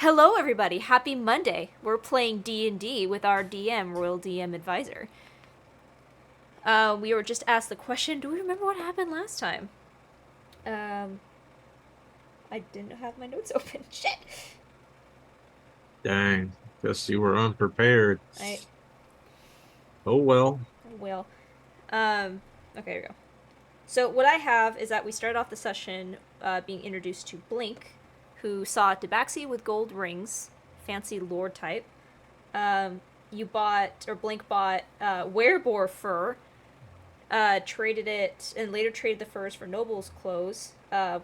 Hello, everybody. Happy Monday. We're playing D&D with our DM, RoyalD&DAdvisor. We were just asked the question, do we remember what happened last time? I didn't have my notes open. Shit! Dang, guess you were unprepared. Oh well. Well, okay, here we go. So what I have is that we started off the session being introduced to Blink, who saw a tabaxi with gold rings, fancy lord type. Blink bought werebore fur, traded it, and later traded the furs for noble's clothes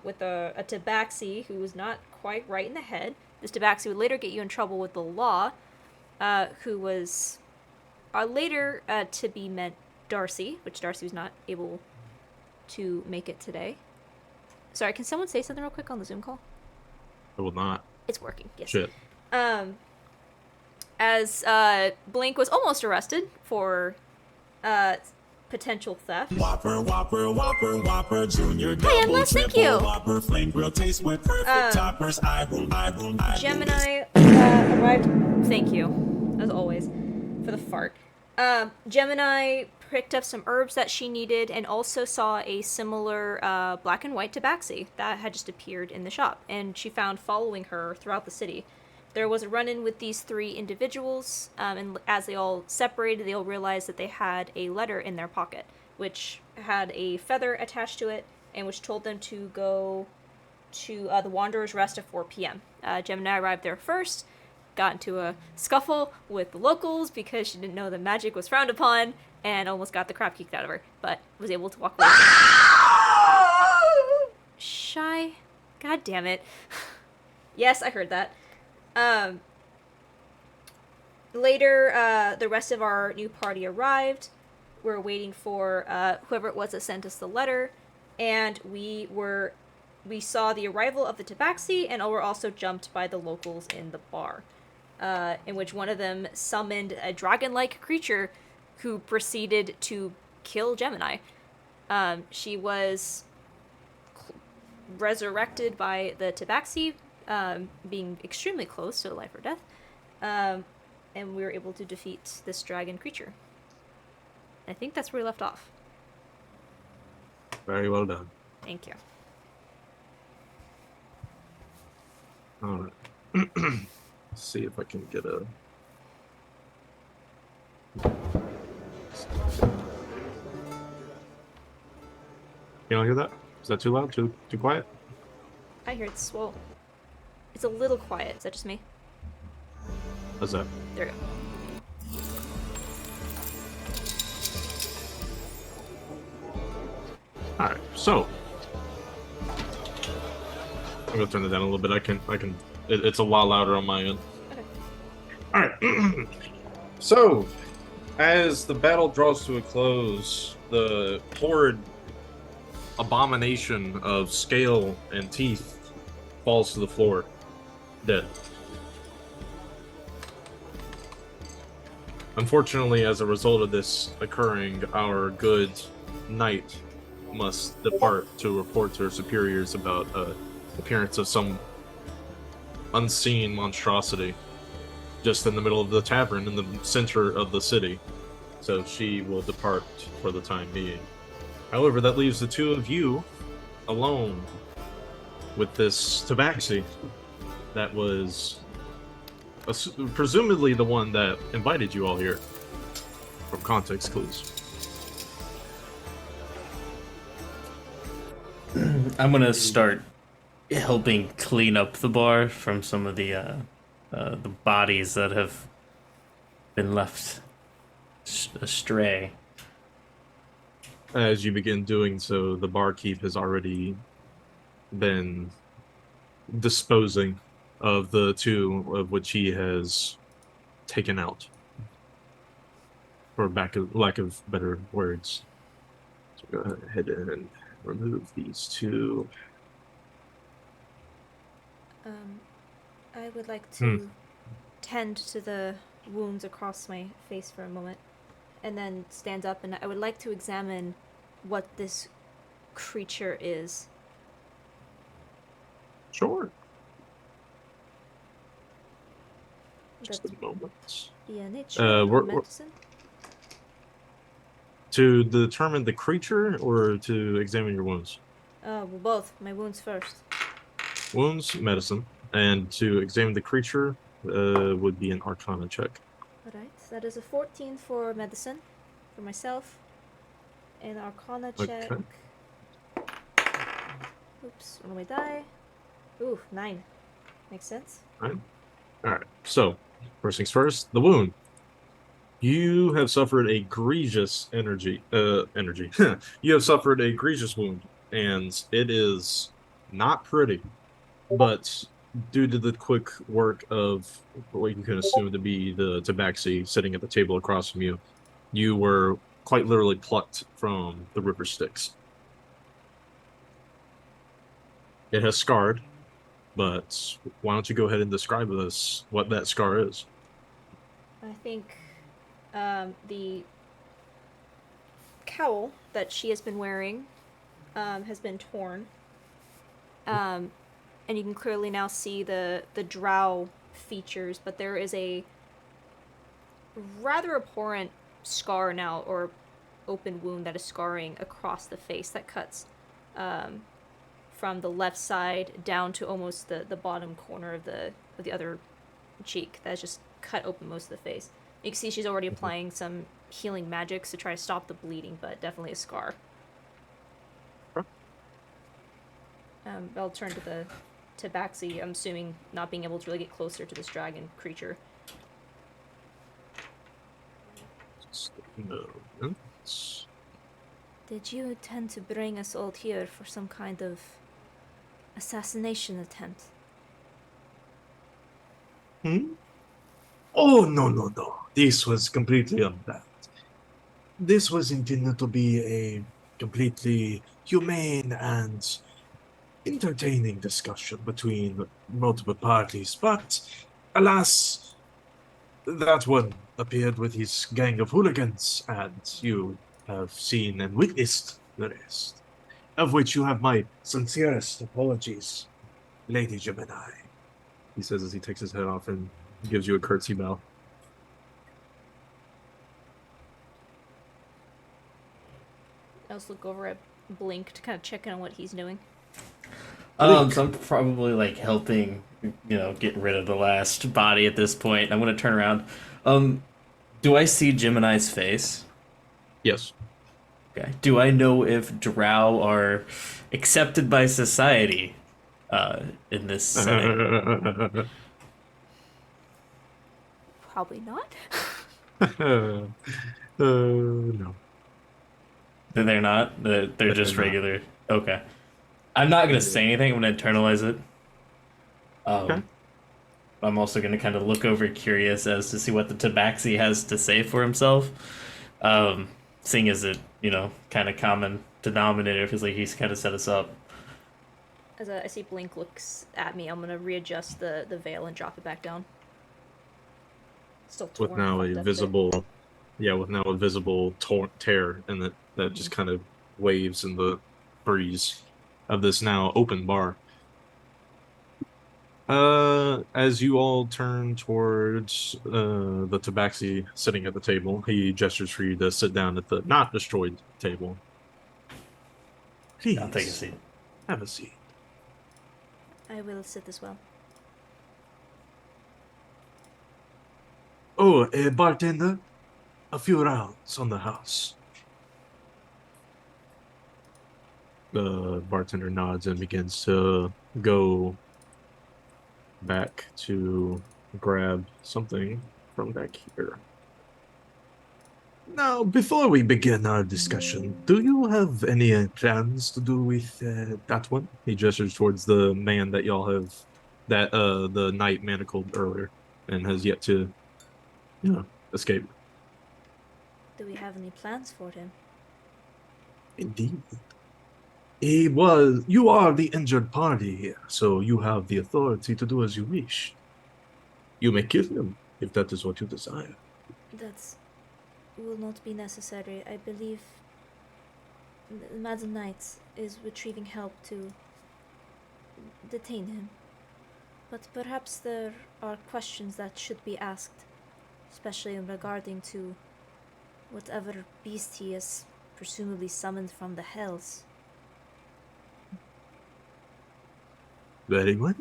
with a tabaxi who was not quite right in the head. This tabaxi would later get you in trouble with the law, who was later to be met Darcy, which Darcy was not able to make it today. Sorry, can someone say something real quick on the Zoom call? I will not. It's working, yes. Shit. As Blink was almost arrested for potential theft. Whopper, Junior. Hey, Endless, thank you. Whopper, flame grill taste with perfect toppers. I will. Gemini arrived. Thank you, as always, for the fart. Gemini picked up some herbs that she needed and also saw a similar black and white tabaxi that had just appeared in the shop, and she found following her throughout the city. There was a run-in with these three individuals, and as they all separated, they all realized that they had a letter in their pocket, which had a feather attached to it, and which told them to go to the Wanderer's Rest at 4 p.m. Gemini arrived there first, got into a scuffle with the locals because she didn't know that magic was frowned upon, and almost got the crap kicked out of her, but was able to walk away. Shy? God damn it. Yes, I heard that. Later, the rest of our new party arrived. We're waiting for whoever it was that sent us the letter, and we saw the arrival of the tabaxi, and were also jumped by the locals in the bar, in which one of them summoned a dragon-like creature who proceeded to kill Gemini. She was resurrected by the tabaxi, being extremely close to life or death, and we were able to defeat this dragon creature. I think that's where we left off. Very well done. Thank you. Alright. Let's see if I can get a... You don't hear that? Is that too loud? Too quiet? I hear it's swole. It's a little quiet. Is that just me? How's that? There we go. Alright, so I'm gonna turn it down a little bit. It's a lot louder on my end. Okay. Alright. So, as the battle draws to a close, the horrid abomination of scale and teeth falls to the floor, dead. Unfortunately, as a result of this occurring, our good knight must depart to report to her superiors about appearance of some unseen monstrosity just in the middle of the tavern in the center of the city. So she will depart for the time being. However, that leaves the two of you alone with this tabaxi that was presumably the one that invited you all here, from context clues. I'm gonna start helping clean up the bar from some of the bodies that have been left astray. As you begin doing so, the barkeep has already been disposing of the two of which he has taken out, for lack of better words. So go ahead and remove these two. I would like to tend to the wounds across my face for a moment, and then stand up, and I would like to examine what this creature is. Sure. Just a moment. Yeah, nature or we're- medicine? To determine the creature or to examine your wounds? Well, both. My wounds first. Wounds, medicine. And to examine the creature would be an arcana check. Alright, that is a 14 for medicine, for myself. An arcana check. Okay. Oops, roll my die. Ooh, 9. Makes sense. Alright. So, first things first, the wound. You have suffered a egregious energy. You have suffered a egregious wound, and it is not pretty. But due to the quick work of what you can assume to be the tabaxi sitting at the table across from you, you were quite literally plucked from the river Styx. It has scarred, but why don't you go ahead and describe to us what that scar is? I think the cowl that she has been wearing has been torn. And you can clearly now see the drow features, but there is a rather abhorrent scar now, or open wound that is scarring across the face that cuts from the left side down to almost the bottom corner of the other cheek. That's just cut open most of the face. You can see she's already applying some healing magics to try to stop the bleeding, but definitely a scar. I'll turn to the tabaxi, I'm assuming not being able to really get closer to this dragon creature. No. Did you intend to bring us all here for some kind of assassination attempt? Hmm? Oh, no, no, no. This was completely unplanned. This was intended to be a completely humane and entertaining discussion between multiple parties, but alas, that one appeared with his gang of hooligans, and you have seen and witnessed the rest, of which you have my sincerest apologies, Lady Gemini. He says as he takes his head off and gives you a curtsy bow. I also look over at Blink to kind of check in on what he's doing. So I'm probably like helping, get rid of the last body at this point. I'm gonna turn around. Do I see Gemini's face? Yes. Okay. Do I know if drow are accepted by society in this setting? Probably not. No. They're not. They're just not. regular. Okay. I'm not gonna say anything. I'm gonna internalize it. Okay. I'm also gonna kind of look over, curious as to see what the Tabaxi has to say for himself. Seeing as it, kind of common denominator, feels like he's kind of set us up. As I see Blink looks at me, I'm gonna readjust the veil and drop it back down. Still torn. With now a visible, tear in it that just kind of waves in the breeze of this now open bar. As you all turn towards the tabaxi sitting at the table, he gestures for you to sit down at the not destroyed table. Please, I'll take a seat. have a seat. I will sit as well. Oh, bartender, a few rounds on the house. The bartender nods and begins to go back to grab something from back here. Now, before we begin our discussion, do you have any plans to do with that one? He gestures towards the man that y'all have, that the knight manacled earlier and has yet to, escape. Do we have any plans for him? Indeed. You are the injured party here, so you have the authority to do as you wish. You may kill him, if that is what you desire. That will not be necessary. I believe Madam Knight is retrieving help to detain him. But perhaps there are questions that should be asked, especially in regarding to whatever beast he is presumably summoned from the hells. Very well.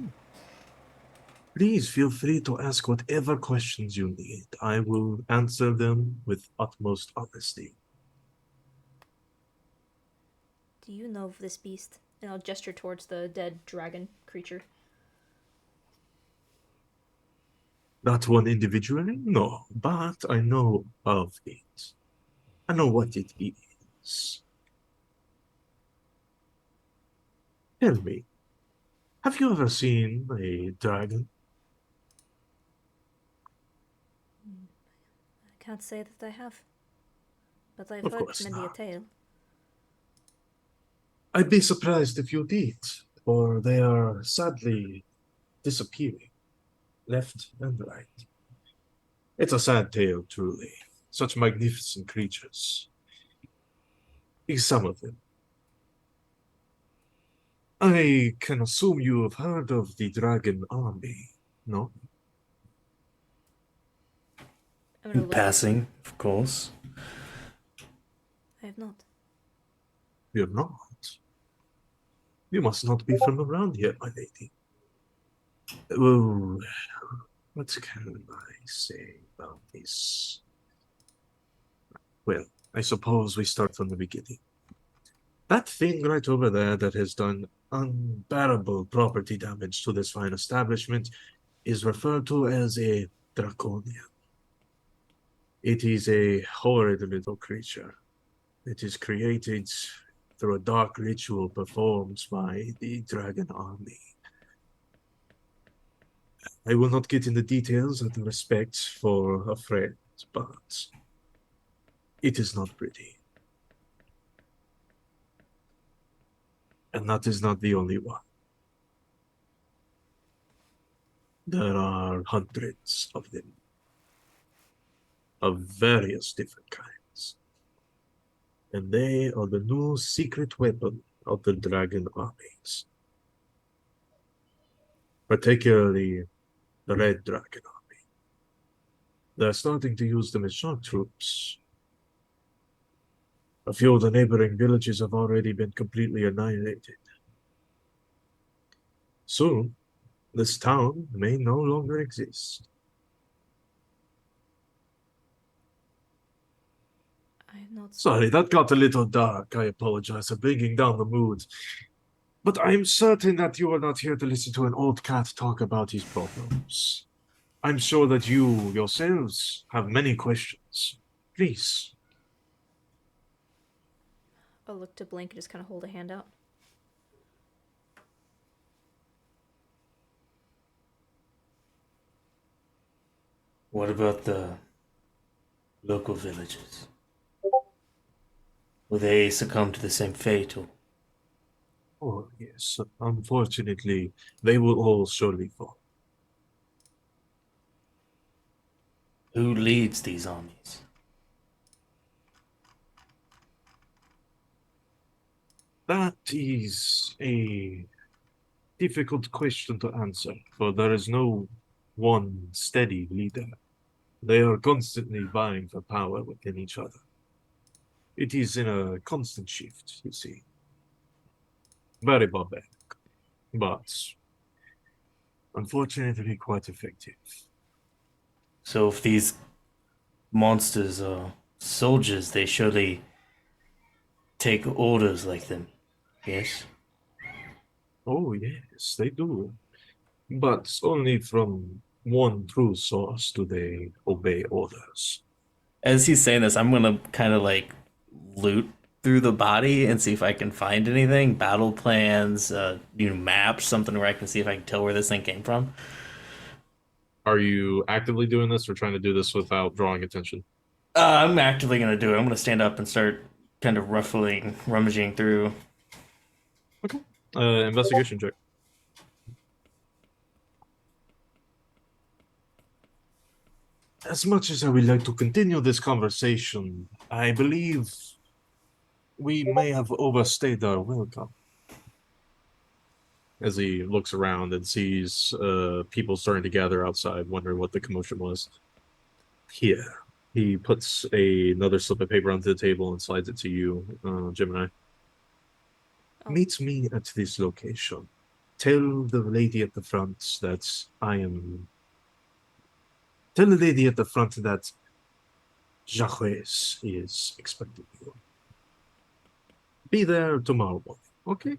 Please feel free to ask whatever questions you need. I will answer them with utmost honesty. Do you know of this beast? And I'll gesture towards the dead dragon creature. Not one individually, no, but I know of it. I know what it is. Tell me, have you ever seen a dragon? I can't say that I have. But I've Of heard course many a not. tale. I'd be surprised if you did, for they are sadly disappearing, left and right. It's a sad tale, truly. Such magnificent creatures. Some of them. I can assume you have heard of the dragon army, no? I'm gonna In look. passing, of course. I have not. You're not. You must not be from around here, my lady. Oh, what can I say about this? Well, I suppose we start from the beginning. That thing right over there that has done unbearable property damage to this fine establishment is referred to as a draconian. It is a horrid little creature. It is created through a dark ritual performed by the dragon army. I will not get into details out of respect for a friend, but it is not pretty. And that is not the only one. There are hundreds of them, of various different kinds. And they are the new secret weapon of the dragon armies. Particularly the red dragon army. They're starting to use them as shock troops. A few of the neighboring villages have already been completely annihilated. Soon, this town may no longer exist. I have not. Sorry, that got a little dark. I apologize for bringing down the mood. But I'm certain that you are not here to listen to an old cat talk about his problems. I'm sure that you yourselves have many questions. Please. I'll look to Blink and just kind of hold a hand out. What about the local villages? Will they succumb to the same fate? Or... Oh, yes. Unfortunately, they will all surely fall. Who leads these armies? That is a difficult question to answer, for there is no one steady leader. They are constantly vying for power within each other. It is in a constant shift, you see. Very barbaric, but unfortunately quite effective. So if these monsters are soldiers, they surely take orders like them. Yes? Oh, yes, they do. But only from one true source do they obey orders. As he's saying this, I'm gonna kind of like loot through the body and see if I can find anything, battle plans, maps, something where I can see if I can tell where this thing came from. Are you actively doing this or trying to do this without drawing attention? I'm actively gonna do it. I'm gonna stand up and start kind of rummaging through. Okay. Investigation check. As much as I would like to continue this conversation, I believe we may have overstayed our welcome. as he looks around and sees people starting to gather outside, wondering what the commotion was. Here. He puts another slip of paper onto the table and slides it to you, Gemini. Oh. Meet me at this location. Tell the lady at the front that I am. Tell the lady at the front that Jacques is expecting you. Be there tomorrow morning, okay?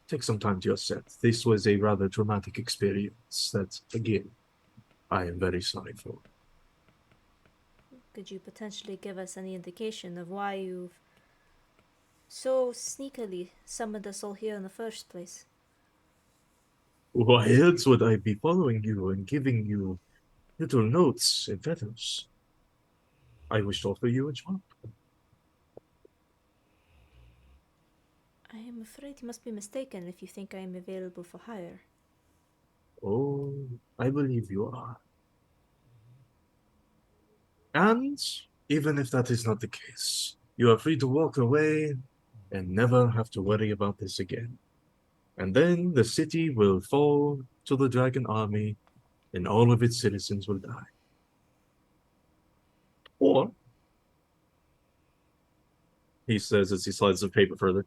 Take some time to yourself. This was a rather traumatic experience that, again, I am very sorry for. Could you potentially give us any indication of why you've so sneakily summoned us all here in the first place? Why else would I be following you and giving you little notes and feathers? I wish to offer you a job. I am afraid you must be mistaken if you think I am available for hire. Oh, I believe you are. And even if that is not the case, you are free to walk away and never have to worry about this again. And then the city will fall to the dragon army and all of its citizens will die. Or, he says as he slides the paper further,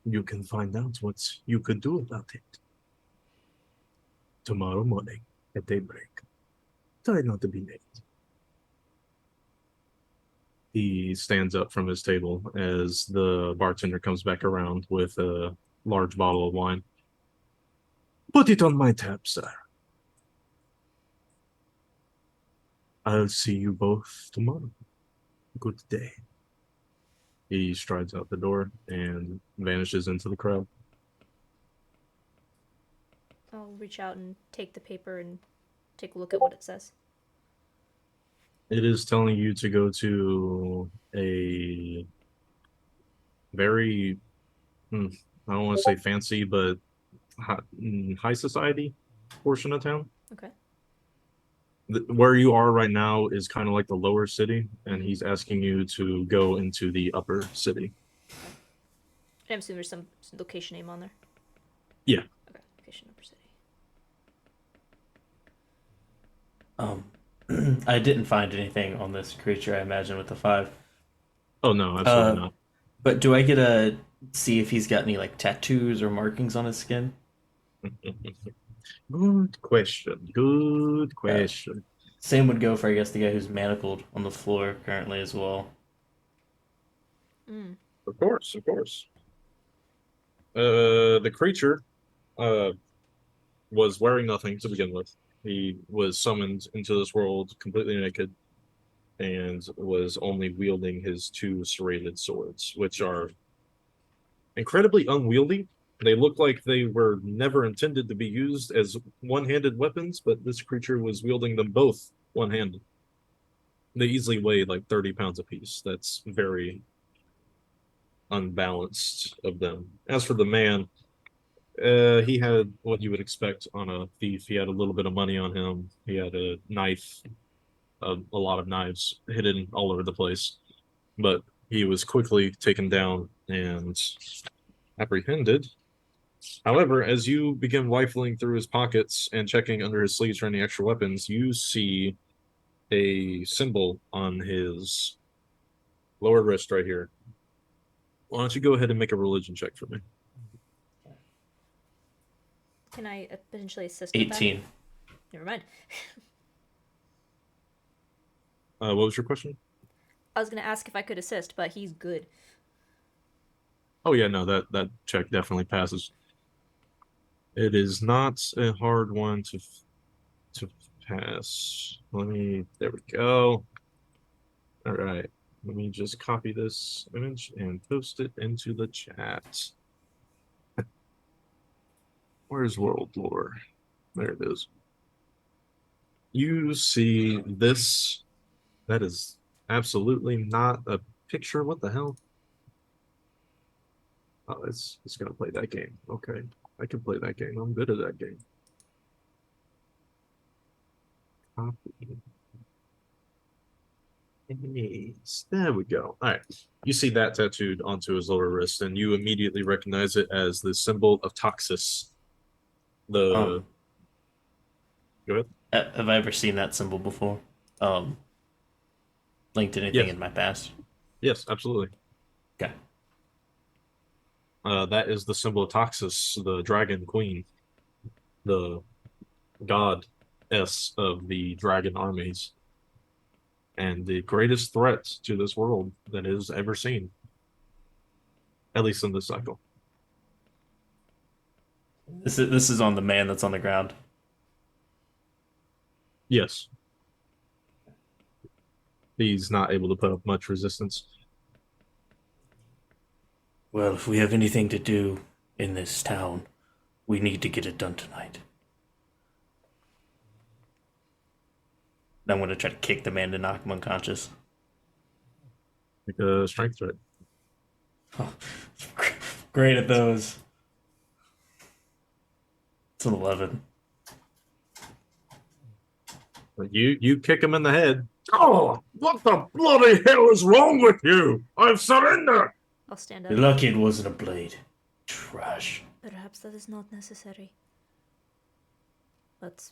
you can find out what you could do about it tomorrow morning at daybreak. Try not to be late. He stands up from his table as the bartender comes back around with a large bottle of wine. Put it on my tab, sir. I'll see you both tomorrow. Good day. He strides out the door and vanishes into the crowd. I'll reach out and take the paper and take a look at what it says. It is telling you to go to a very, I don't want to say fancy, but high society portion of town. Okay. Where you are right now is kind of like the lower city, and he's asking you to go into the upper city. I'm assuming there's some location name on there. Yeah. Okay. Location upper city. I didn't find anything on this creature, I imagine, with the 5. Oh, no, absolutely not. But do I get to see if he's got any, like, tattoos or markings on his skin? Good question. Good question. Same would go for, I guess, the guy who's manacled on the floor currently as well. Of course, of course. The creature was wearing nothing to begin with. He was summoned into this world completely naked and was only wielding his 2 serrated swords, which are incredibly unwieldy. They look like they were never intended to be used as one-handed weapons, but this creature was wielding them both one-handed. They easily weigh like 30 pounds apiece. That's very unbalanced of them. As for the man, he had what you would expect on a thief. He had a little bit of money on him. He had a knife, a lot of knives hidden all over the place. But he was quickly taken down and apprehended. However, as you begin rifling through his pockets and checking under his sleeves for any extra weapons, you see a symbol on his lower wrist right here. Why don't you go ahead and make a religion check for me? Can I potentially assist with that? 18. Never mind. What was your question? I was gonna ask if I could assist, but he's good. Oh yeah, no, that check definitely passes. It is not a hard one to pass. There we go. All right, let me just copy this image and post it into the chat. Where's World Lore? There it is. You see this. That is absolutely not a picture. What the hell? Oh, it's gonna play that game. Okay, I can play that game. I'm good at that game. Copy. Yes, there we go. All right. You see that tattooed onto his lower wrist, and you immediately recognize it as the symbol of Toxis. The Um, Go ahead. have I ever seen that symbol before? Um, Linked to anything Yes, in my past? yes, absolutely. Okay. That is the symbol of Toxis, the dragon queen, the goddess of the dragon armies, and the greatest threat to this world that is ever seen, at least in this cycle. This is on the man that's on the ground. Yes, he's not able to put up much resistance. Well, if we have anything to do in this town, we need to get it done tonight. I'm gonna try to kick the man to knock him unconscious. Like a strength threat. Oh, great at those. It's an 11. But you kick him in the head. Oh, what the bloody hell is wrong with you? I've surrendered. I'll stand You're up. lucky it wasn't a blade. Trash. Perhaps that is not necessary. But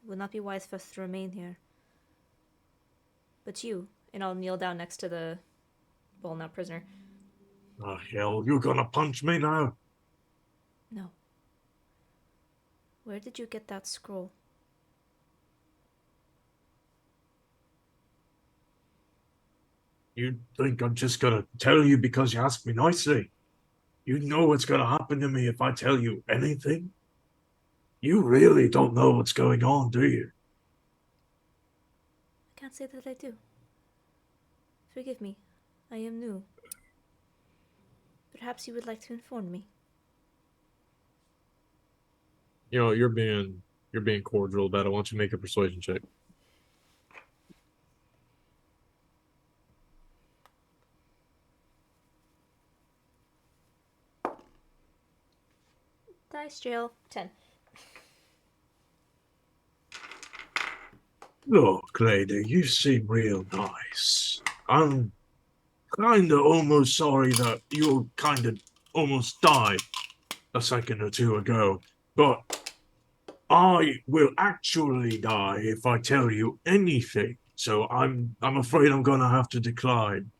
it would not be wise for us to remain here. But you, and I'll kneel down next to the now prisoner. Oh, hell, you gonna punch me now? No. Where did you get that scroll? You think I'm just gonna tell you because you asked me nicely? You know what's gonna happen to me if I tell you anything? You really don't know what's going on, do you? I can't say that I do. Forgive me. I am new. Perhaps you would like to inform me. You know, you're being cordial about it. Why don't you make a persuasion check? Dice jail. 10. Look, lady, you seem real nice. I'm kinda almost sorry that you kinda almost died a second or two ago, but I will actually die if I tell you anything. So I'm afraid I'm gonna have to decline.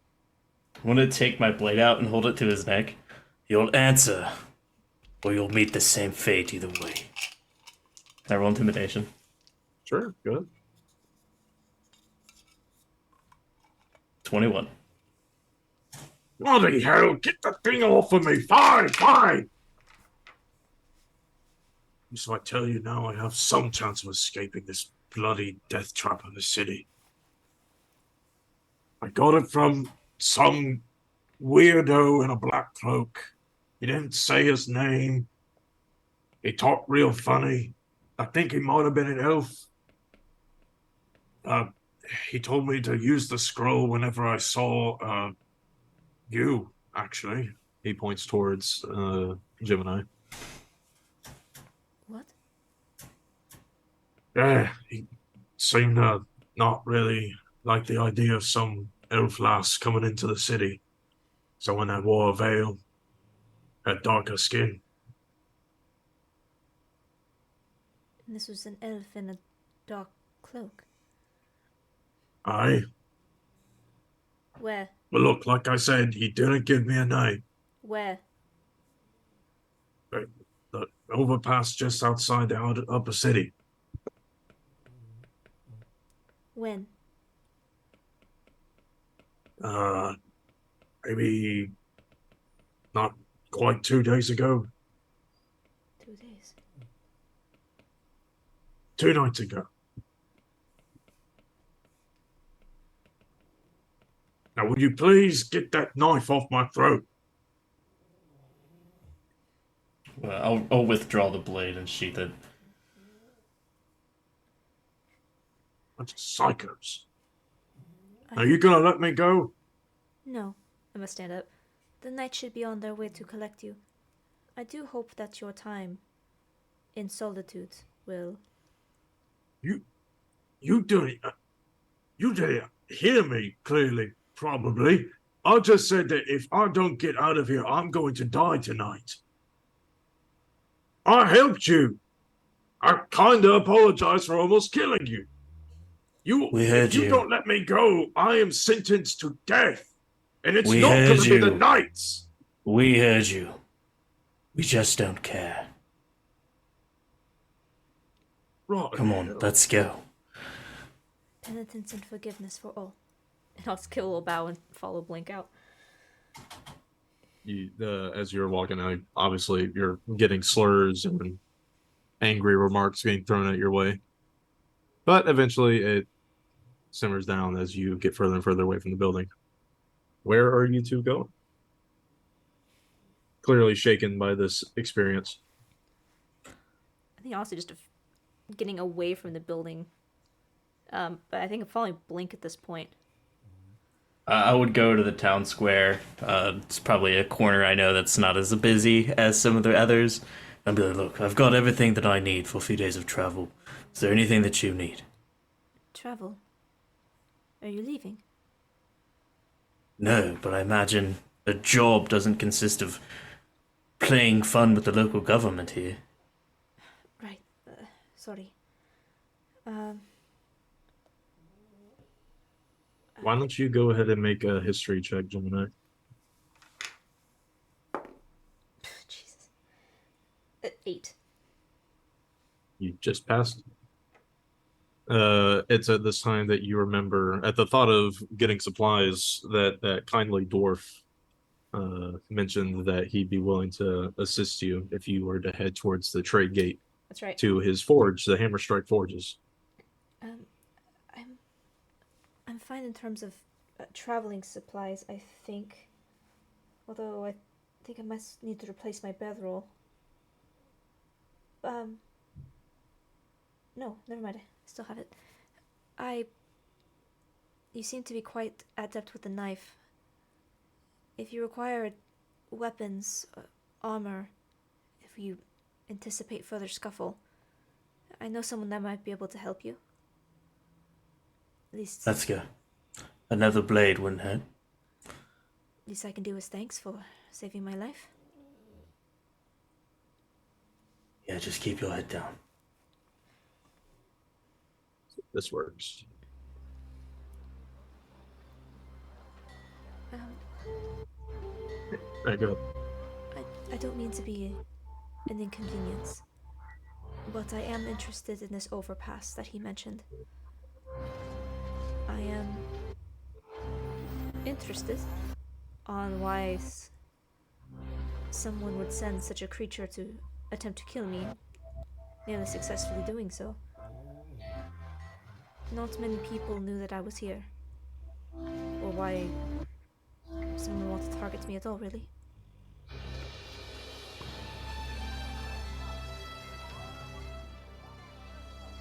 I'm gonna take my blade out and hold it to his neck. You'll answer, or you'll meet the same fate either way. Can I roll intimidation? Sure, good. 21. Bloody hell, get the thing off of me! Fine, fine! So I tell you now, I have some chance of escaping this bloody death trap in the city. I got it from some weirdo in a black cloak. He didn't say his name. He talked real funny. I think he might have been an elf. He told me to use the scroll whenever I saw you, actually. He points towards Gemini. What? Yeah, he seemed to not really like the idea of some elf lass coming into the city. Someone that wore a veil, had darker skin. And this was an elf in a dark cloak. Aye. Where? But look, like I said, he didn't give me a name. Where? The overpass just outside the upper city. When? Maybe not quite 2 days ago. 2 days. 2 nights ago. Now, would you please get that knife off my throat? Well, I'll withdraw the blade and sheath it. Bunch of psychos. Are you gonna let me go? No. I must stand up. The knights should be on their way to collect you. I do hope that your time in solitude will... You You didn't hear me clearly, probably. I just said that if I don't get out of here, I'm going to die tonight. I helped you. I kinda apologize for almost killing you. We heard If you you. don't let me go, I am sentenced to death. And it's We not heard gonna be the you. knights. We heard you. We just don't care. Right. Come on, let's go. Penitence and forgiveness for all. And I'll just give a little bow and follow Blink out. As you're walking out, obviously you're getting slurs and angry remarks being thrown at your way. But eventually it simmers down as you get further and further away from the building. Where are you two going? Clearly shaken by this experience. I think also just getting away from the building. But I think I'm following Blink at this point. I would go to the town square. It's probably a corner I know that's not as busy as some of the others. And be like, look, I've got everything that I need for a few days of travel. Is there anything that you need? Travel? Are you leaving? No, but I imagine a job doesn't consist of playing fun with the local government here. Right. Sorry. Why don't you go ahead and make a history check, Gemini? Jesus. 8. You just passed. It's at this time that you remember, at the thought of getting supplies, that kindly dwarf mentioned that he'd be willing to assist you if you were to head towards the trade gate. That's right. To his forge, the Hammerstrike Forges. I'm fine in terms of traveling supplies, I think. Although I think I must need to replace my bedroll. No, never mind. I still have it. You seem to be quite adept with the knife. If you require weapons, armor, if you anticipate further scuffle, I know someone that might be able to help you. At least... Let's go. Another blade wouldn't hurt. least I can do is thanks for saving my life. Yeah, just keep your head down. This works. Alright, go ahead. I don't mean to be an inconvenience, but I am interested in this overpass that he mentioned. I am interested on why someone would send such a creature to attempt to kill me, nearly successfully doing so. Not many people knew that I was here, or why someone wanted to target me at all, really.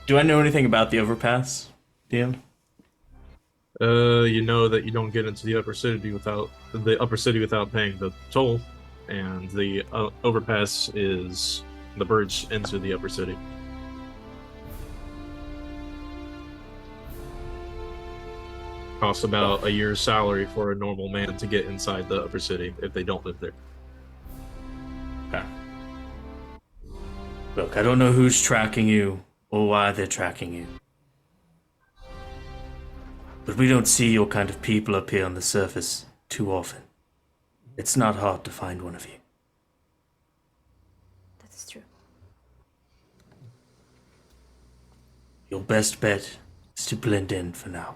Do I know anything about the overpass, DM? You know that you don't get into the upper city without paying the toll, and the overpass is the bridge into the upper city. Costs about a year's salary for a normal man to get inside the upper city if they don't live there. Okay. Look, I don't know who's tracking you or why they're tracking you. But we don't see your kind of people appear on the surface too often. It's not hard to find one of you. That is true. Your best bet is to blend in for now.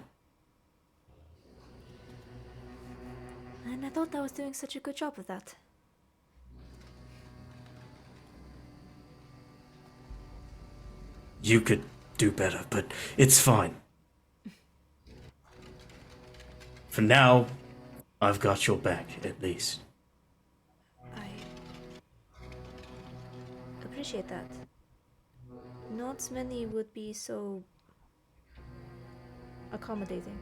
And I thought I was doing such a good job of that. You could do better, but it's fine. For now, I've got your back, at least. I appreciate that. Not many would be so accommodating.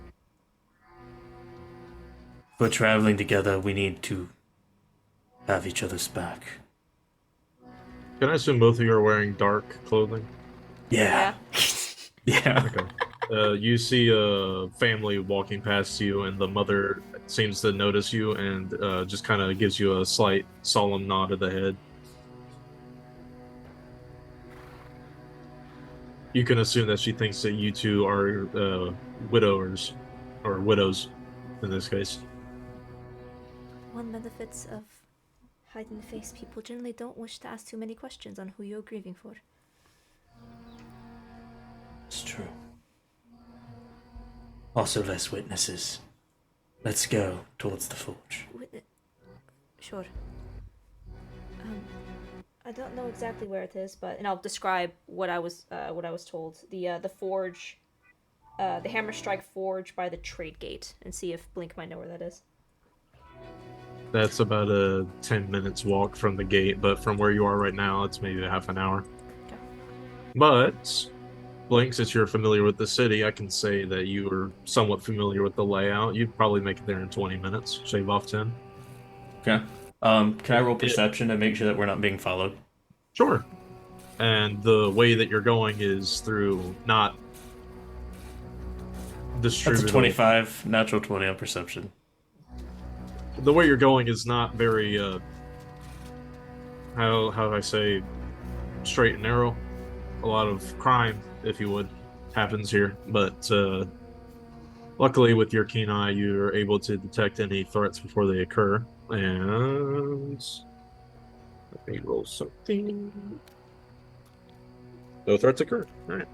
If we're traveling together, we need to have each other's back. Can I assume both of you are wearing dark clothing? Yeah. Yeah. Okay. You see a family walking past you, and the mother seems to notice you and just kind of gives you a slight solemn nod of the head. You can assume that she thinks that you two are widowers, or widows in this case. One benefits of hiding the face, people generally don't wish to ask too many questions on who you're grieving for. It's true. Also less witnesses. Let's go towards the forge. Sure. I don't know exactly where it is, and I'll describe what I was told. The forge, the Hammerstrike Forge by the Trade Gate, and see if Blink might know where that is. That's about a 10 minutes walk from the gate, but from where you are right now, it's maybe a half an hour. Okay. But, Blink, since you're familiar with the city, I can say that you are somewhat familiar with the layout. You'd probably make it there in 20 minutes, shave off 10. Okay. Can I roll perception to make sure that we're not being followed? Sure. And the way that you're going is through not That's distributed. a 25, natural 20 on perception. The way you're going is not very, how do I say, straight and narrow. A lot of crime, if you would, happens here. But luckily, with your keen eye, you're able to detect any threats before they occur. And let me roll something. No threats occur. All right.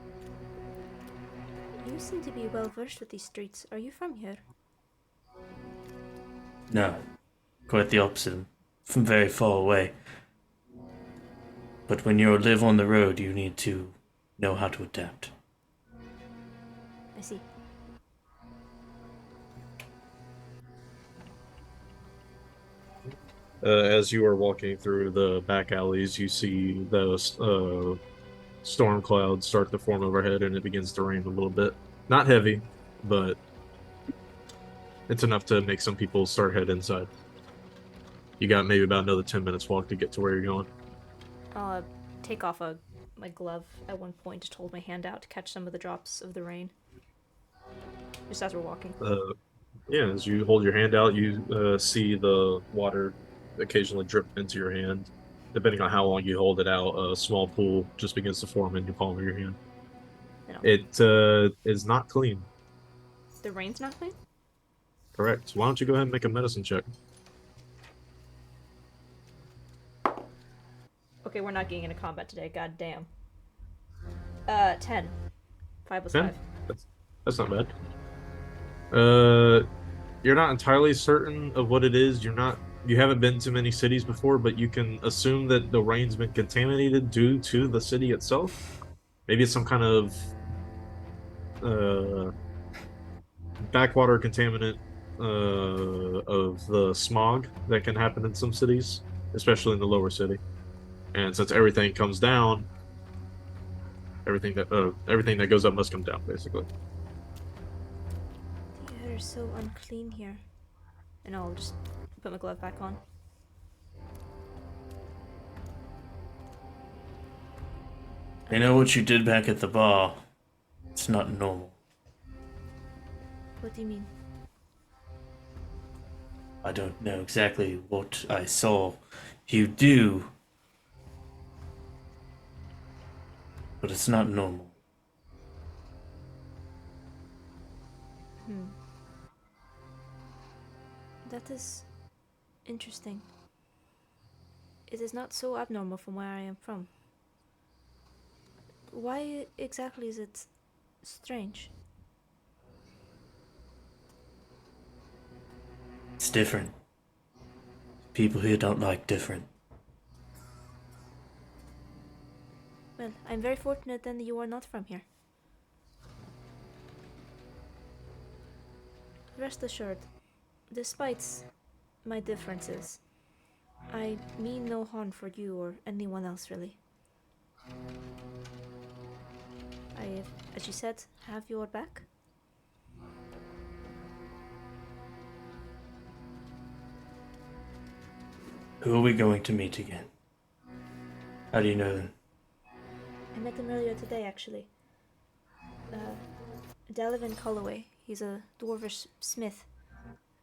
You seem to be well versed with these streets. Are you from here? No. Quite the opposite. From very far away. But when you live on the road, you need to know how to adapt. I see. As you are walking through the back alleys, you see those storm clouds start to form overhead, and it begins to rain a little bit. Not heavy, but it's enough to make some people start heading inside. You got maybe about another 10 minutes walk to get to where you're going. I'll take off my glove at one point, just hold my hand out to catch some of the drops of the rain. Just as we're walking. Yeah, as you hold your hand out, you see the water occasionally drip into your hand. Depending on how long you hold it out, a small pool just begins to form in the palm of your hand. It is not clean. The rain's not clean? Correct. Why don't you go ahead and make a medicine check? Okay, we're not getting into combat today, god damn. 10. 5 plus 10? 5. That's not bad. You're not entirely certain of what it is. You haven't been to many cities before, but you can assume that the rain's been contaminated due to the city itself. Maybe it's some kind of backwater contaminant of the smog that can happen in some cities, especially in the lower city. And since everything comes down, everything that goes up must come down, basically. The air is so unclean here. And I'll just put my glove back on. I know what you did back at the bar. It's not normal. What do you mean? I don't know exactly what I saw you do, but it's not normal. That is interesting. It is not so abnormal from where I am from. Why exactly is it strange? It's different. People here don't like different. Well, I'm very fortunate then that you are not from here. Rest assured, despite my differences, I mean no harm for you or anyone else, really. I, as you said, have your back. Who are we going to meet again? How do you know them? I met him earlier today, actually. Delavan Culloway. He's a dwarvish smith.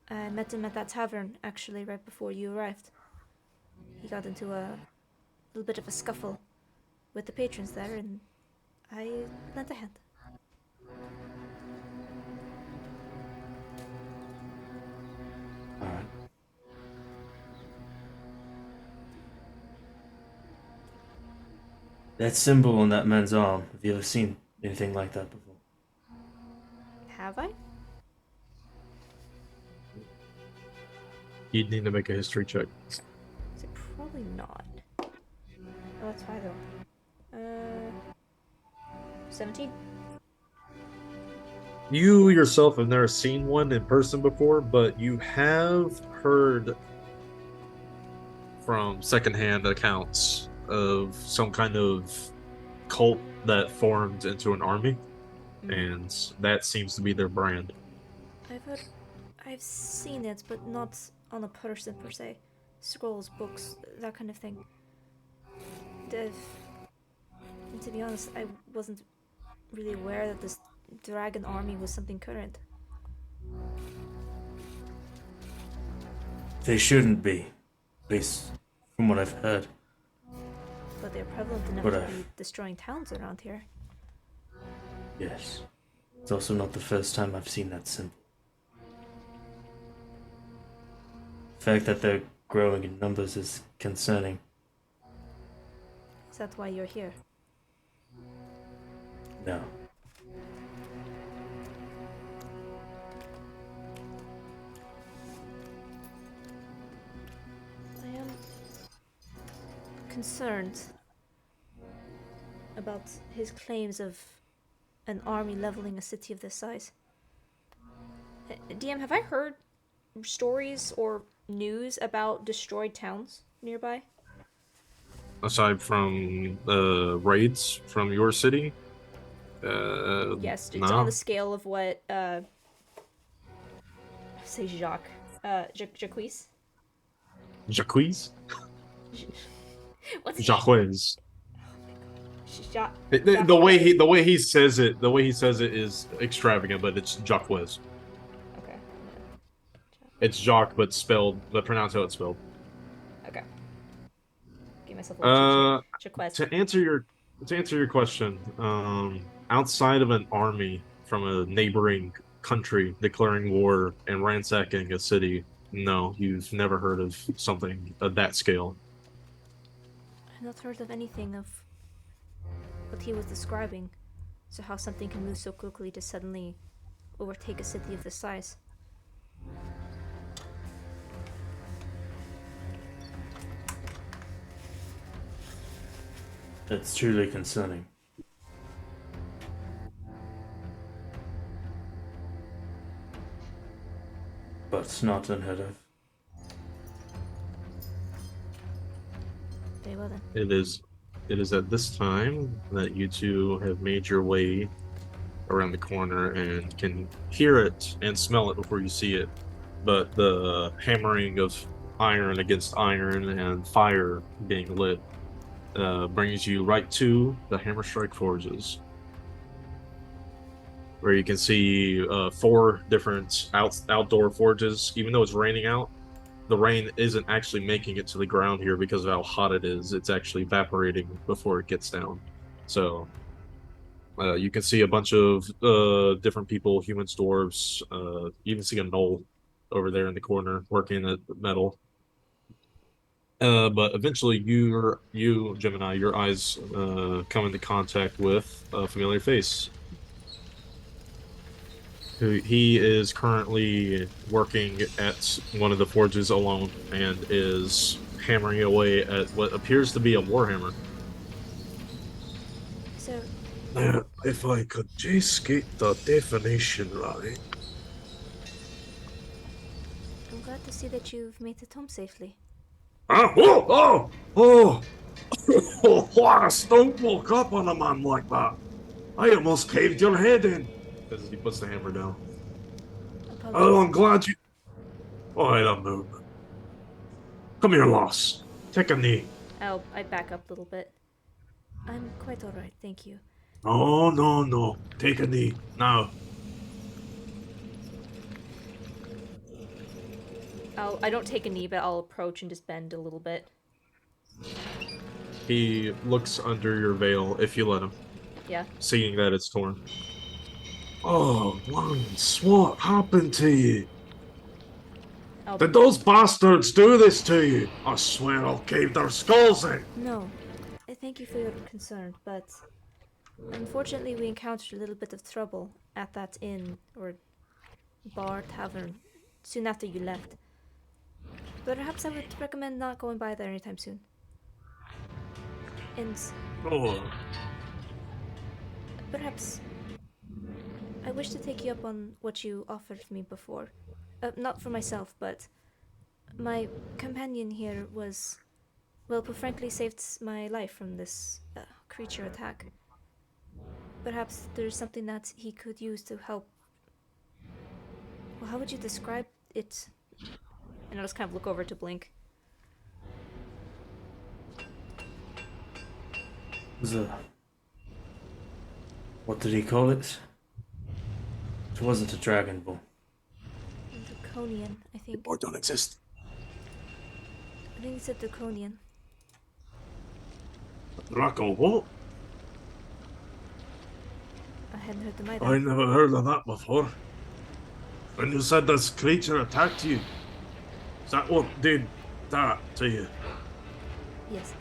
I met him at that tavern, actually, right before you arrived. He got into a little bit of a scuffle with the patrons there, and I lent a hand. All right. That symbol on that man's arm. Have you ever seen anything like that before? Have I? You'd need to make a history check. Is it probably not? Oh, that's high though. 17? You yourself have never seen one in person before, but you have heard from secondhand accounts of some kind of cult that formed into an army, and that seems to be their brand. I've seen it, but not on a person per se. Scrolls, books, that kind of thing. And to be honest, I wasn't really aware that this dragon army was something current. They shouldn't be. At least from what I've heard. But they're prevalent enough But to be destroying towns around here. Yes. It's also not the first time I've seen that symbol. The fact that they're growing in numbers is concerning. Is that why you're here? No. I am concerned about his claims of an army leveling a city of this size. DM, have I heard stories or news about destroyed towns nearby? Aside from raids from your city, Yes, it's no. on the scale of what, say Jacques, Jacques? Jacques? What's his Jacques. Jacques. The way he says it is extravagant, but it's Jacques. Okay. It's Jacques, but pronounced how it's spelled. Okay. Give myself a little Jacques. To answer your question, outside of an army from a neighboring country declaring war and ransacking a city, no, you've never heard of something of that scale. I've not heard of anything of what he was describing. So how something can move so quickly to suddenly overtake a city of this size. That's truly concerning. But it's not unheard of. Very well then. It is at this time that you two have made your way around the corner and can hear it and smell it before you see it. But the hammering of iron against iron and fire being lit brings you right to the Hammerstrike Forges, where you can see 4 different outdoor forges. Even though it's raining out, the rain isn't actually making it to the ground here because of how hot it is. It's actually evaporating before it gets down. So you can see a bunch of different people, humans, dwarves. You can see a gnoll over there in the corner working at metal. But eventually, you, Gemini, your eyes come into contact with a familiar face. He is currently working at one of the forges alone and is hammering away at what appears to be a warhammer. So, Now, if I could just get the definition right. I'm glad to see that you've made it home safely. Oh! What? Don't walk up on a man like that. I almost caved your head in. As he puts the hammer down. Oh, I'm glad you... Alright, I'm moving. Come here, Loss. Take a knee. I back up a little bit. I'm quite alright, thank you. No. Take a knee. Now, I don't take a knee, but I'll approach and just bend a little bit. He looks under your veil, if you let him, Yeah. seeing that it's torn. Oh, Lance, what happened to you? I'll... Did those bastards do this to you? I swear I'll cave their skulls in. No. Thank you for your concern, but unfortunately we encountered a little bit of trouble at that inn, or bar, tavern, soon after you left. But perhaps I would recommend not going by there anytime soon. And Oh, perhaps I wish to take you up on what you offered me before. Not for myself, but my companion here was, well, frankly saved my life from this creature attack. Perhaps there's something that he could use to help. Well, how would you describe it? And I'll just kind of look over to Blink. What did he call it? It wasn't a Dragon Ball. Draconian, I think. or don't exist. I think it's a draconian. Draco, what? I hadn't heard them either. I never heard of that before. When you said this creature attacked you, is that what did that to you? Yes.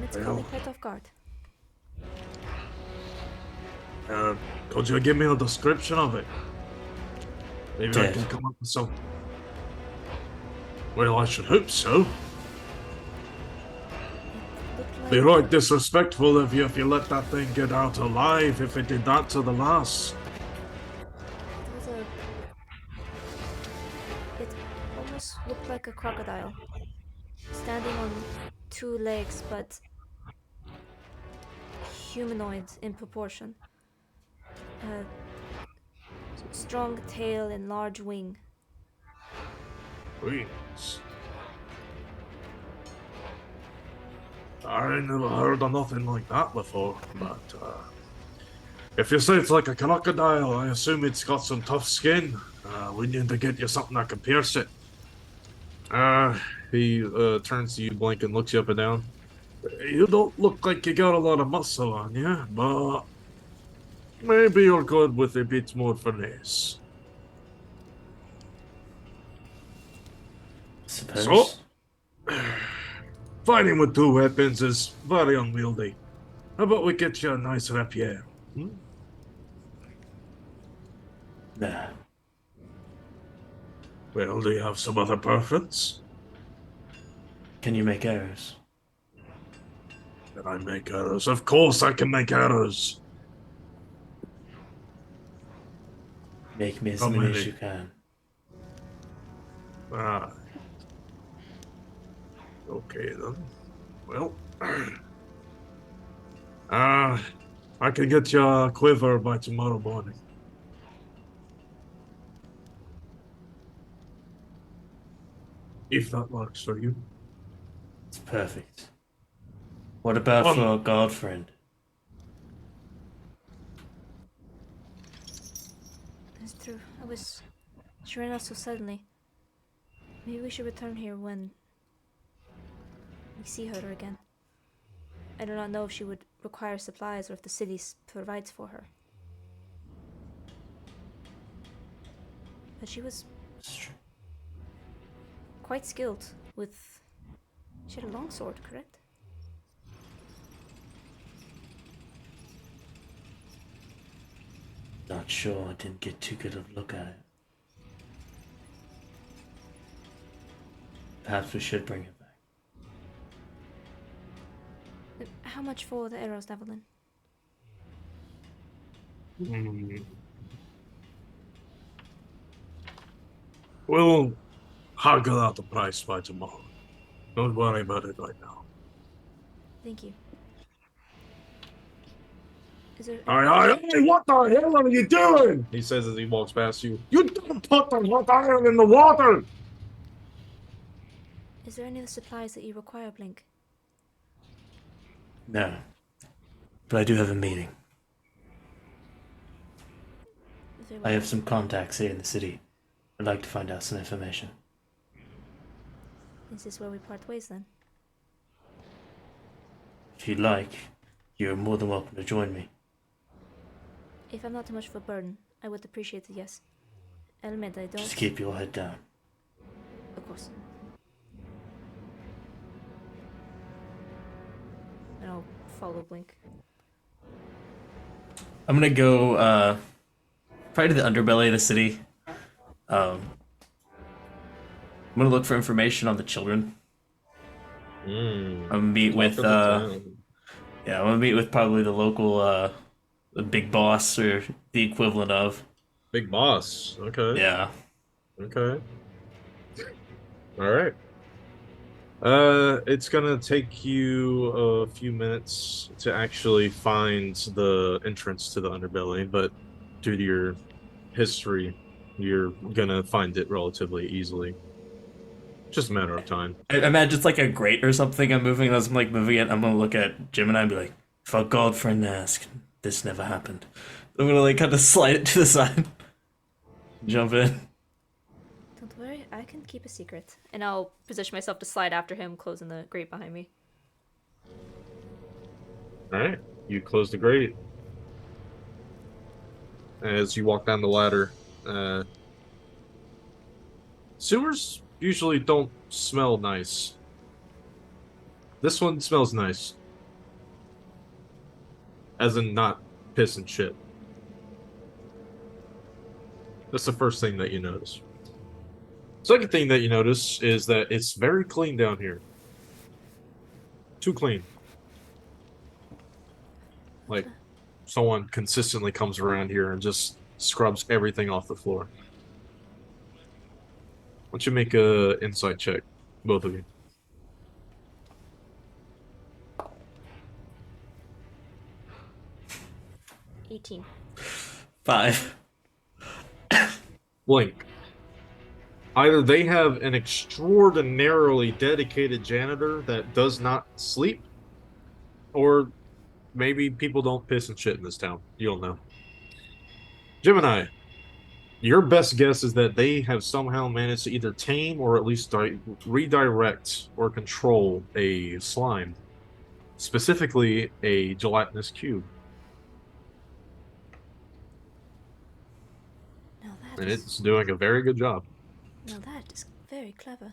It's caught me quite off guard. Could you give me a description of it? Maybe I Dead. can come up with some. Well, I should hope so. Looked like Be right disrespectful of you if you let that thing get out alive if it did that to the lass. it was a. It almost looked like a crocodile, standing on two legs, but humanoid in proportion. Strong tail and large wing. Wings. I never heard of nothing like that before, but if you say it's like a crocodile, I assume it's got some tough skin. We need to get you something that can pierce it. He turns to you, Blink, and looks you up and down. You don't look like you got a lot of muscle on you, but maybe you're good with a bit more finesse. Suppose. So? Fighting with two weapons is very unwieldy. How about we get you a nice rapier? Nah. Well, do you have some other preference? Can you make arrows? Can I make arrows? Of course I can make arrows. Make me as How many as many? you can. Ah. Okay then. Well. I can get you a quiver by tomorrow morning. If that works for you. It's perfect. What about for our god friend? That's true. She ran out so suddenly. Maybe we should return here when we see her again. I do not know if she would require supplies or if the city provides for her. But she was It's true. quite skilled with... She had a long sword, correct? Not sure. I didn't get too good of a look at it. Perhaps we should bring it back. How much for the arrows, Devlin? We'll haggle out the price by tomorrow. Don't worry about it right now. Thank you. Is there... Hey, what the hell are you doing? He says as he walks past you. You don't put the hot iron in the water! Is there any of the supplies that you require, Blink? No. But I do have a meeting. very I well. have some contacts here in the city. I'd like to find out some information. Is this where we part ways then? If you'd like, you're more than welcome to join me. If I'm not too much of a burden, I would appreciate it, yes. I'll admit I don't... Just keep your head down. Of course. And I'll follow Blink. I'm gonna go, probably to the underbelly of the city. I'm gonna look for information on the children. I'm gonna meet with, yeah, I'm gonna meet with probably the local, the big boss, or the equivalent of. Big boss. Okay. Yeah. Okay. All right. It's gonna take you a few minutes to actually find the entrance to the underbelly, but due to your history, you're gonna find it relatively easily. Just a matter of time. I imagine it's like a grate or something I'm moving. As I'm like moving it, I'm gonna look at Gemini and be like, if our god friend asked, this never happened. I'm gonna like kind of slide it to the side. Jump in. Don't worry, I can keep a secret. And I'll position myself to slide after him, closing the grate behind me. All right. You close the grate. As you walk down the ladder, sewers usually don't smell nice. This one smells nice. As in not piss and shit. That's the first thing that you notice. Second thing that you notice is that it's very clean down here. Too clean. Like, someone consistently comes around here and just scrubs everything off the floor. Why don't you make a insight check, both of you? 18. 5. Blink. Either they have an extraordinarily dedicated janitor that does not sleep, or maybe people don't piss and shit in this town. You don't know. Gemini, your best guess is that they have somehow managed to either tame or at least redirect or control a slime. Specifically, a gelatinous cube. Now And that is, it's doing a very good job. now that is very clever.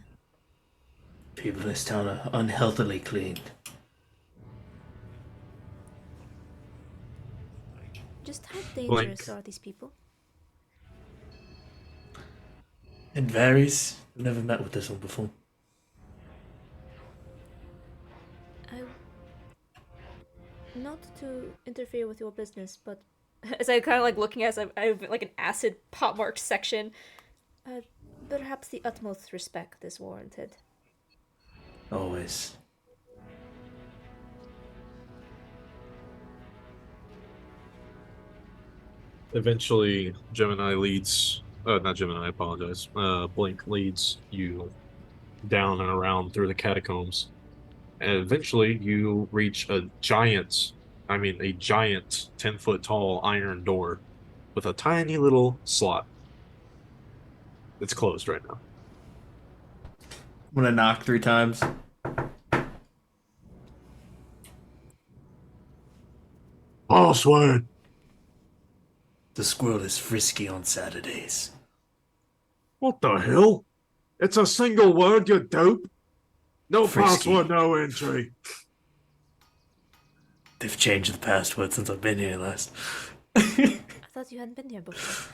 People in this town are unhealthily clean. Just how dangerous Blink. are these people? It varies. I've never met with this one before. Not to interfere with your business, but as I kind of like looking as I have like an acid pot marked section, perhaps the utmost respect is warranted. Always. Eventually, Gemini leads. Not Gemini, I apologize. Blink leads you down and around through the catacombs. And eventually, you reach a giant 10-foot tall iron door with a tiny little slot. It's closed right now. I'm gonna knock 3 times. Password. The squirrel is frisky on Saturdays. What the hell? It's a single word, you dope. No Frisky. password, no entry. They've changed the password since I've been here last. I thought you hadn't been here before.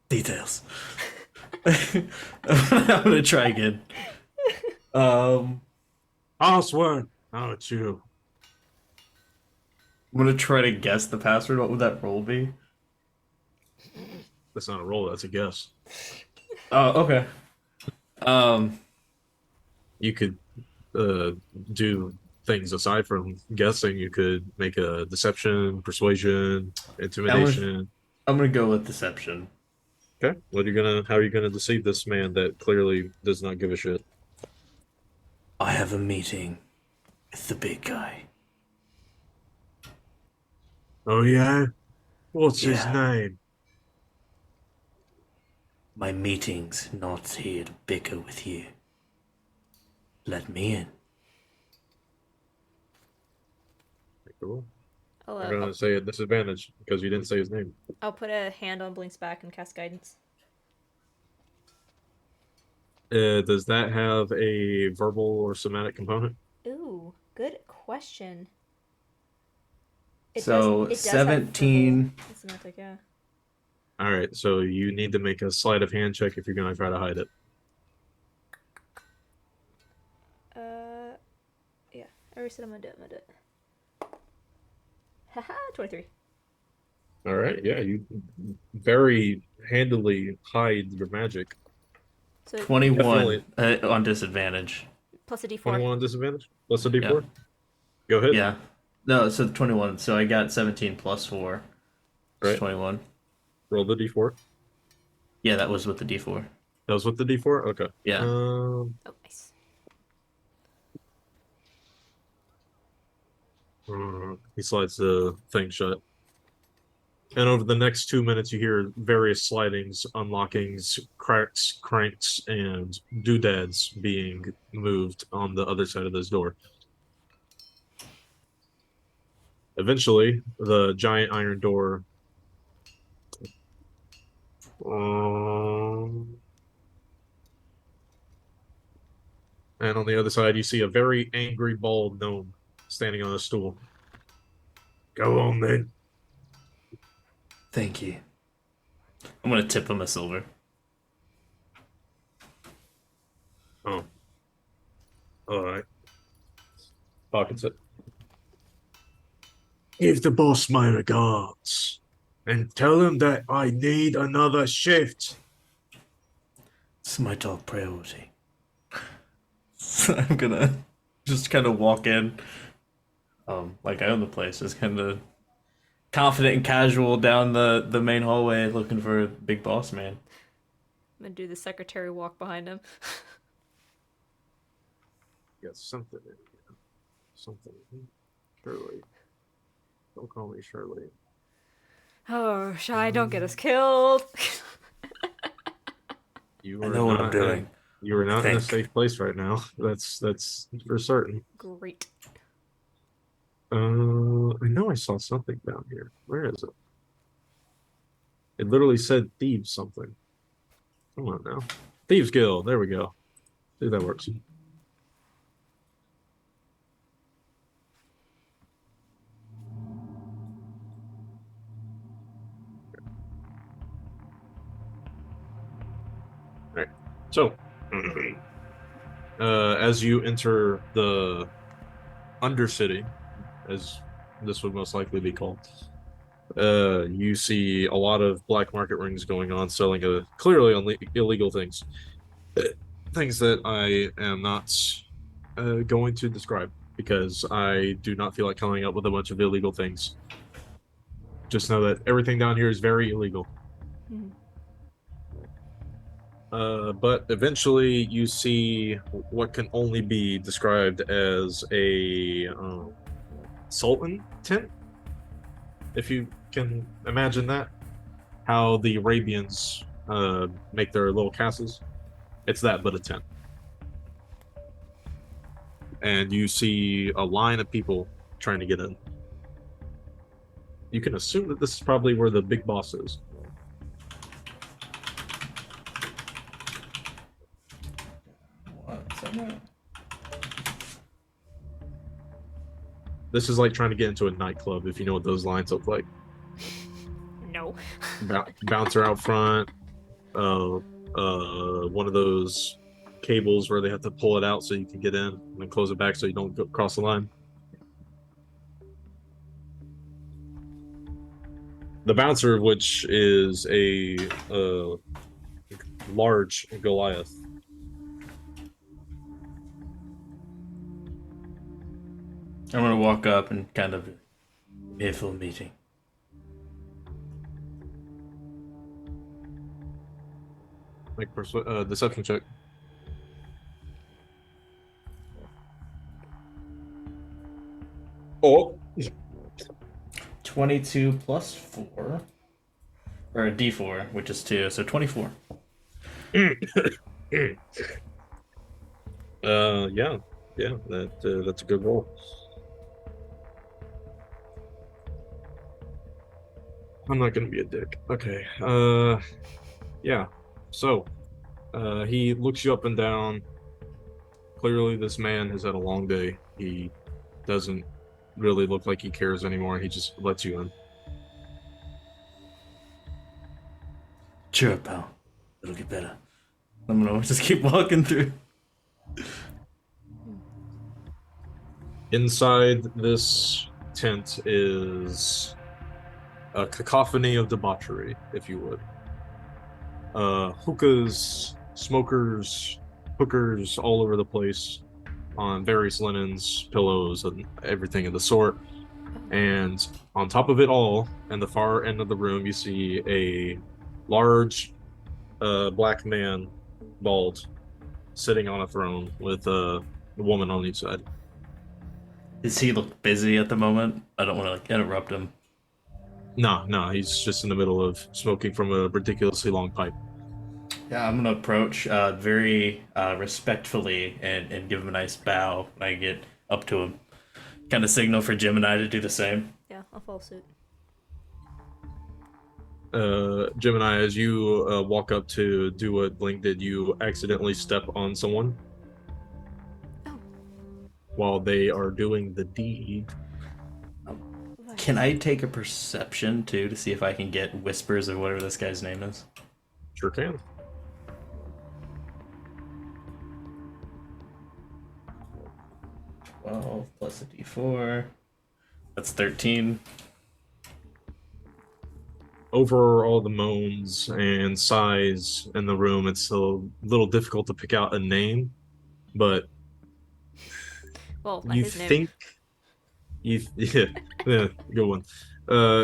Details. I'm gonna try again. Password. Oh, it's you. I'm gonna try to guess the password. What would that roll be? That's not a roll, that's a guess. Oh, okay. You could do things aside from guessing. You could make a deception, persuasion, intimidation. I'm gonna go with deception. Okay. How are you gonna deceive this man that clearly does not give a shit? I have a meeting with the big guy. Oh, yeah? What's his Yeah. name? My meeting's not here to bicker with you. Let me in. Cool. I'll, I'm uh, gonna I'll, say a disadvantage because you didn't say his name. I'll put a hand on Blink's back and cast guidance. Does that have a verbal or somatic component? Ooh, good question. It does. So It does have 17. verbal and semantic, yeah. All right, so you need to make a sleight of hand check if you're gonna try to hide it. Yeah. I already said I'm gonna do it. I'm gonna do it. Haha, 23. All right, yeah, you very handily hide your magic. So 21 Definitely. on disadvantage. plus a d4. 21 on disadvantage. Plus a Yeah. d4. Go ahead. Yeah. No, so 21. So I got 17 plus 4. It's Right. 21. Roll the d4. Yeah, that was with the D4. That was with the d4. Okay. Yeah. Oh, nice. He slides the thing shut. And over the next 2 minutes, you hear various slidings, unlockings, cracks, cranks, and doodads being moved on the other side of this door. Eventually, the giant iron door. And on the other side, you see a very angry bald gnome standing on a stool. Go on then. Thank you. I'm going to tip him a silver. Oh. Alright. Pockets it. Give the boss my regards. And tell him that I need another shift. It's my top priority. So I'm going to just kind of walk in. Like I own the place. Just kind of confident and casual down the main hallway looking for a big boss man. I'm gonna do the secretary walk behind him. Got something in here. Something. Shirley. Don't call me Shirley. Oh, Shy, don't get us killed. You I are know what I'm not doing. You are not in a Think. safe place right now. That's for certain. Great. I know I saw something down here. Where is it? It literally said thieves something. Come on now. Thieves Guild. There we go. See if that works. Alright. So as you enter the Undercity, as this would most likely be called, you see a lot of black market rings going on, selling clearly illegal things. Things that I am not going to describe because I do not feel like coming up with a bunch of illegal things. Just know that everything down here is very illegal. But eventually you see what can only be described as a sultan tent, if you can imagine that. How the Arabians make their little castles. It's that, but a tent. And you see a line of people trying to get in. You can assume that this is probably where the big boss is. This is like trying to get into a nightclub, if you know what those lines look like. No. Bouncer out front, one of those cables where they have to pull it out so you can get in, and then close it back so you don't go cross the line. The bouncer, which is a large Goliath. I'm gonna walk up and kind of here for a meeting. Make deception check. Oh, 22 plus 4. Or a d4, which is 2, so 24. Yeah, that's a good roll. I'm not gonna be a dick. Okay. Yeah. So, he looks you up and down. Clearly, this man has had a long day. He doesn't really look like he cares anymore. He just lets you in. Cheer up, pal. It'll get better. I'm gonna just keep walking through. Inside this tent is a cacophony of debauchery, if you would. Hookahs, smokers, hookers all over the place on various linens, pillows, and everything of the sort. And on top of it all, in the far end of the room, you see a large black man, bald, sitting on a throne with a woman on each side. Does he look busy at the moment? I don't want to like interrupt him. No, he's just in the middle of smoking from a ridiculously long pipe. Yeah, I'm gonna approach very respectfully and give him a nice bow when I get up to him. Kind of signal for Gemini to do the same. Yeah, I'll follow suit. Gemini, as you walk up to do what Blink did, you accidentally step on someone Oh, while they are doing the deed. right. Can I take a perception too to see if I can get whispers of whatever this guy's name is? Sure can. Well, plus a d4. That's 13. Over all the moans and sighs in the room, it's a little difficult to pick out a name, but Well, by you his name. think yeah, good one.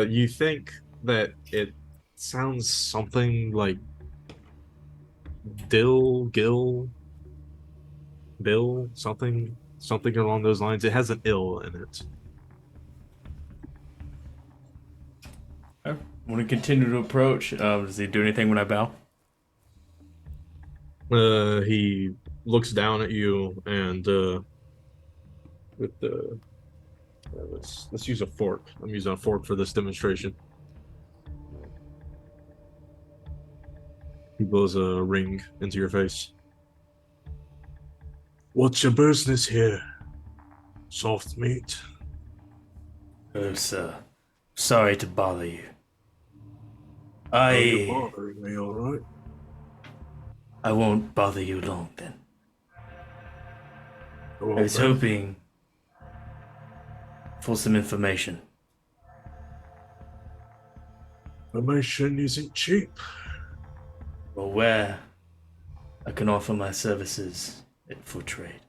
You think that it sounds something like Gil, Bill, something along those lines. It has an ill in it. I'm gonna continue to approach. Does he do anything when I bow? He looks down at you and with the let's use a fork. I'm using a fork for this demonstration. He blows a ring into your face. What's your business here? Soft meat. Oh, sir. Sorry to bother you. Oh, you're bothering me, all right? I won't bother you long then. Go on, I was then. hoping for some information. Information isn't cheap. Or where I can offer my services for trade.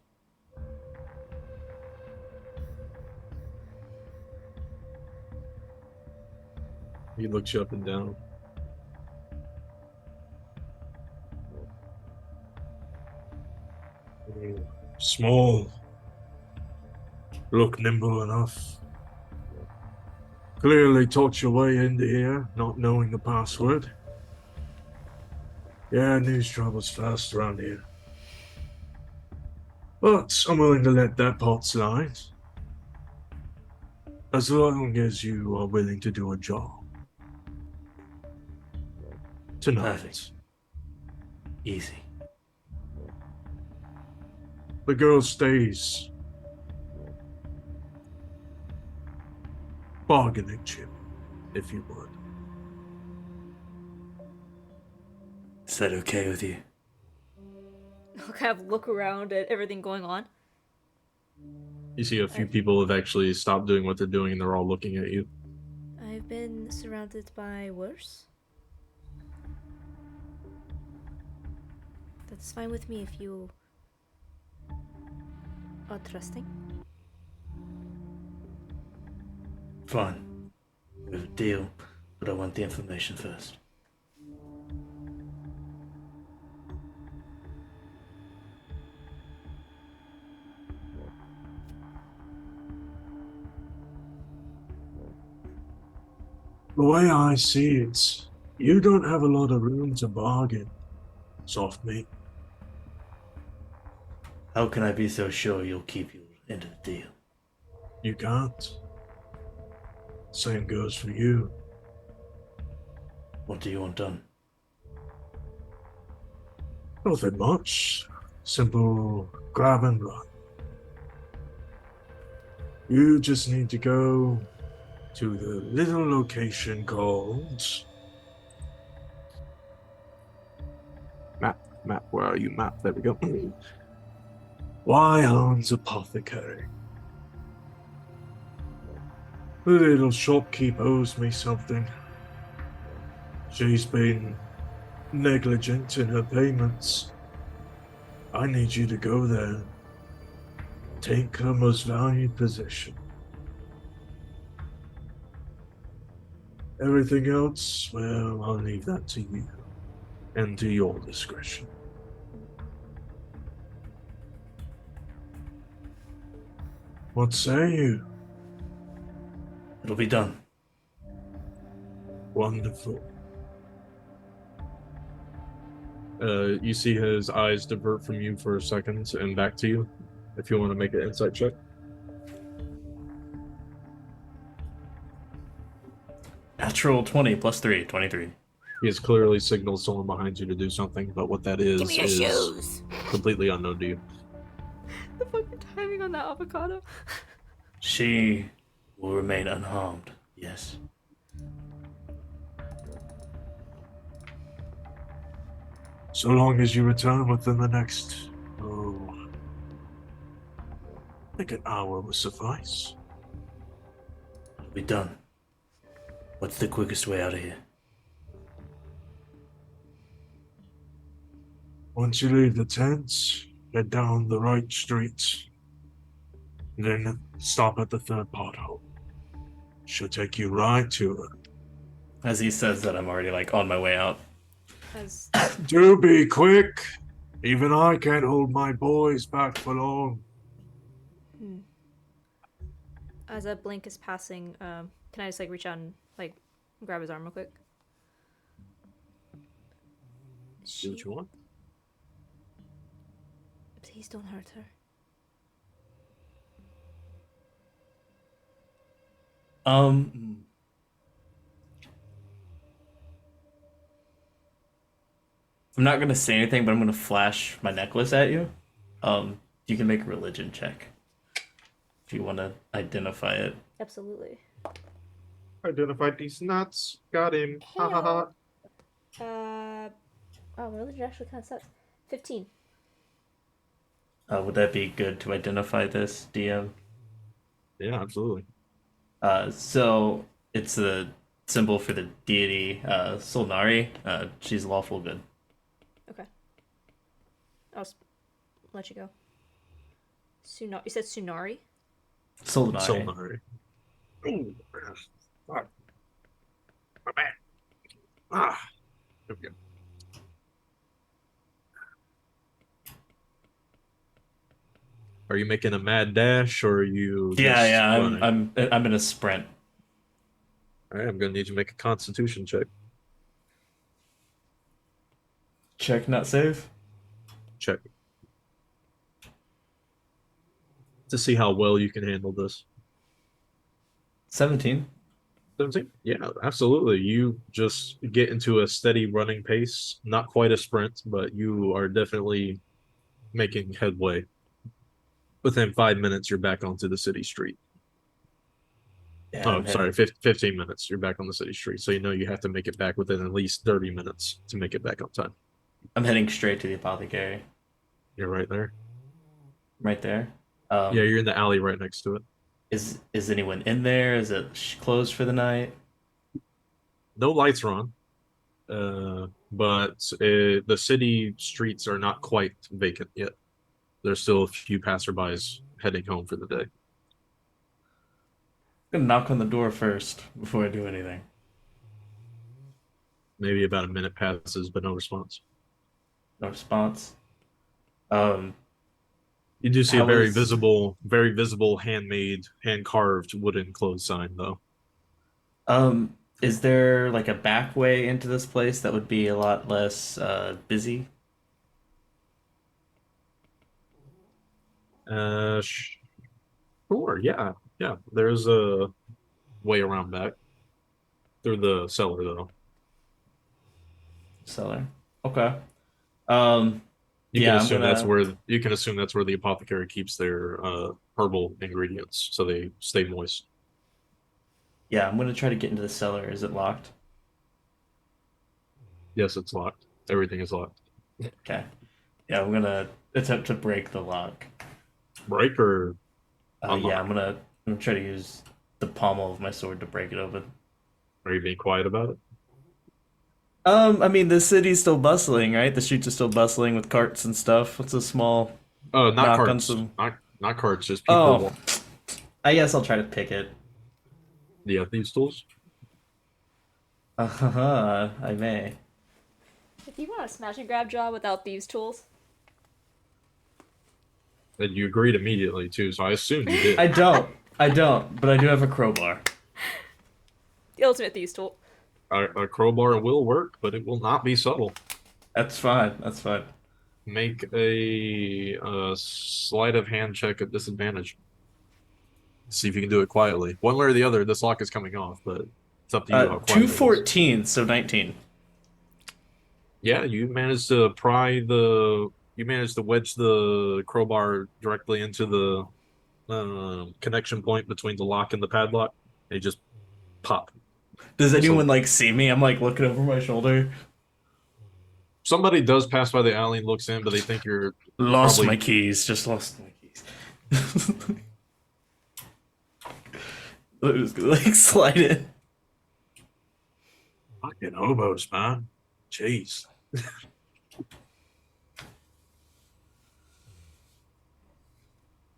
He looks you up and down. Small. Look nimble enough. Clearly taught your way into here, not knowing the password. Yeah, news travels fast around here. But I'm willing to let that part slide. As long as you are willing to do a job. Tonight. Perfect. Easy. The girl stays. Bargaining chip, if you would. Is that okay with you? I'll kind of look around at everything going on. You see a few people have actually stopped doing what they're doing and they're all looking at you. I've been surrounded by worse. That's fine with me if you are trusting. Fine. We have a deal, but I want the information first. The way I see it, you don't have a lot of room to bargain, soft meat. How can I be so sure you'll keep your end of the deal? You can't. Same goes for you. What do you want done? Nothing much. Simple grab and run. You just need to go to the little location called Map, where are you? Map, there we go. Wyon's Apothecary. The little shopkeep owes me something. She's been negligent in her payments. I need you to go there. Take her most valued possession. Everything else, well, I'll leave that to you and to your discretion. What say you? It'll be done. Wonderful. You see his eyes divert from you for a second and back to you. If you want to make an insight check. Natural 20 plus 3, 23. He has clearly signaled someone behind you to do something, but what that is Give me your shoes. completely unknown to you. The fucking timing on that avocado. She will remain unharmed, yes. So long as you return within the next, I think an hour will suffice. It'll be done. What's the quickest way out of here? Once you leave the tents, head down the right street. Then stop at the third pothole. She'll take you right to her. As he says that, I'm already like on my way out. As Do be quick. Even I can't hold my boys back for long. as a Blink is passing, can I just like reach out and like grab his arm real quick? Do what you want. Please don't hurt her. I'm not gonna say anything, but I'm gonna flash my necklace at you. You can make a religion check if you want to identify it. Absolutely. Identified these nuts. Got him. Ha ha ha. Oh, religion actually kind of sucks. 15. Would that be good to identify this, DM? Yeah, absolutely. So it's a symbol for the deity Solnari. She's lawful good. Okay. Let you go. You said Sunari? Solnari. Solnari. Ooh. Fuck. My bad. Ah. There we go. Are you making a mad dash, or are you? Just Yeah. running? I'm in a sprint. All right, I'm gonna need you to make a Constitution check. Check, not save. Check. To see how well you can handle this. 17. 17? Yeah, absolutely. You just get into a steady running pace. Not quite a sprint, but you are definitely making headway. Within 5 minutes, you're back onto the city street. Yeah, Oh, I'm sorry, heading, 15 minutes. You're back on the city street. So you know you have to make it back within at least 30 minutes to make it back on time. I'm heading straight to the apothecary. You're right there. Right there. Yeah, you're in the alley right next to it. Is anyone in there? Is it closed for the night? No lights are on. But the city streets are not quite vacant yet. There's still a few passerbys heading home for the day. I'm gonna knock on the door first before I do anything. Maybe about a minute passes, but no response. No response. You do see a How very is- visible handmade, hand carved wooden close sign though. Is there like a back way into this place that would be a lot less busy? Uh, sure, yeah, yeah. There's a way around back through the cellar, though. Cellar. Okay. Um, You can yeah, I'm assume that's gonna. where the apothecary keeps their herbal ingredients, so they stay moist. Yeah, I'm gonna try to get into the cellar. Is it locked? Yes, it's locked. Everything is locked. Okay. Yeah, I'm gonna attempt to break the lock. Break or Yeah, unlock? I'm gonna try to use the pommel of my sword to break it open. Are you being quiet about it? I mean, the city's still bustling, right? The streets are still bustling with carts and stuff. What's a small Oh, not knock on carts. some? Not carts. Just people. Oh, I guess I'll try to pick it. Yeah, these tools. I may. If you want a smash and grab job without these tools, And you agreed immediately too, so I assumed you did. I don't, but I do have a crowbar. the ultimate thieves tool. A crowbar will work, but it will not be subtle. That's fine. That's fine. Make a sleight of hand check at disadvantage. See if you can do it quietly. One way or the other, this lock is coming off, but it's up to you how quiet Two it is. 14, so 19. Yeah, you managed to pry the. You managed to wedge the crowbar directly into the connection point between the lock and the padlock. And you just pop. Does anyone So like see me? I'm like looking over my shoulder. somebody does pass by the alley and looks in, but they think you're Lost probably my keys. Just lost my keys. I was gonna like slide in. Fucking hobos, man. Jeez.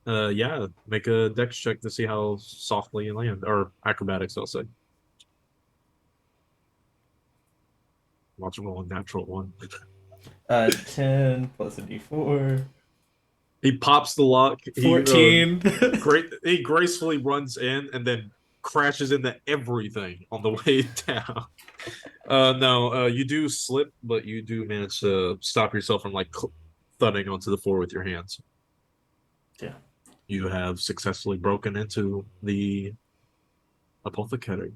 Yeah, make a dex check to see how softly you land, or acrobatics, I'll say. Watch him roll a natural one. 10 plus a d4. He pops the lock. 14. He gracefully runs in and then crashes into everything on the way down. No, you do slip, but you do manage to stop yourself from like thudding onto the floor with your hands. Yeah. You have successfully broken into the apothecary.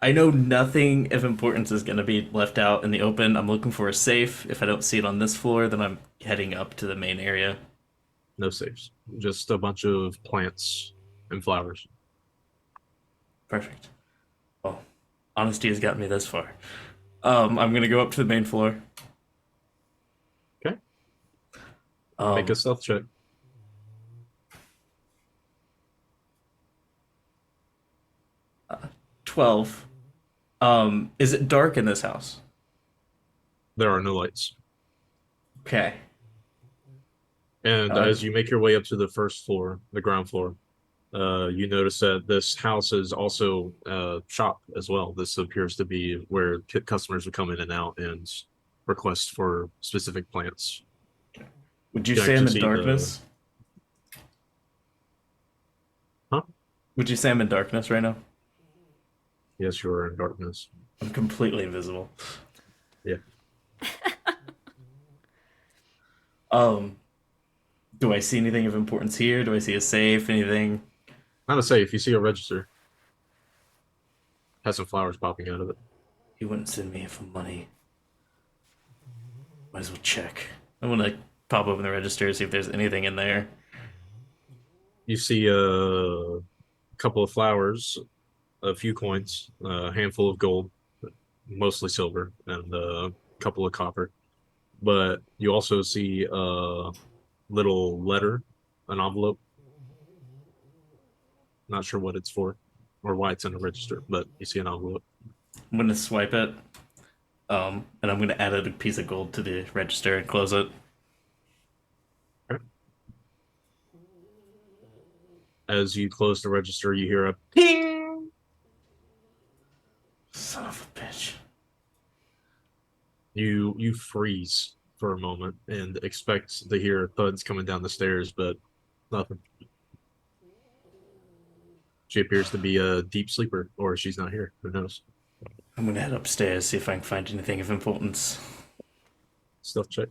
I know nothing of importance is going to be left out in the open. I'm looking for a safe. If I don't see it on this floor, then I'm heading up to the main area. No safes, just a bunch of plants and flowers. Perfect. Well, honesty has gotten me this far. I'm going to go up to the main floor. Okay. Um, Make a stealth check. 12. Is it dark in this house? There are no lights. Okay. And as you make your way up to the first floor, the ground floor, you notice that this house is also a shop as well. This appears to be where customers would come in and out and request for specific plants. Would you You say I'm actually in see darkness? Huh? Would you say I'm in darkness right now? Yes, you are in darkness. I'm completely invisible. Yeah. Do I see anything of importance here? Do I see a safe? Anything? Not a safe. You see a register. Has some flowers popping out of it. He wouldn't send me for money. Might as well check. I'm gonna pop open the register, see if there's anything in there. You see a couple of flowers, a few coins, a handful of gold, mostly silver, and a couple of copper. But you also see a little letter, an envelope. Not sure what it's for or why it's in a register, but you see an envelope. I'm gonna swipe it. And I'm gonna add a piece of gold to the register and close it. Okay. As you close the register, you hear a ping. Son of a bitch. You freeze for a moment and expect to hear thuds coming down the stairs, but nothing. She appears to be a deep sleeper, or she's not here. Who knows? I'm gonna head upstairs, see if I can find anything of importance. Stealth check.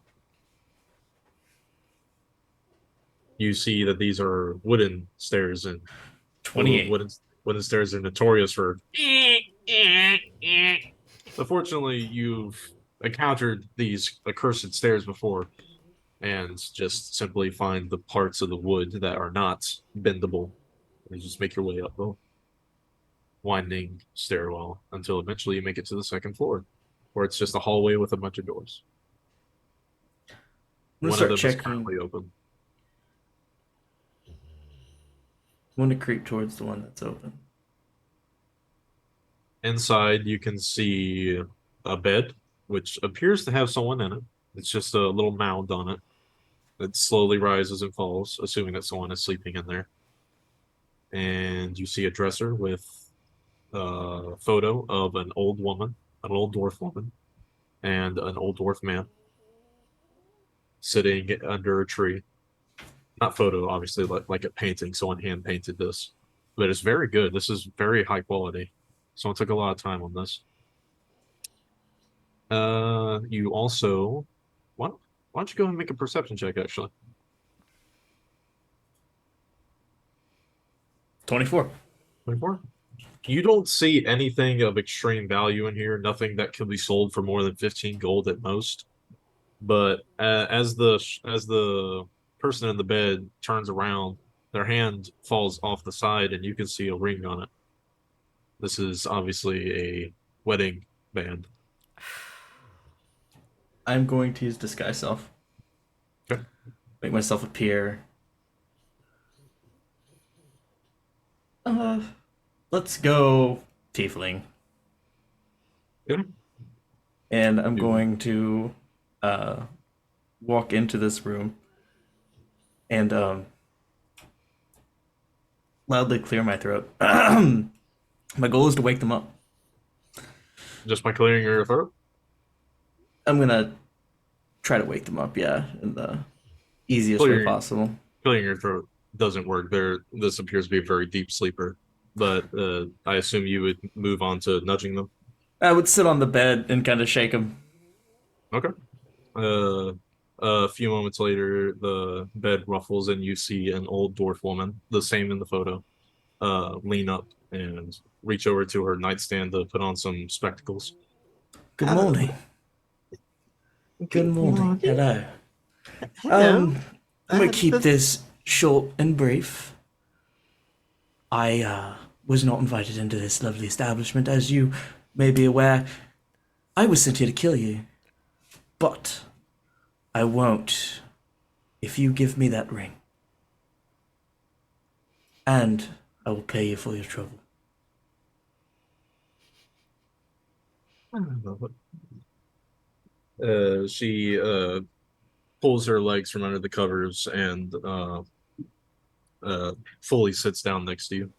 You see that these are wooden stairs, and 28. wooden stairs are notorious for. Unfortunately, you've encountered these accursed stairs before, and just simply find the parts of the wood that are not bendable, and just make your way up the winding stairwell until eventually you make it to the second floor, where it's just a hallway with a bunch of doors. I'm gonna One of start them is checking. currently open. I'm gonna creep towards the one that's open. Inside, you can see a bed, which appears to have someone in it. It's just a little mound on it. It slowly rises and falls, assuming that someone is sleeping in there. And you see a dresser with a photo of an old woman, an old dwarf woman, and an old dwarf man sitting under a tree. Not photo, obviously, like a painting. Someone hand painted this, but it's very good. This is very high quality. Someone took a lot of time on this. You also, why don't you go and make a perception check, actually? 24. 24. You don't see anything of extreme value in here, nothing that can be sold for more than 15 gold at most. But as the person in the bed turns around, their hand falls off the side, and you can see a ring on it. This is obviously a wedding band. I'm going to use disguise self. Okay. Make myself appear. Let's go tiefling. Yeah. And I'm going to walk into this room and loudly clear my throat. My goal is to wake them up. Just by clearing your throat? I'm gonna try to wake them up, yeah, in the easiest way possible. Clearing your throat doesn't work. This appears to be a very deep sleeper, but I assume you would move on to nudging them. I would sit on the bed and kind of shake them. Okay. A few moments later, the bed ruffles and you see an old dwarf woman, the same in the photo, lean up and reach over to her nightstand to put on some spectacles. Good morning. Good morning. Hello. Hello. I'm gonna keep this short and brief. I was not invited into this lovely establishment, as you may be aware. I was sent here to kill you, but I won't if you give me that ring. And I will pay you for your trouble. She pulls her legs from under the covers and fully sits down next to you,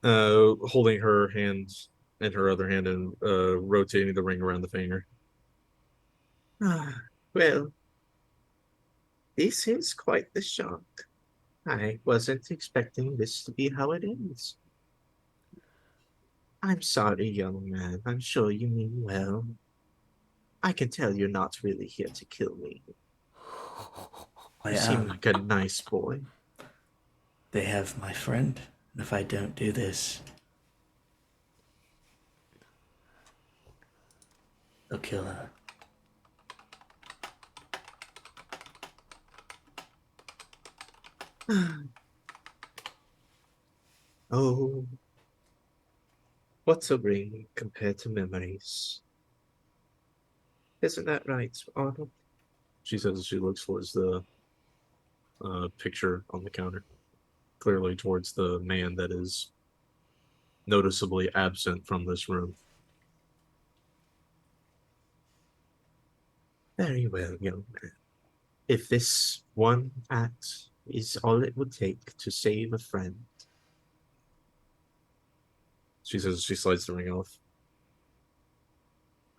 holding her hand in her other hand and rotating the ring around the finger. Well, this is quite the shock. I wasn't expecting this to be how it is. I'm sorry, young man. I'm sure you mean well. I can tell you're not really here to kill me. You seem like a nice boy. They have my friend, and if I don't do this, they'll kill her. Oh, what's a ring compared to memories? Isn't that right, Arnold? She says as she looks towards the picture on the counter, clearly towards the man that is noticeably absent from this room. Very well, young man. If this one act is all it would take to save a friend. She says she slides the ring off.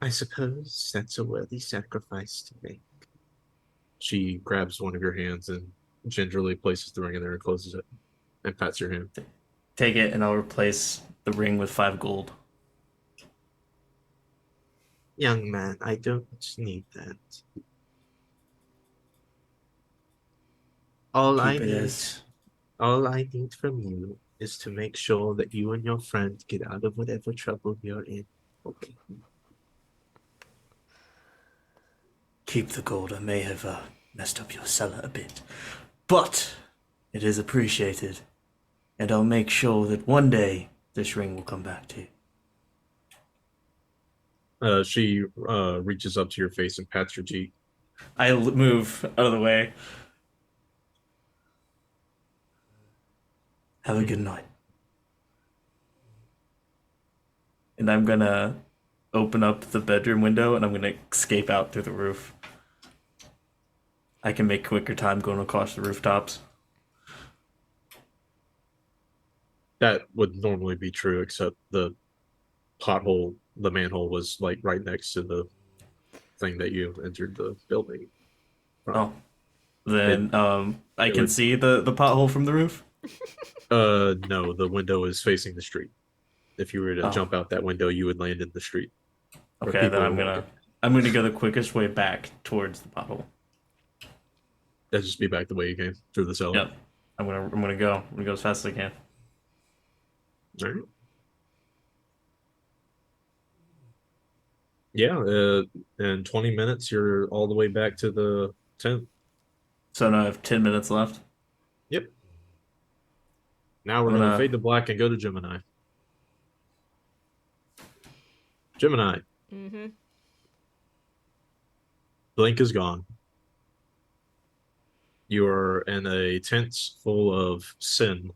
I suppose that's a worthy sacrifice to make. She grabs one of your hands and gingerly places the ring in there and closes it and pats your hand. Take it, and I'll replace the ring with 5 gold. Young man, I don't need that. All I Keep it need, as all I need from you is to make sure that you and your friend get out of whatever trouble you're in. Okay. keep the gold. I may have messed up your cellar a bit, but it is appreciated, and I'll make sure that one day this ring will come back to you. She reaches up to your face and pats your cheek. Move out of the way. Have a good night. And I'm gonna open up the bedroom window and I'm gonna escape out through the roof. I can make quicker time going across the rooftops. That would normally be true, except the pothole, the manhole was like right next to the thing that you entered the building from. Oh, then I it can would see the pothole from the roof. no, the window is facing the street. If you were to Oh, jump out that window, you would land in the street where okay. Then people are walking. I'm gonna go the quickest way back towards the pothole. That'd just be back the way you came through the cellar. Yep. I'm gonna go. I'm gonna go as fast as I can. All right. Yeah, in 20 minutes, you're all the way back to the tent. So now I have 10 minutes left. Yep. Now we're I'm going to gonna fade to black and go to Gemini. Gemini, Mm-hmm. Blink is gone. You are in a tent full of sin,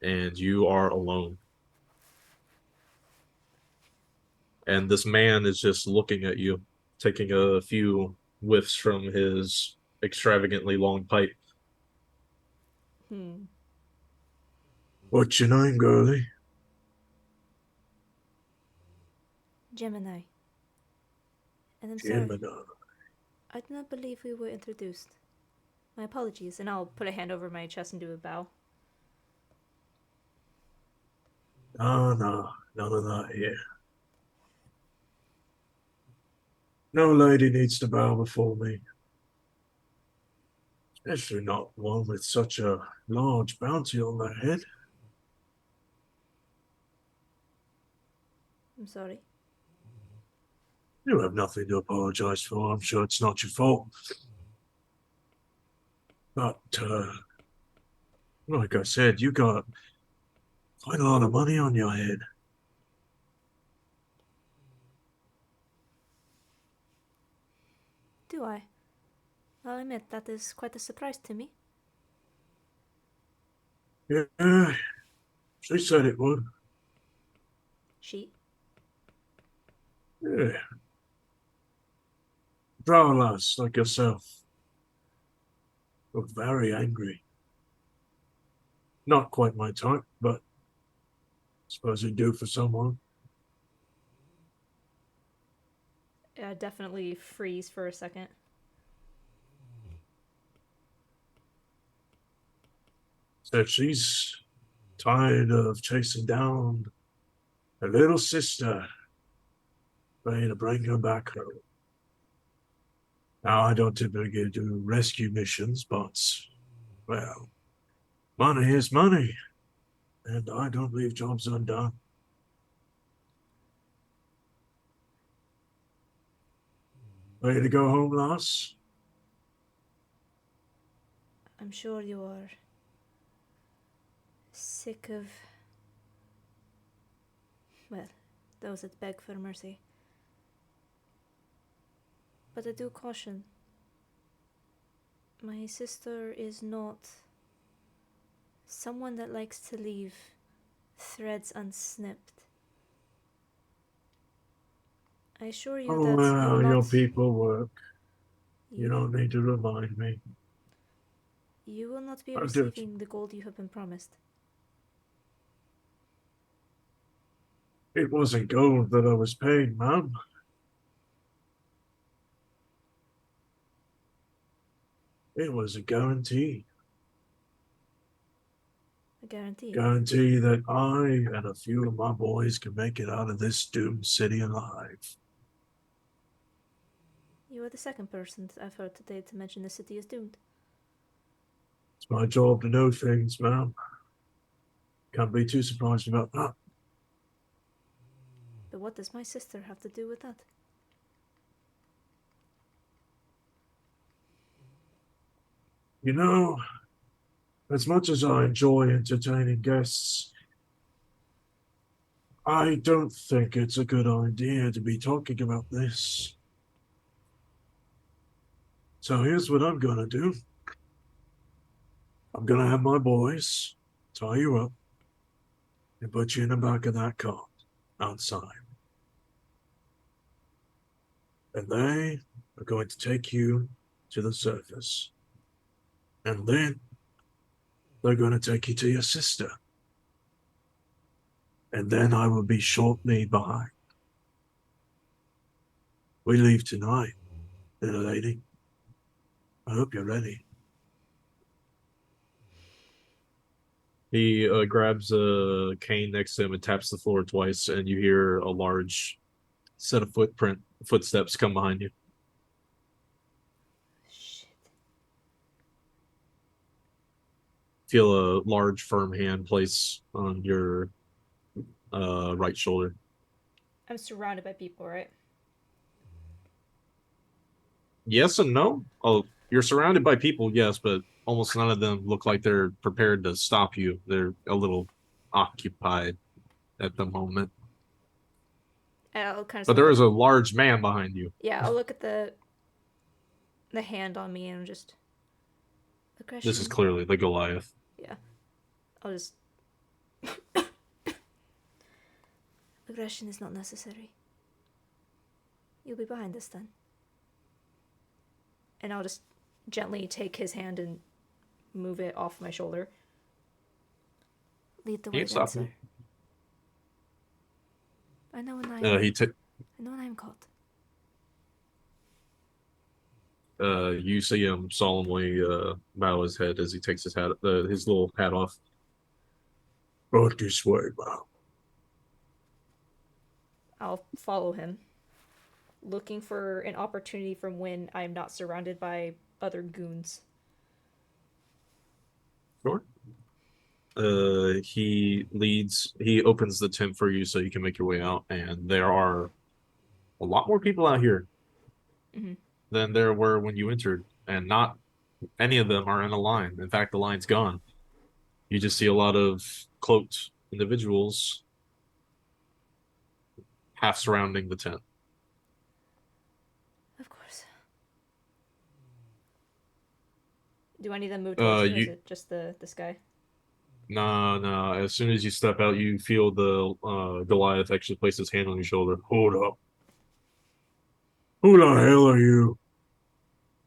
and you are alone. And this man is just looking at you, taking a few whiffs from his extravagantly long pipe. What's your name, girlie? Gemini. And I'm sorry. Gemini. I do not believe we were introduced. My apologies, and I'll put a hand over my chest and do a bow. No, no, none of that here. No lady needs to bow before me. Especially not one with such a large bounty on their head. I'm sorry. You have nothing to apologize for. I'm sure it's not your fault. But, like I said, you got quite a lot of money on your head. Do I? I'll admit that is quite a surprise to me. Yeah, she said it would. She? Yeah. Dragonlance like yourself. Look very angry. Not quite my type, but I suppose it'd do for someone. Definitely freeze for a second. Said she's tired of chasing down her little sister, trying to bring her back home. Now, I don't typically do rescue missions, but, well, money is money, and I don't leave jobs undone. Ready to go home, lass? I'm sure you are sick of, well, those that beg for mercy. But I do caution. My sister is not someone that likes to leave threads unsnipped. I assure you Oh, that well, you'll your not, people work. You don't need to remind me. you will not be I'll do it. receiving the gold you have been promised. It wasn't gold that I was paid, ma'am. It was a guarantee. A guarantee. Guarantee that I and a few of my boys can make it out of this doomed city alive. You are the second person I've heard today to mention the city is doomed. It's my job to know things, ma'am. Can't be too surprised about that. But what does my sister have to do with that? You know, as much as I enjoy entertaining guests, I don't think it's a good idea to be talking about this. So here's what I'm gonna do. I'm gonna have my boys tie you up and put you in the back of that car outside. And they are going to take you to the surface. And then they're going to take you to your sister. And then I will be shortly behind. We leave tonight, little lady. I hope you're ready. He grabs a cane next to him and taps the floor twice, and you hear a large set of footsteps come behind you. Shit. Feel a large, firm hand place on your right shoulder. I'm surrounded by people, right? Yes and no. Oh, you're surrounded by people, yes, but almost none of them look like they're prepared to stop you. They're a little occupied at the moment. And I'll kind of. But there is a large man behind you. Yeah, I'll look at the hand on me and just aggression. This is clearly the Goliath. Yeah, I'll just. Aggression is not necessary. You'll be behind us then. And I'll just gently take his hand and move it off my shoulder. Lead the way, then, sir. I know when I know when I'm called. You see him solemnly bow his head as he takes his little hat off. Right this way, ma'am. I'll follow him, looking for an opportunity from when I'm not surrounded by other goons. Sure. He opens the tent for you so you can make your way out, and there are a lot more people out here than there were when you entered, and not any of them are in a line. In fact, the line's gone. You just see a lot of cloaked individuals half surrounding the tent. Of course. Do I need to move towards him, or is it just this guy? No. As soon as you step out, you feel the Goliath actually place his hand on your shoulder. Hold up. Who the hell are you?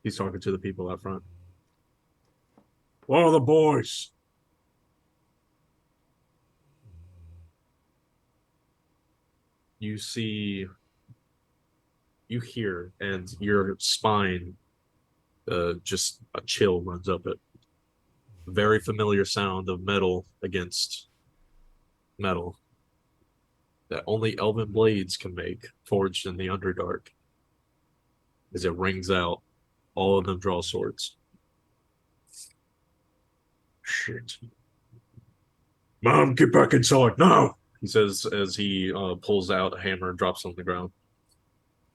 He's talking to the people out front. What are the boys? You hear, and your spine, just a chill runs up it. Very familiar sound of metal against metal that only elven blades can make, forged in the Underdark. As it rings out, all of them draw swords. Shit. Mom, get back inside now! He says as he pulls out a hammer and drops it on the ground.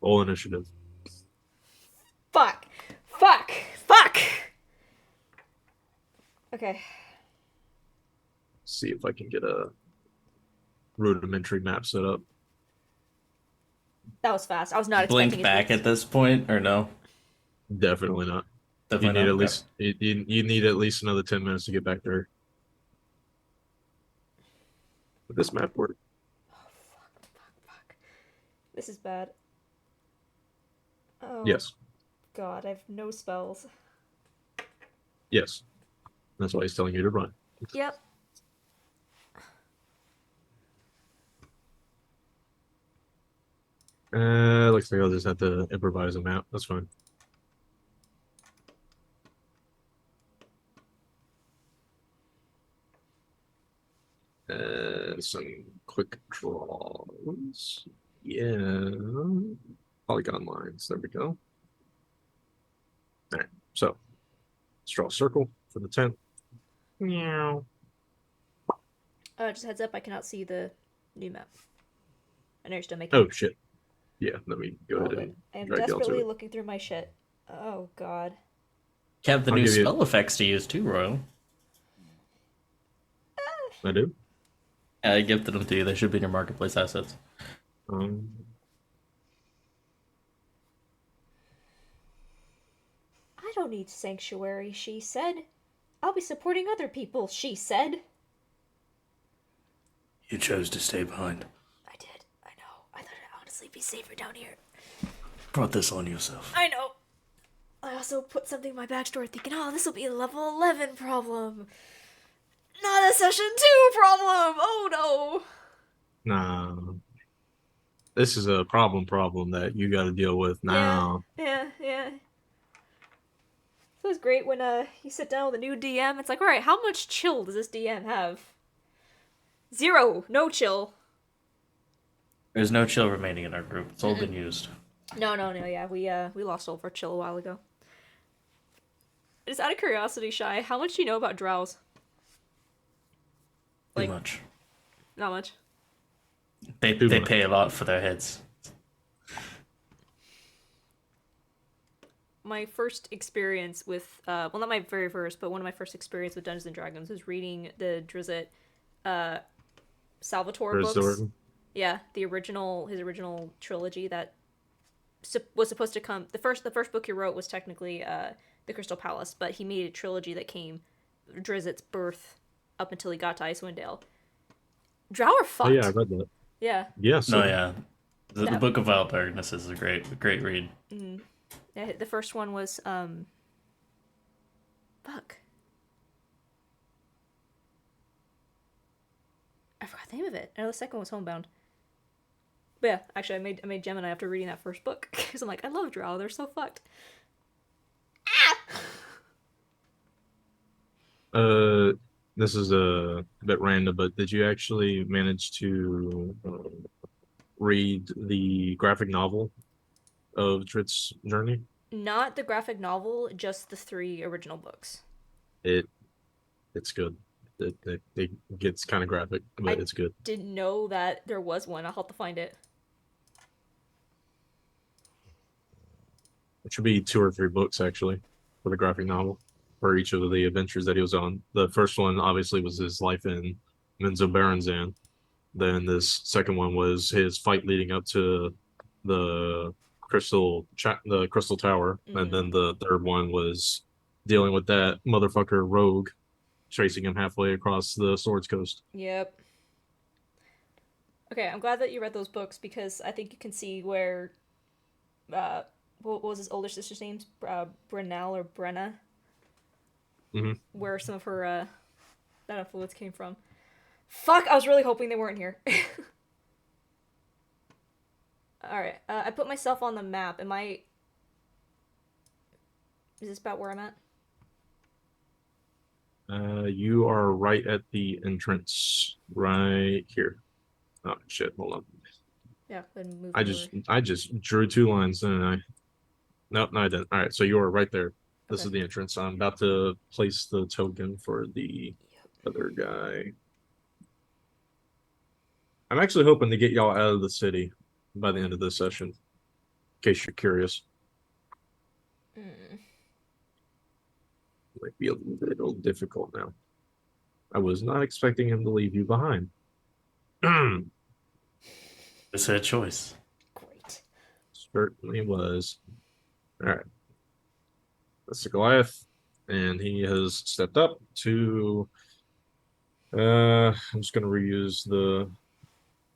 All initiative. Fuck! Okay. See if I can get a rudimentary map set up. That was fast. I was not expecting Blink back at this point, or no? Definitely not. Definitely you need not. at least you need at least another 10 minutes to get back there. Would this map work? Oh, fuck. This is bad. Oh. Yes. God, I have no spells. Yes. That's why he's telling you to run. Yep. Looks like I'll just have to improvise a map. That's fine. some quick draws. Yeah. Polygon lines. There we go. Alright, so let's draw a circle for the 10th. Meow. Just heads up, I cannot see the new map. I know you're still making Oh it. shit. Yeah, let me go ahead Hold and it. I am drag y'all to desperately it. looking through my shit. Oh god. You have the I'll new give you- spell effects to use too, Royal. I do. Yeah, I gifted them to you. They should be in your marketplace assets. I don't need sanctuary, she said. I'll be supporting other people, she said. You chose to stay behind. I did. I know. I thought it'd honestly be safer down here. Brought this on yourself. I know. I also put something in my backstory thinking, oh, this will be a level 11 problem. Not a session 2 problem! Oh no! Nah. This is a problem that you gotta deal with now. Yeah. So it's great when you sit down with a new DM, it's like, alright, how much chill does this DM have? 0! No chill. There's no chill remaining in our group. It's all been used. No, yeah, we lost all of our chill a while ago. Just out of curiosity, Shy, how much do you know about drows? Too Like- much. Not much. They Too much. pay a lot for their heads. My first experience with, well, not my very first, but one of my first experience with Dungeons and Dragons was reading the Drizzt, Salvatore Where's books. the Yeah, his original trilogy that was supposed to come. The first book he wrote was technically the Crystal Palace, but he made a trilogy that came Drizzt's birth up until he got to Icewind Dale. Drow are Oh fucked. yeah, I read that. Yeah. Yes. No, yeah. The That- Book of Wild Darkness is a great read. Yeah, the first one was fuck. I forgot the name of it. I know the second one was Homebound. But yeah, actually, I made Gemini after reading that first book because I'm like, I love Drow. They're so fucked. This is a bit random, but did you actually manage to read the graphic novel of Dritz's journey? Not the graphic novel, just the 3 original books. It's good. It gets kind of graphic, but it's good. Didn't know that there was one. I'll have to find it. It should be 2 or 3 books actually for the graphic novel for each of the adventures that he was on. The first one obviously was his life in Menzoberranzan. Then this second one was his fight leading up to the Crystal Tower, and then the third one was dealing with that motherfucker Rogue chasing him halfway across the Swords Coast. Yep. Okay, I'm glad that you read those books because I think you can see where, what was his older sister's name? Brennell or Brenna? Mhm. Where some of her, that influence came from. Fuck, I was really hoping they weren't here. Alright, I put myself on the map. Is this about where I'm at? You are right at the entrance, right here. Oh shit! Hold on. Yeah, then move I just drew 2 lines, didn't I? Nope, no, I didn't. All right, so you are right there. This Okay. is the entrance. I'm about to place the token for the other guy. I'm actually hoping to get y'all out of the city by the end of this session, in case you're curious. Might be a little difficult now. I was not expecting him to leave you behind. It's a choice. Great. Certainly was. All right. That's the Goliath, and he has stepped up to. I'm just gonna reuse the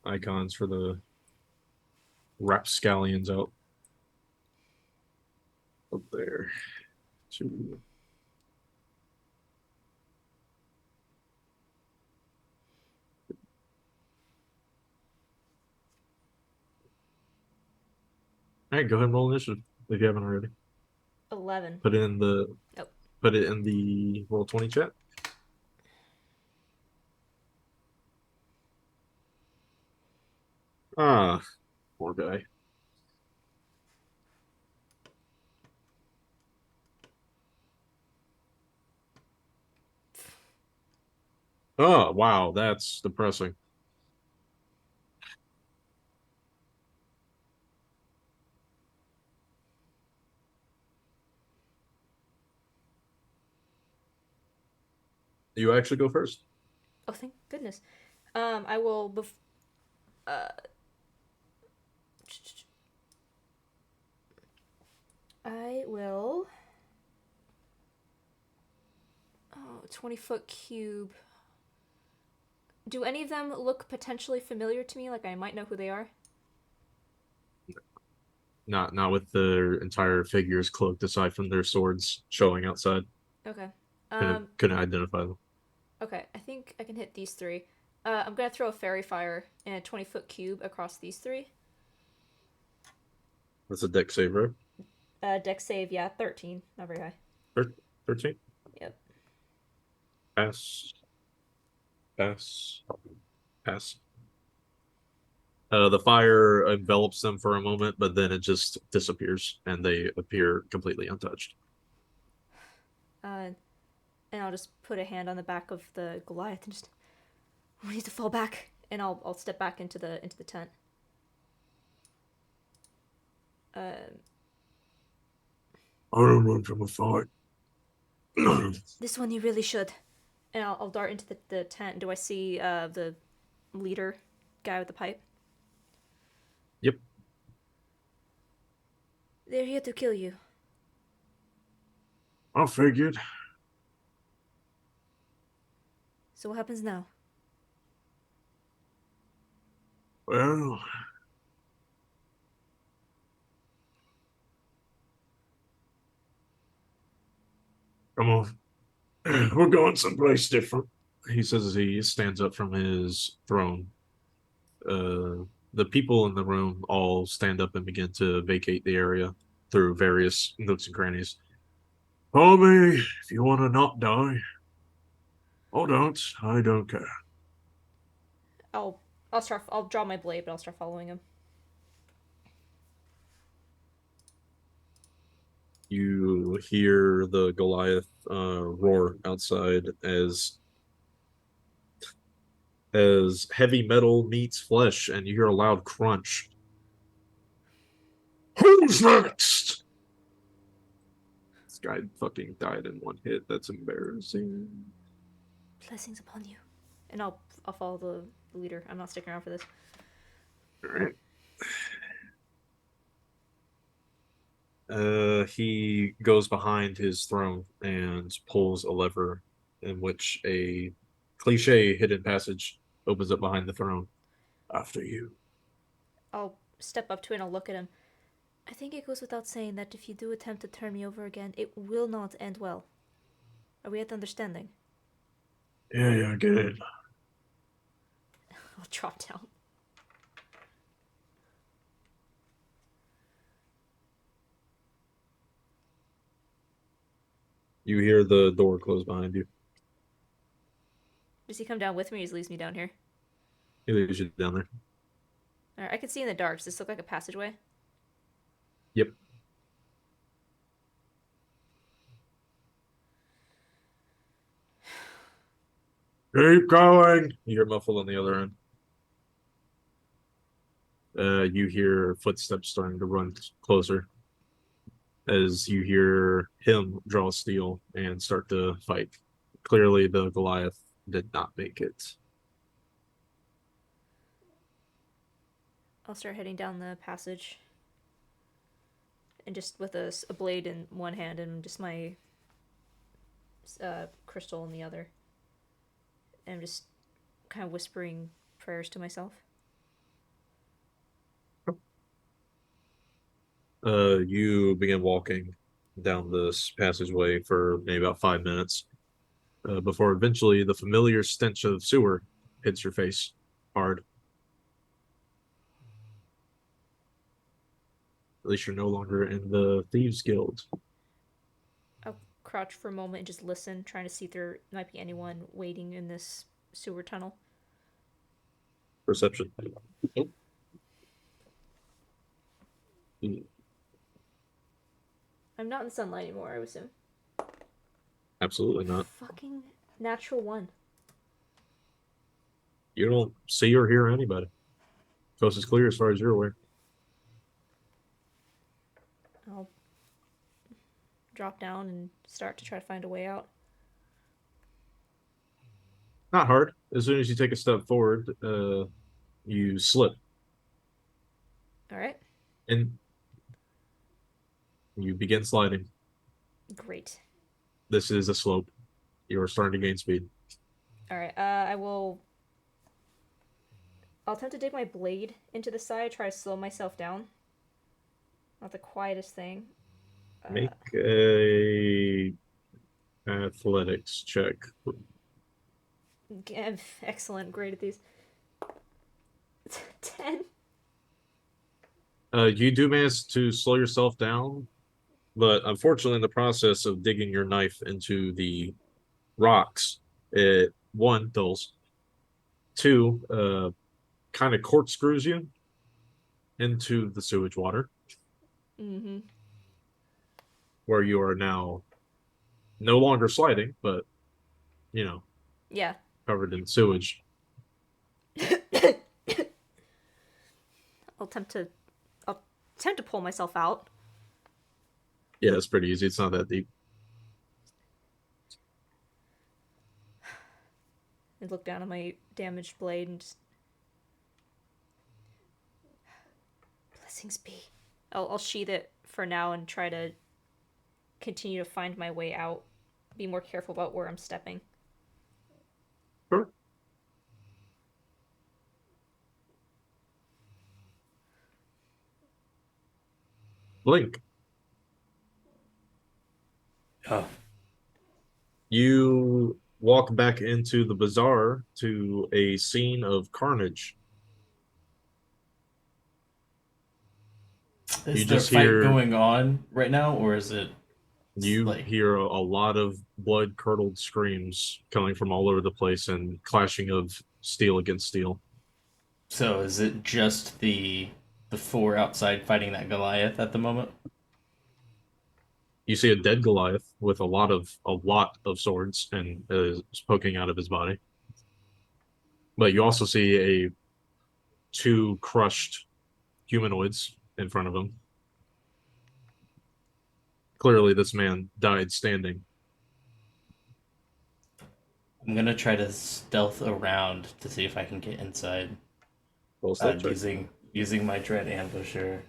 icons for the rapscallions out up there. To all right, go ahead and roll initiative if you haven't already. 11. Put it in the Nope. put it in the roll 20 chat. Ah, poor guy. Oh, wow, that's depressing. You actually go first. Oh, thank goodness. I will. Uh, I will. Oh, 20-foot cube. Do any of them look potentially familiar to me? Like I might know who they are? Not with their entire figures cloaked aside from their swords showing outside. Okay. Couldn't Um, couldn't identify them. okay, I think I can hit these three. I'm gonna throw a fairy fire in a 20-foot cube across these three. That's a deck save, right? Deck save, yeah, 13. Not very high. 13? Yep. Pass. Pass. Pass. The fire envelops them for a moment, but then it just disappears and they appear completely untouched. Uh, and I'll just put a hand on the back of the Goliath and just we need to fall back, and I'll step back into the tent. Uh, I don't run from a fight. this one you really should. And I'll dart into the tent. Do I see the leader guy with the pipe? Yep. They're here to kill you. I figured. So what happens now? Well, come on. We're going someplace different. He says as he stands up from his throne. The people in the room all stand up and begin to vacate the area through various nooks and crannies. Call me if you want to not die. Or don't. I don't care. I'll draw my blade, but I'll start following him. You hear the Goliath roar outside as heavy metal meets flesh, and you hear a loud crunch. Who's next? This guy fucking died in one hit. That's embarrassing. Blessings upon you. And I'll follow the leader. I'm not sticking around for this. All right. He goes behind his throne and pulls a lever in which a cliche hidden passage opens up behind the throne. After you. I'll step up to it and I'll look at him. I think it goes without saying that if you do attempt to turn me over again, it will not end well. Are we at understanding? Yeah, I get it. I'll drop down. You hear the door close behind you. Does he come down with me or just leaves me down here? He leaves you down there. Alright, I can see in the dark. Does this look like a passageway? Yep. Keep going. You hear muffled on the other end. You hear footsteps starting to run closer as you hear him draw steel and start to fight. Clearly, the Goliath did not make it. I'll start heading down the passage. And just with a blade in one hand and just my crystal in the other. And I'm just kind of whispering prayers to myself. You begin walking down this passageway for maybe about 5 minutes before eventually the familiar stench of sewer hits your face hard. At least you're no longer in the Thieves Guild. I'll crouch for a moment and just listen, trying to see if there might be anyone waiting in this sewer tunnel. Perception. Nope. I'm not in the sunlight anymore, I would assume. Absolutely not. Fucking natural one. You don't see or hear anybody. Coast is clear as far as you're aware. I'll drop down and start to try to find a way out. Not hard. As soon as you take a step forward, you slip. All right. And you begin sliding. Great. This is a slope. You are starting to gain speed. All right. I'll attempt to dig my blade into the side, try to slow myself down. Not the quietest thing. Make a athletics check. Excellent. Great at these. 10. You do manage to slow yourself down, but unfortunately, in the process of digging your knife into the rocks, it one dulls, two kind of corkscrews you into the sewage water, Mm-hmm. where you are now no longer sliding, but Yeah. covered in sewage. I'll attempt to pull myself out. Yeah, it's pretty easy. It's not that deep. And look down at my damaged blade and just... Blessings be. I'll sheath it for now and try to continue to find my way out. Be more careful about where I'm stepping. Sure. Blink. Oh, You walk back into the bazaar to a scene of carnage. is You there a just fight hear- going on right now, or is it? You like- hear a lot of blood-curdled screams coming from all over the place and clashing of steel against steel. So is it just the four outside fighting that Goliath at the moment? You see a dead Goliath with a lot of swords and is poking out of his body. But you also see two crushed humanoids in front of him. Clearly, this man died standing. I'm gonna try to stealth around to see if I can get inside Roll stealth check. using my dread ambusher.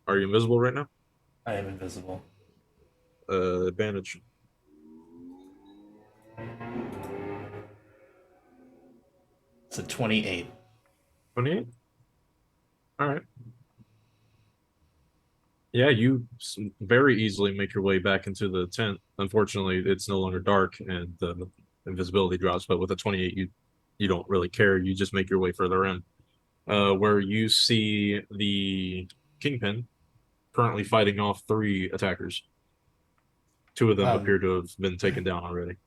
Are you invisible right now? I am invisible. Advantage. It's a 28. 28? All right. Yeah, you very easily make your way back into the tent. Unfortunately, it's no longer dark and the invisibility drops, but with a 28, you don't really care. You just make your way further in. Where you see the Kingpin currently fighting off 3 attackers. 2 of them appear to have been taken down already.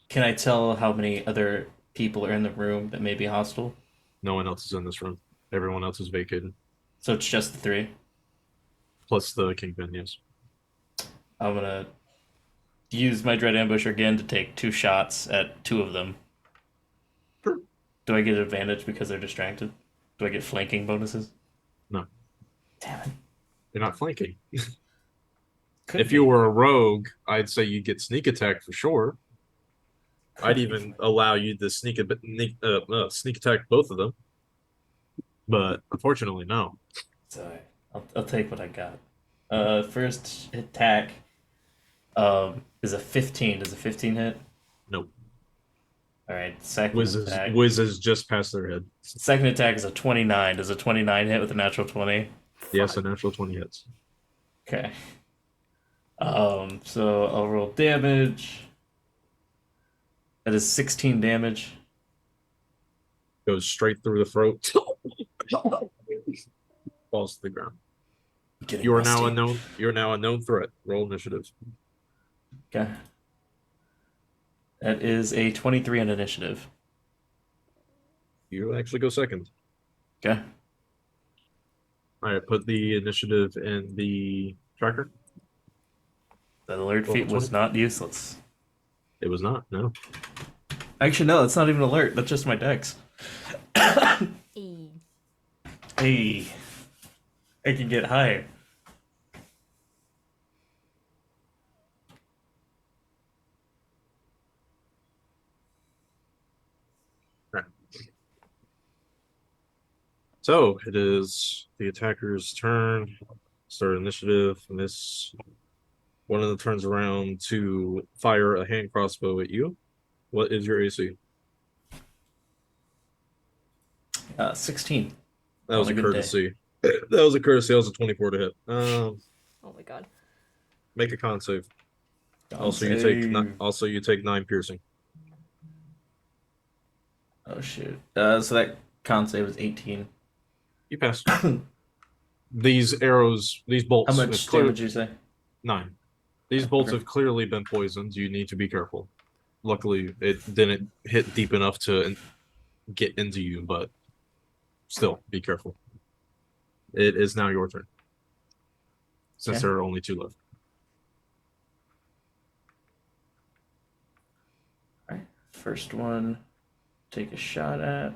Can I tell how many other people are in the room that may be hostile? No one else is in this room. Everyone else is vacated. So it's just the 3? Plus the Kingpin, yes. I'm gonna use my dread ambusher again to take 2 shots at 2 of them. Sure. Do I get an advantage because they're distracted? Do I get flanking bonuses? No. Damn it. You're not flanking. Could If be. you were a rogue, I'd say you get sneak attack for sure. I'd Could even be. allow you to sneak attack both of them. But unfortunately, no. So I'll take what I got. First attack is a 15. Does a 15 hit? Nope. All right. Second attack. Whizzes just past their head. Second attack is a 29. Does a 29 hit with a natural 20? Yes, a natural 20 hits. Okay. So I'll roll damage. That is 16 damage. Goes straight through the throat. Falls to the ground. Getting You are rusty. now a known threat. Roll initiative. Okay. That is a 23 on initiative. You actually go second. Okay. Alright, put the initiative in the tracker. That alert Roll feat was 20. not useless. It was not, no. Actually, no, that's not even alert. That's just my dex. E. Hey, I can get higher. Right. So it is the attacker's turn. Start initiative, and this one of them turns around to fire a hand crossbow at you. What is your AC? 16. That On was a a good day. courtesy. That was a courtesy. That was a 24 to hit. Oh my god. Make a con save. Con Also, save. you take 9 piercing. Oh shoot. So that con save was 18. You pass. These arrows, these How bolts, much damage did you say? 9. These bolts Okay. have clearly been poisoned. You need to be careful. Luckily, it didn't hit deep enough to get into you, but still, be careful. It is now your turn, since Okay. there are only 2 left. Alright. First one, take a shot at.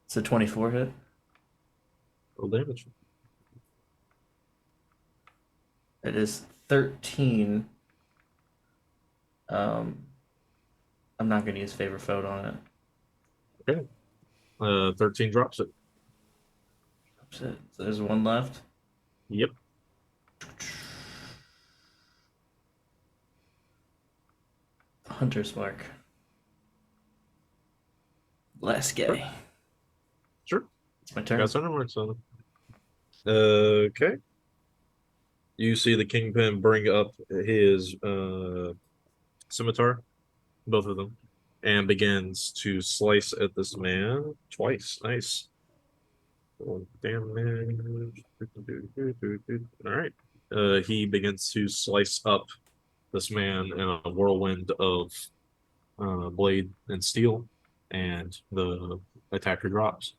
It's a 24 hit. Roll damage. It is 13. I'm not gonna use favor foe on it. Okay. 13 drops it. That's it. So there's one left. Yep. Hunter's mark. Last guy. Sure. It's my turn. Got center marks on it. Okay. You see the kingpin bring up his scimitar, both of them, and begins to slice at this man twice. Nice. Oh, damage. All right. He begins to slice up this man in a whirlwind of blade and steel, and the attacker drops.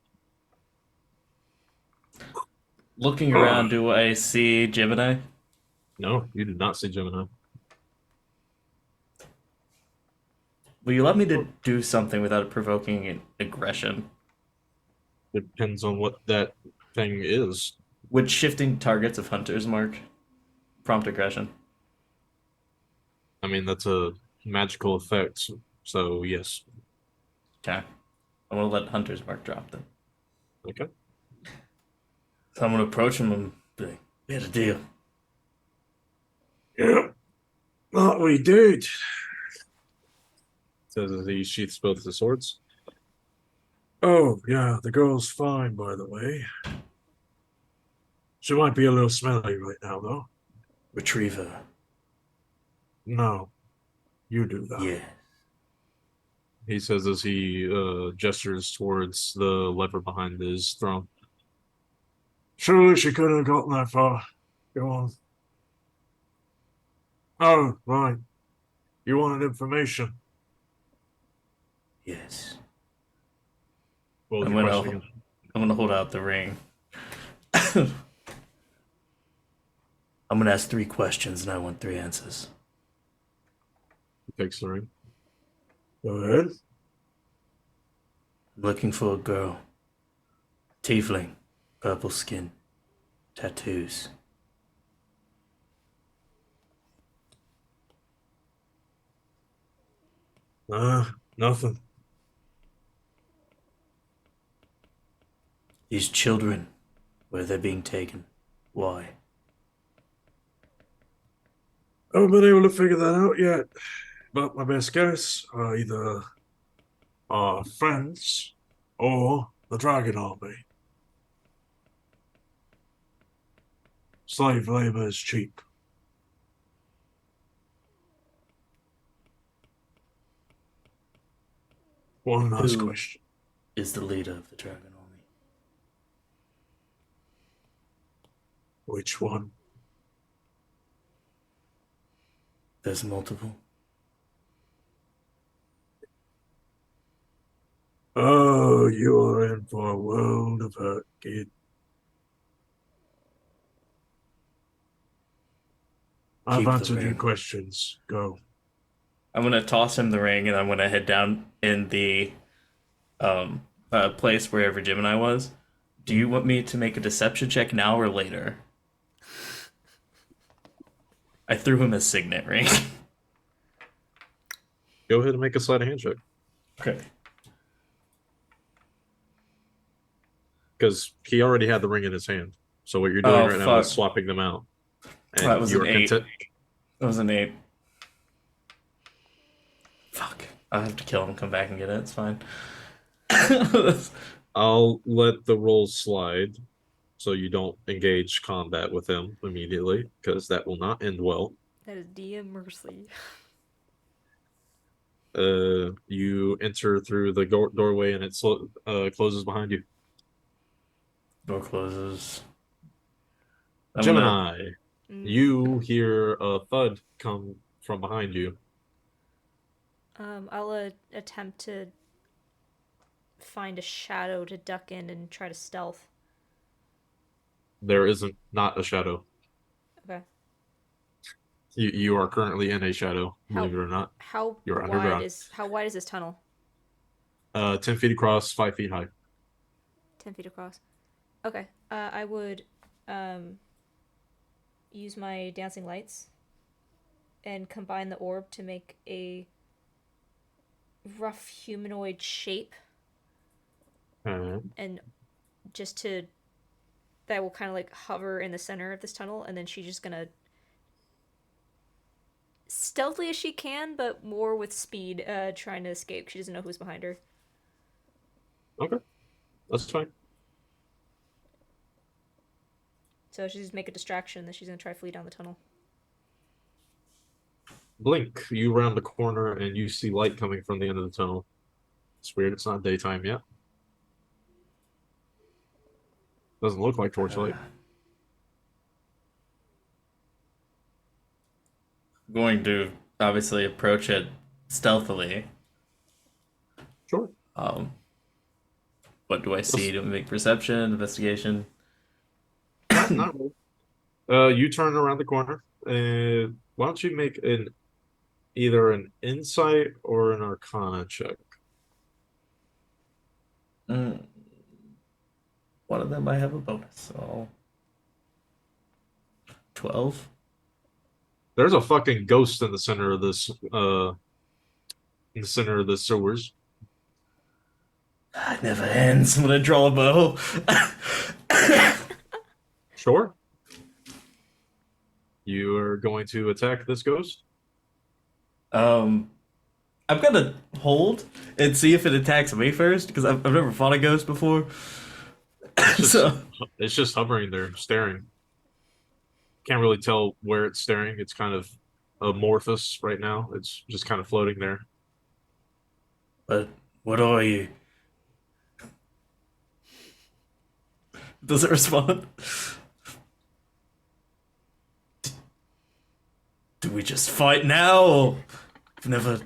Looking around, do I see Gemini? No, you did not see Gemini. Will you let me to do something without provoking aggression? Depends on what that thing is. Would shifting targets of Hunter's mark prompt aggression? I mean, that's a magical effect, so yes. Okay. I want to let Hunter's mark drop then. Okay. So I'm going to approach him and be like, we had a deal. Yeah, that we did. Says as he sheaths both the swords. Oh, yeah, the girl's fine, by the way. She might be a little smelly right now, though. Retriever. No, you do that. Yeah. He says as he gestures towards the lever behind his throne. Surely she couldn't have gotten that far. Go on. Oh, right. You wanted information. Yes. What was I'm your gonna, question again? I'm gonna hold out the ring. I'm gonna ask 3 questions and I want 3 answers. He takes the ring. Go ahead. I'm looking for a girl. Tiefling. Purple skin. Tattoos. Nothing. These children, where they're being taken. Why? I haven't been able to figure that out yet. But my best guess are either our friends or the Dragon Army. Slave labor is cheap. One last Who question. is the leader of the Dragon Army? Which one? There's multiple. Oh, you're in for a world of hurt, kid. I've Keep the answered your ring. questions. Go. I'm gonna toss him the ring, and I'm gonna head down in the um place wherever Gemini was. Do you want me to make a deception check now or later? I threw him a signet ring. Go ahead and make a sleight of hand check. Okay. Because he already had the ring in his hand. So what you're doing Oh right now is fuck. swapping them out. And That was you an are 8. content. That was an 8. Fuck. I'll have to kill him and come back and get it. It's fine. I'll let the rolls slide so you don't engage combat with him immediately, because that will not end well. That is DM mercy. You enter through the doorway and it closes behind you. Door closes. I'm gonna- Gemini, you hear a thud come from behind you. I'll attempt to find a shadow to duck in and try to stealth. There isn't not a shadow. Okay. You are currently in a shadow, believe it or not. How You're wide underground. is this tunnel? 10 feet across, 5 feet high. 10 feet across. Okay. I would use my dancing lights and combine the orb to make a rough humanoid shape, and just to that will kind of like hover in the center of this tunnel, and then she's just gonna stealthily as she can, but more with speed, trying to escape. She doesn't know who's behind her. Okay, that's fine. So she's just make a distraction, then she's gonna try to flee down the tunnel. Blink, you round the corner and you see light coming from the end of the tunnel. It's weird, it's not daytime yet. Doesn't look like torchlight. going to obviously approach it stealthily. Sure. What do I see? Do I make perception, investigation? Not really. You turn around the corner. Why don't you make either an insight or an arcana check? One of them I have a bonus, so 12. There's a fucking ghost in the center of this in the center of the sewers. It never ends. I'm gonna draw a bow. Sure. You are going to attack this ghost? I'm gonna hold and see if it attacks me first, because I've never fought a ghost before. It's just hovering there, staring. Can't really tell where it's staring. It's kind of amorphous right now. It's just kind of floating there. But what are you? Does it respond? Do we just fight now? Or I've never.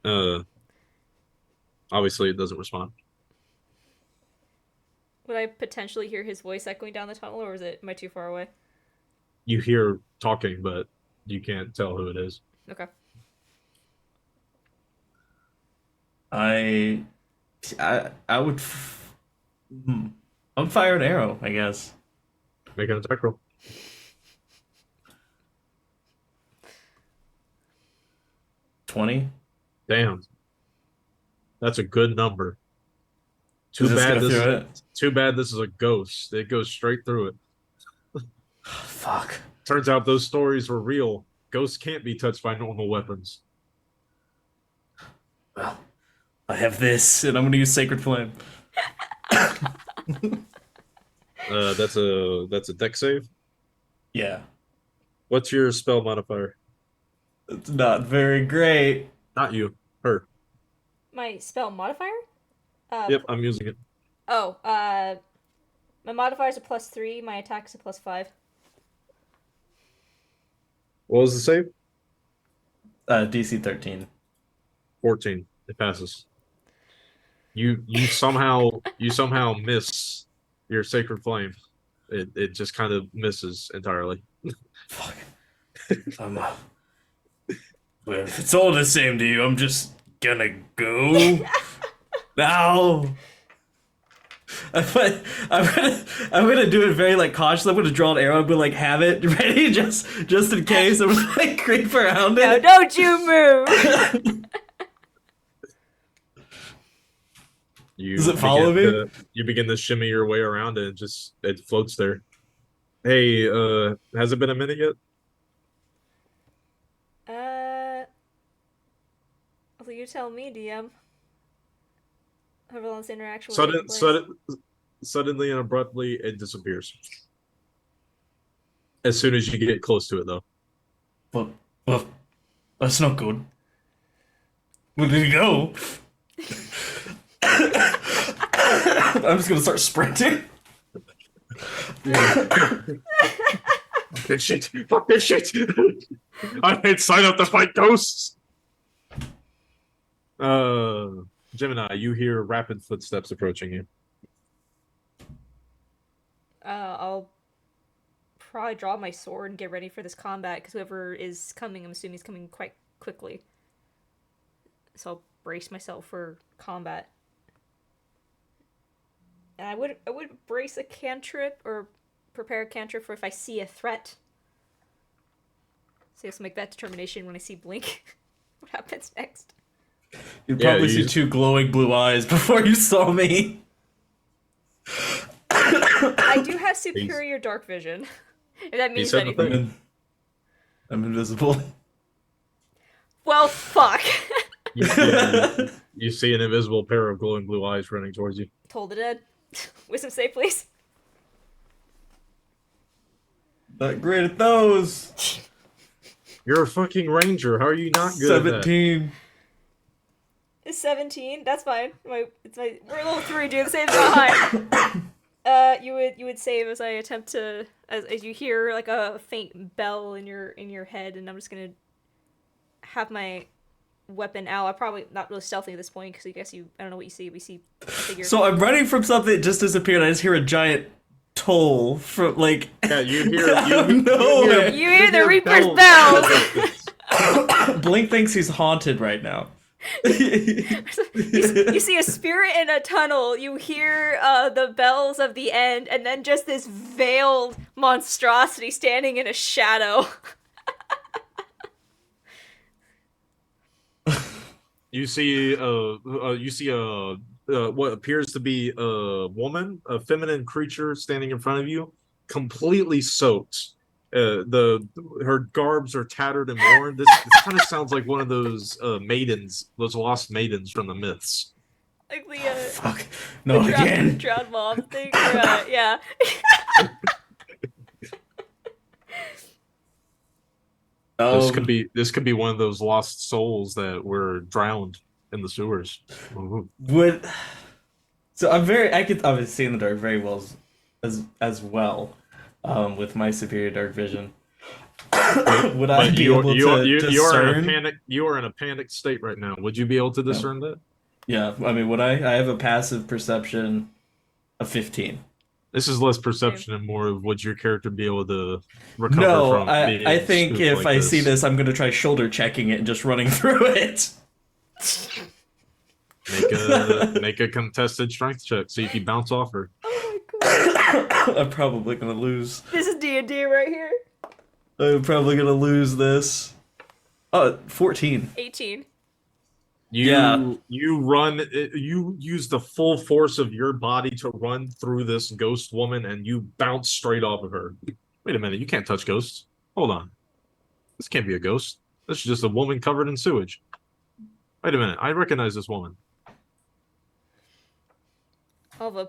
uh, obviously, it doesn't respond. Would I potentially hear his voice echoing down the tunnel, or am I too far away? You hear talking, but you can't tell who it is. Okay. I would. I would fire an arrow, I guess. Make an attack roll. 20. Damn. That's a good number. Too Too bad this is a ghost. It goes straight through it. Fuck. Turns out those stories were real. Ghosts can't be touched by normal weapons. Well, I have this, and I'm gonna use Sacred Flame. That's a dex save. Yeah. What's your spell modifier? It's not very great. Not you. Her. My spell modifier? Yep, I'm using it. Oh, My modifier's a +3. My attack's a +5. What was the save? DC 13. 14. It passes. You somehow miss your sacred flame. It just kind of misses entirely. Fuck. Well, if it's all the same to you, I'm just gonna go now. I'm gonna do it very like cautiously. I'm gonna draw an arrow and be like, have it ready just in case. I'm gonna like creep around No, it. don't you move! Does it follow me? You begin to shimmy your way around it, and it floats there. Hey, has it been a minute yet? Well, you tell me, DM. However long this interaction will take place. Suddenly and abruptly, it disappears. As soon as you get close to it, though. Well, that's not good. Where did he go? I'm just gonna start sprinting. Fuck this shit! Fuck this shit! I didn't sign up to fight ghosts! Gemini, you hear rapid footsteps approaching you. I'll probably draw my sword and get ready for this combat, because whoever is coming, I'm assuming he's coming quite quickly. So I'll brace myself for combat. And I would brace a cantrip, or prepare a cantrip for if I see a threat. So I have to make that determination when I see Blink. What happens next? You'd probably see two glowing blue eyes before you saw me. I do have superior dark vision. If that means anything. I'm invisible. Well, fuck. You see an invisible pair of glowing blue eyes running towards you. Toll the dead. Wisdom save, please. Not great at those. You're a fucking ranger. How are you not good 17. at that? It's 17. That's fine. We're level 3, dude. The save's not high. You would save as I attempt to as you hear like a faint bell in your head, and I'm just gonna have my weapon out. I'm probably not really stealthy at this point because I guess I don't know what you see. We see a figure. So I'm running from something that just disappeared. I just hear a giant toll from like. Yeah, you hear the Reaper's bells. Blink thinks he's haunted right now. You see a spirit in a tunnel. You hear the bells of the end, and then just this veiled monstrosity standing in a shadow. You see what appears to be a woman, a feminine creature standing in front of you, completely soaked. Her garbs are tattered and worn. This kind of sounds like one of those maidens, those lost maidens from the myths. Like the fuck no again. Drowned mom thing. Yeah. This could be one of those lost souls that were drowned in the sewers. So I could obviously see in the dark very well as well. With my superior dark vision, would I be able to discern? You are in a panicked state right now. Would you be able to discern that? Yeah, I mean, would I have a passive perception of 15? This is less perception and more of would your character be able to recover from. I think if I see this, I'm going to try shoulder checking it and just running through it. Make a contested strength check. See if you bounce off her. I'm probably gonna lose. This is D&D right here. I'm probably gonna lose this. 14. 18. You use the full force of your body to run through this ghost woman, and you bounce straight off of her. Wait a minute, you can't touch ghosts. Hold on. This can't be a ghost. This is just a woman covered in sewage. Wait a minute, I recognize this woman. I'll have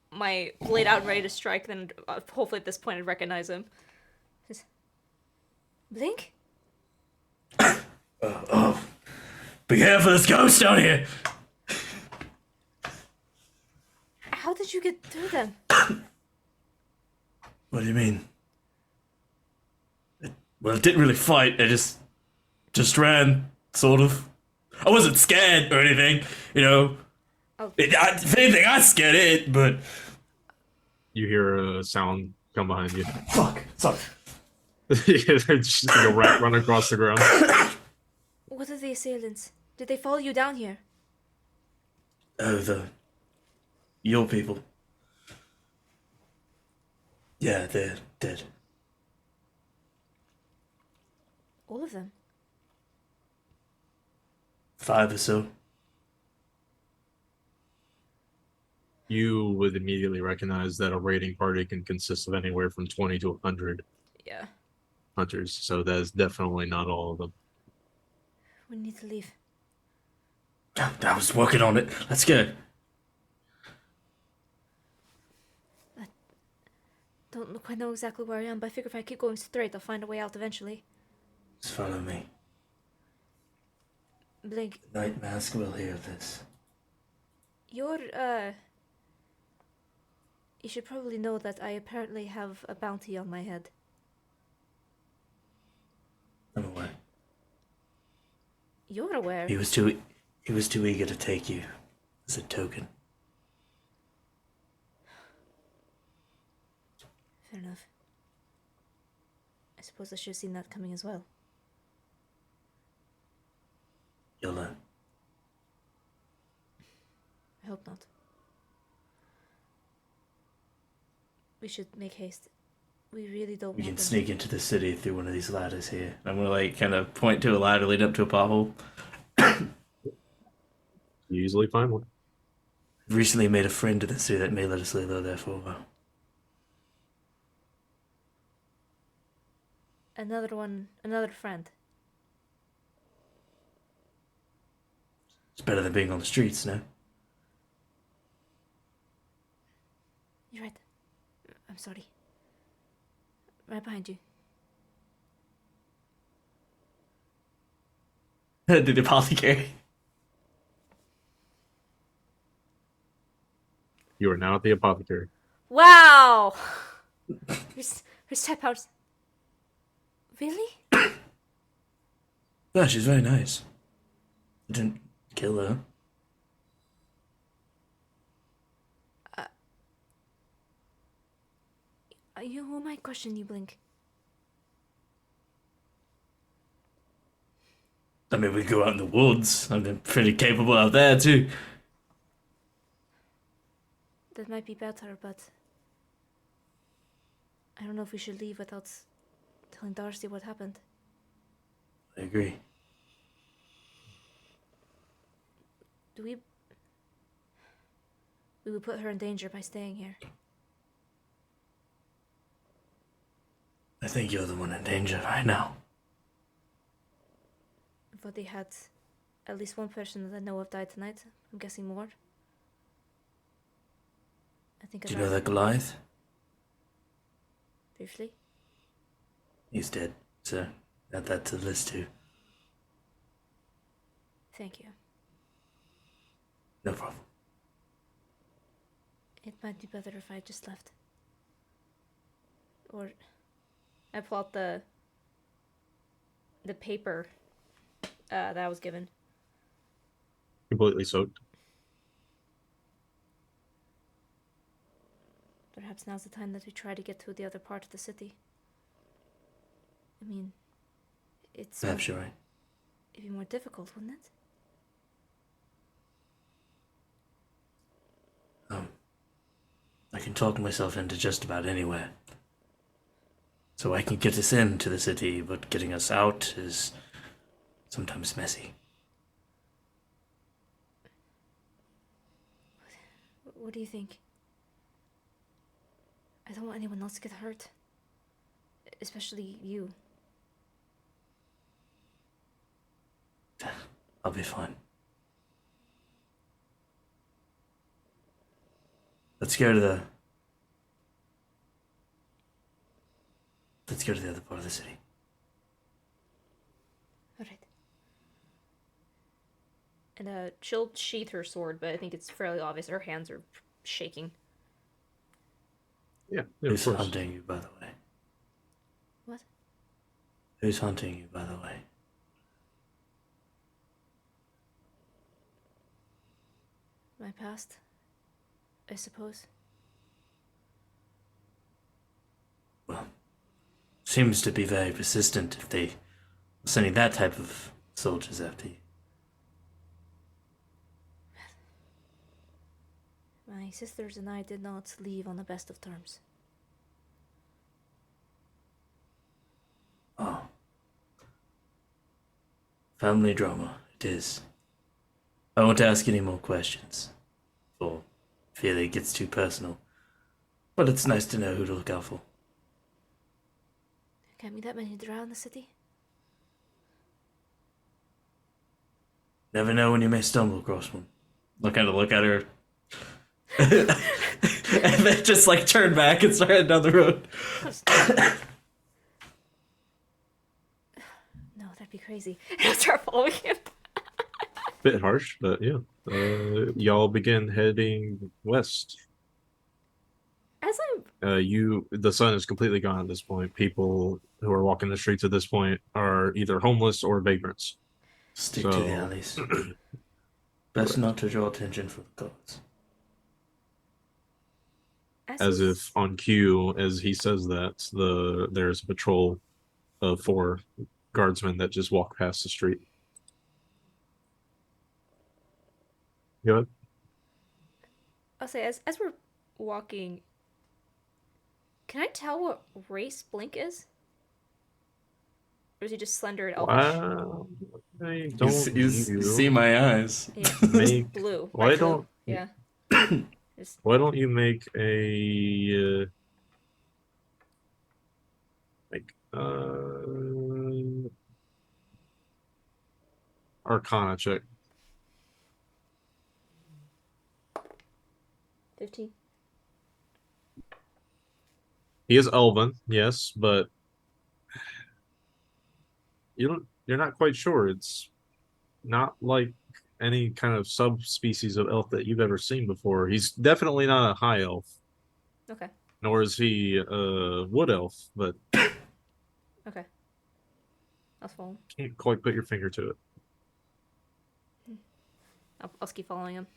my blade out and ready to strike, then hopefully at this point I'd recognize him. Blink? Be careful, there's ghosts down here! How did you get through them? What do you mean? Well, it didn't really fight. I just ran, sort of. I wasn't scared or anything, you know. Oh. If anything, I scared it, but You hear a sound come behind you. fuck. Sorry. Just like a rat run across the ground. What are the assailants? Did they follow you down here? Oh, your people. Yeah, they're dead. All of them? 5 or so. You would immediately recognize that a raiding party can consist of anywhere from 20 to 100 Yeah. hunters, so that is definitely not all of them. We need to leave. I was working on it. Let's go. Don't quite know exactly where I am, but I figure if I keep going straight, I'll find a way out eventually. Just follow me. Blink, Night Mask will hear this. you're, you should probably know that I apparently have a bounty on my head. I'm aware. You're aware? He was too eager to take you as a token. Fair enough. I suppose I should have seen that coming as well. You'll learn. I hope not. We should make haste. We really don't We want can them. sneak into the city through one of these ladders here. I'm gonna like kind of point to a ladder leading up to a pothole. You easily find one. Recently made a friend in the city that may let us lay low there for a while. Another friend. It's better than being on the streets, no? You're right. I'm sorry. Right behind you. The apothecary. You are now at the apothecary. Wow! Here's tap house. Really? Yeah, she's very nice. I didn't kill her. Who might question you, Blink? I mean, we go out in the woods. I'm pretty capable out there, too. That might be better, but I don't know if we should leave without telling Darcy what happened. I agree. We would put her in danger by staying here. I think you're the one in danger right now. But they had at least one person that I know of died tonight. I'm guessing more. I think Do you know that Goliath? briefly. He's dead, so add that to the list too. Thank you. No problem. It might be better if I just left. Or I pull out the paper that I was given. Completely soaked. Perhaps now's the time that we try to get to the other part of the city. I mean, Perhaps you're right. it'd be more difficult, wouldn't it? I can talk myself into just about anywhere. So I can get us into the city, but getting us out is sometimes messy. What do you think? I don't want anyone else to get hurt. Especially you. I'll be fine. Let's go to the other part of the city. Alright. And she'll sheath her sword, but I think it's fairly obvious her hands are shaking. Yeah, of Who's course. hunting you, by the way? What? Who's hunting you, by the way? My past, I suppose. Well, seems to be very persistent if they are sending that type of soldiers after you. My sisters and I did not leave on the best of terms. Oh. Family drama, it is. I won't ask any more questions, for fear it gets too personal. But it's nice to know who to look out for. Can't be that many drow in the city. Never know when you may stumble across one. I'll kind of look at her. And then just like turn back and start heading down the road. No, that'd be crazy. And I'll start following him. Bit harsh, but yeah. Y'all begin heading west. As I'm The sun is completely gone at this point. People who are walking the streets at this point are either homeless or vagrants. Stick So- to the alleys. Best Correct. not to draw attention for the gods. As if on cue, as he says that, there's a patrol of 4 guardsmen that just walk past the street. Go ahead. I'll say as we're walking, can I tell what race Blink is? Or is he just slender and elvish? Wow. I don't You see my eyes. Yeah, make blue. why Light blue. don't- Yeah. Just why don't you make a like Arcana check. 15. He is elven, yes, but you're not quite sure. It's not like any kind of subspecies of elf that you've ever seen before. He's definitely not a high elf, Okay. nor is he a wood elf, but Okay. I'll follow him. can't quite put your finger to it. I'll just keep following him.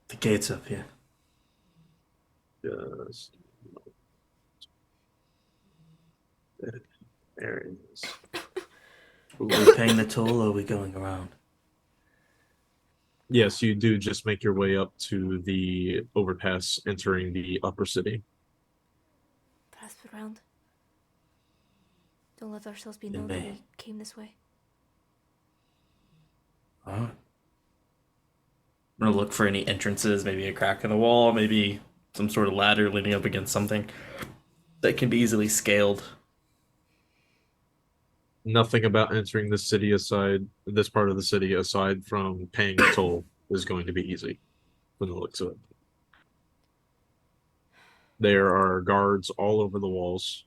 The gate's up here. Just there it is. Are we paying the toll or are we going around? Yes, you do just make your way up to the overpass entering the upper city. Pass around. Don't let ourselves be You known that may. we came this way. Alright. I'm gonna look for any entrances, maybe a crack in the wall, maybe some sort of ladder leaning up against something that can be easily scaled. Nothing about entering this city this part of the city aside from paying a toll is going to be easy from the looks of it. There are guards all over the walls,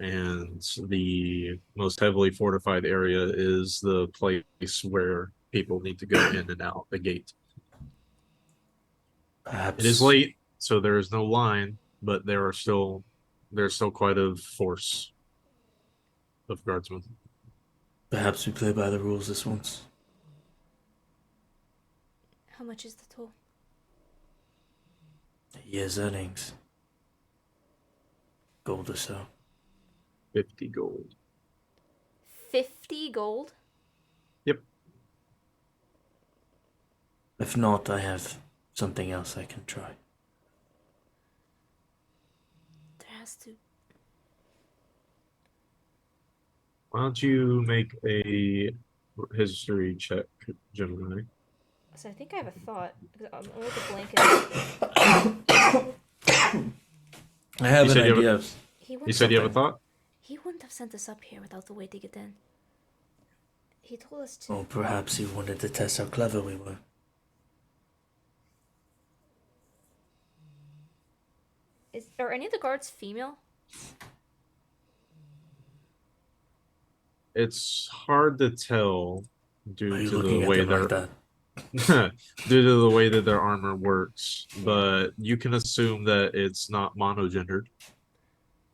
and the most heavily fortified area is the place where people need to go in and out the gate. Perhaps It is late, so there is no line, but there's still quite a force of guardsmen. Perhaps we play by the rules this once. How much is the toll? A year's earnings. Gold or so. 50 gold. 50 gold? Yep. If not, I have something else I can try. There has to. Why don't you make a history check, Gemini? So I think I have a thought. I'm with the blanket. I have You an said you have idea. He You wouldn't, said you have a thought? he wouldn't have sent us up here without the way to get in. He told us to. Or perhaps he wanted to test how clever we were. Are any of the guards female? It's hard to tell Why due are you to looking the at way them they're like that? due to the way that their armor works, but you can assume that it's not monogendered.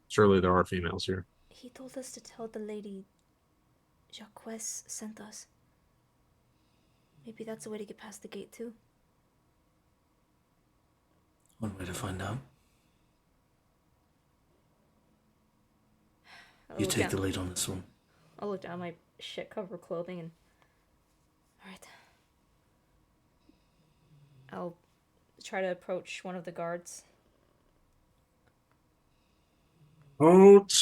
Surely there are females here. He told us to tell the lady Jacques sent us. Maybe that's a way to get past the gate, too. One way to find out. I'll You look take down- the lead on this one. I'll look down at my shit cover clothing and. Alright. I'll try to approach one of the guards. Halt!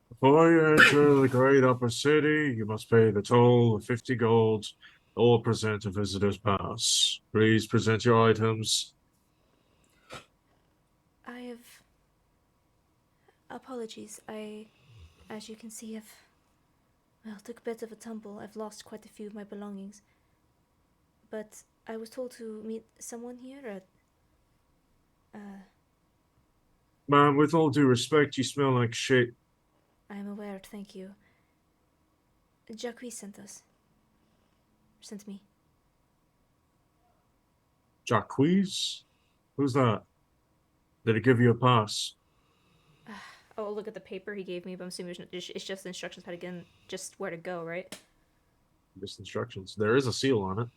Before you enter the great upper city, you must pay the toll of 50 gold or present a visitor's pass. Please present your items. I have. Apologies. As you can see, took a bit of a tumble. I've lost quite a few of my belongings. But I was told to meet someone here at. Ma'am, with all due respect, you smell like shit. I am aware, thank you. Jacques sent us. Sent me. Jacques? Who's that? Did he give you a pass? I'll look at the paper he gave me, but I'm assuming it's just instructions how to get in, just where to go, right? Just instructions. There is a seal on it.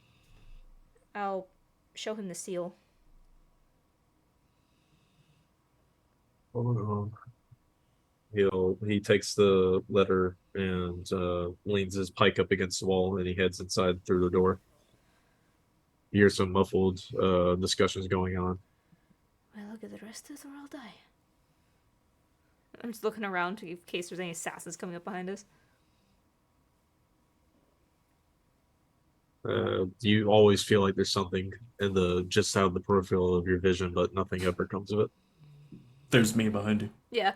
I'll show him the seal. Hold on. He takes the letter and leans his pike up against the wall, and he heads inside through the door. You hear some muffled discussions going on. Well, I'll get arrested or I'll die. I'm just looking around in case there's any assassins coming up behind us. You always feel like there's something in the just out of the peripheral of your vision, but nothing ever comes of it. There's me behind you. Yeah.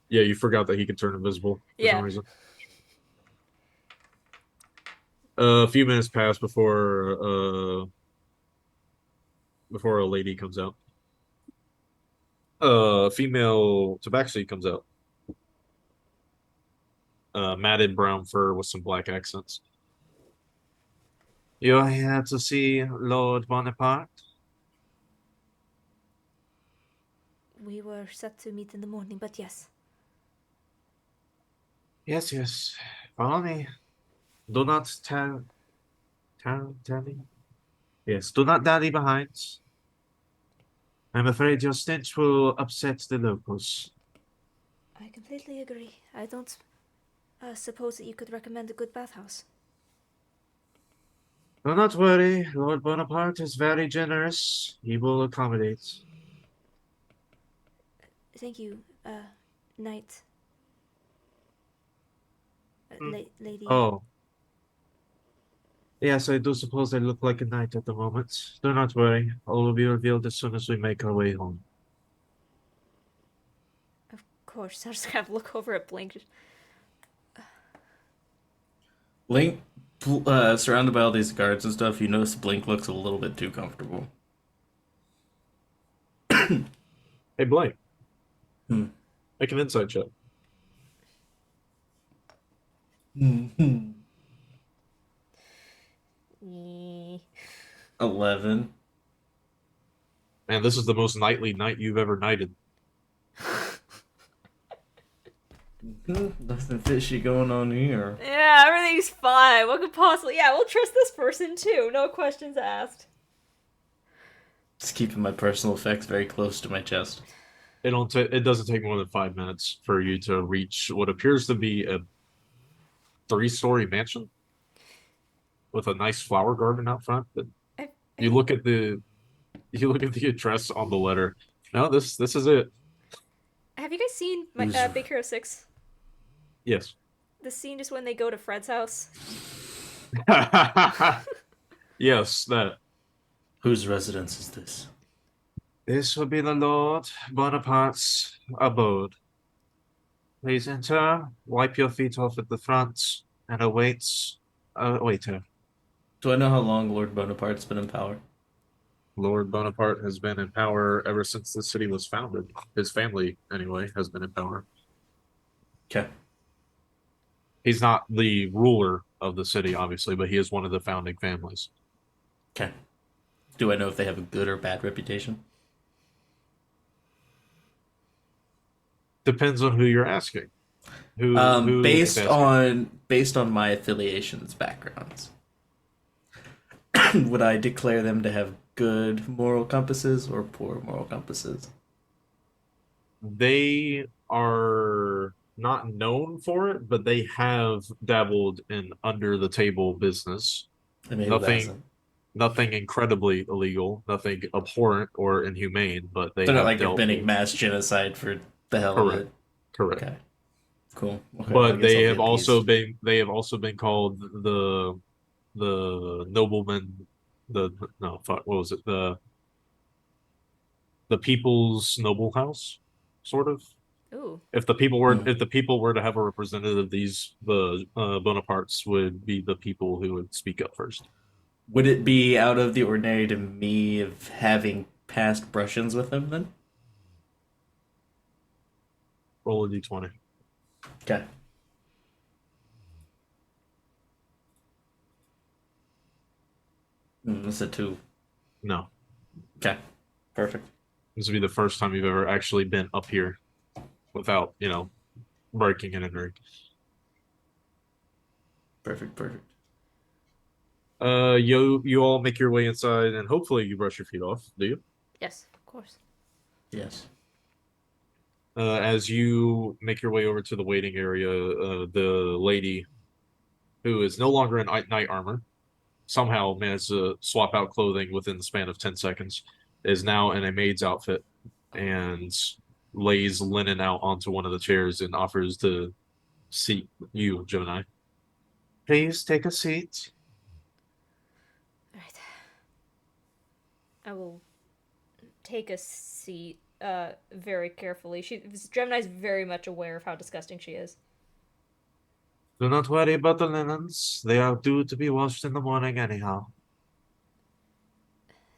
Yeah, you forgot that he can turn invisible for some reason. A few minutes pass before a lady comes out. Female tabaxi comes out. Matted brown fur with some black accents. You're here to see Lord Bonaparte? We were set to meet in the morning, but yes. Yes. Follow me. Do not tarry. Yes, do not dally behind. I'm afraid your stench will upset the locals. I completely agree. I don't suppose that you could recommend a good bathhouse. Do not worry, Lord Bonaparte is very generous. He will accommodate. Thank you, knight. Lady. Oh. Yes, I do suppose I look like a knight at the moment. Do not worry, all will be revealed as soon as we make our way home. Of course, I just kind of look over at Blink. Blink, surrounded by all these guards and stuff, you notice Blink looks a little bit too comfortable. Hey, Blake. Hmm. Make an insight check. 11. Man, this is the most knightly knight you've ever knighted. Nothing fishy going on here. Yeah, everything's fine. What could possibly... Yeah, we'll trust this person too. No questions asked. Just keeping my personal effects very close to my chest. It doesn't take more than 5 minutes for you to reach what appears to be a 3-story mansion with a nice flower garden out front. You look at the address on the letter. No, this is it. Have you guys seen my Big Hero 6? Yes. The scene just when they go to Fred's house? Yes, that. Whose residence is this? This will be the Lord Bonaparte's abode. Please enter, wipe your feet off at the front, and await a waiter. Do I know how long Lord Bonaparte's been in power? Lord Bonaparte has been in power ever since the city was founded. His family, anyway, has been in power. Okay. He's not the ruler of the city, obviously, but he is one of the founding families. Okay. Do I know if they have a good or bad reputation? Depends on who you're asking. Who is asking? Based on my affiliations backgrounds, would I declare them to have good moral compasses or poor moral compasses? They are not known for it, but they have dabbled in under the table business. I mean, who Nothing, hasn't? nothing incredibly illegal, nothing abhorrent or inhumane, but they They're not have like dealt inventing with. mass genocide for the hell of Correct, it. correct. Okay, cool. Okay, well, I But guess they I'll be have also appeased. been called the nobleman, the no fuck, what was it, the people's noble house, sort of. Ooh. Hmm. If the people were to have a representative, the Bonapartes would be the people who would speak up first. Would it be out of the ordinary to me of having past brush-ins with him then? Roll a d20. Okay. That's a 2. No, Okay. Perfect. this would be the first time you've ever actually been up here without breaking and entering. Perfect. Perfect. You all make your way inside, and hopefully you brush your feet off. Do you? Yes, of course. Yes. As you make your way over to the waiting area, the lady, who is no longer in knight armor, somehow managed to swap out clothing within the span of 10 seconds, is now in a maid's outfit and lays linen out onto one of the chairs and offers to seat you, Gemini. Please take a seat. Right. I will take a seat very carefully. Gemini's very much aware of how disgusting she is. Do not worry about the linens. They are due to be washed in the morning anyhow.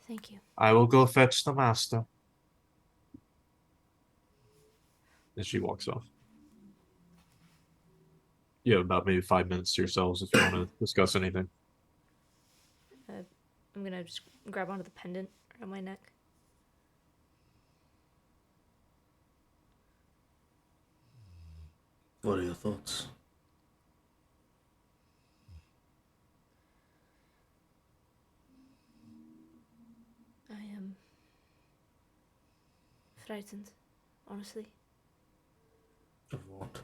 Thank you. I will go fetch the master. And she walks off. You have about maybe 5 minutes to yourselves if you want to discuss anything. I'm gonna just grab onto the pendant around my neck. What are your thoughts? I am frightened, honestly. Of what?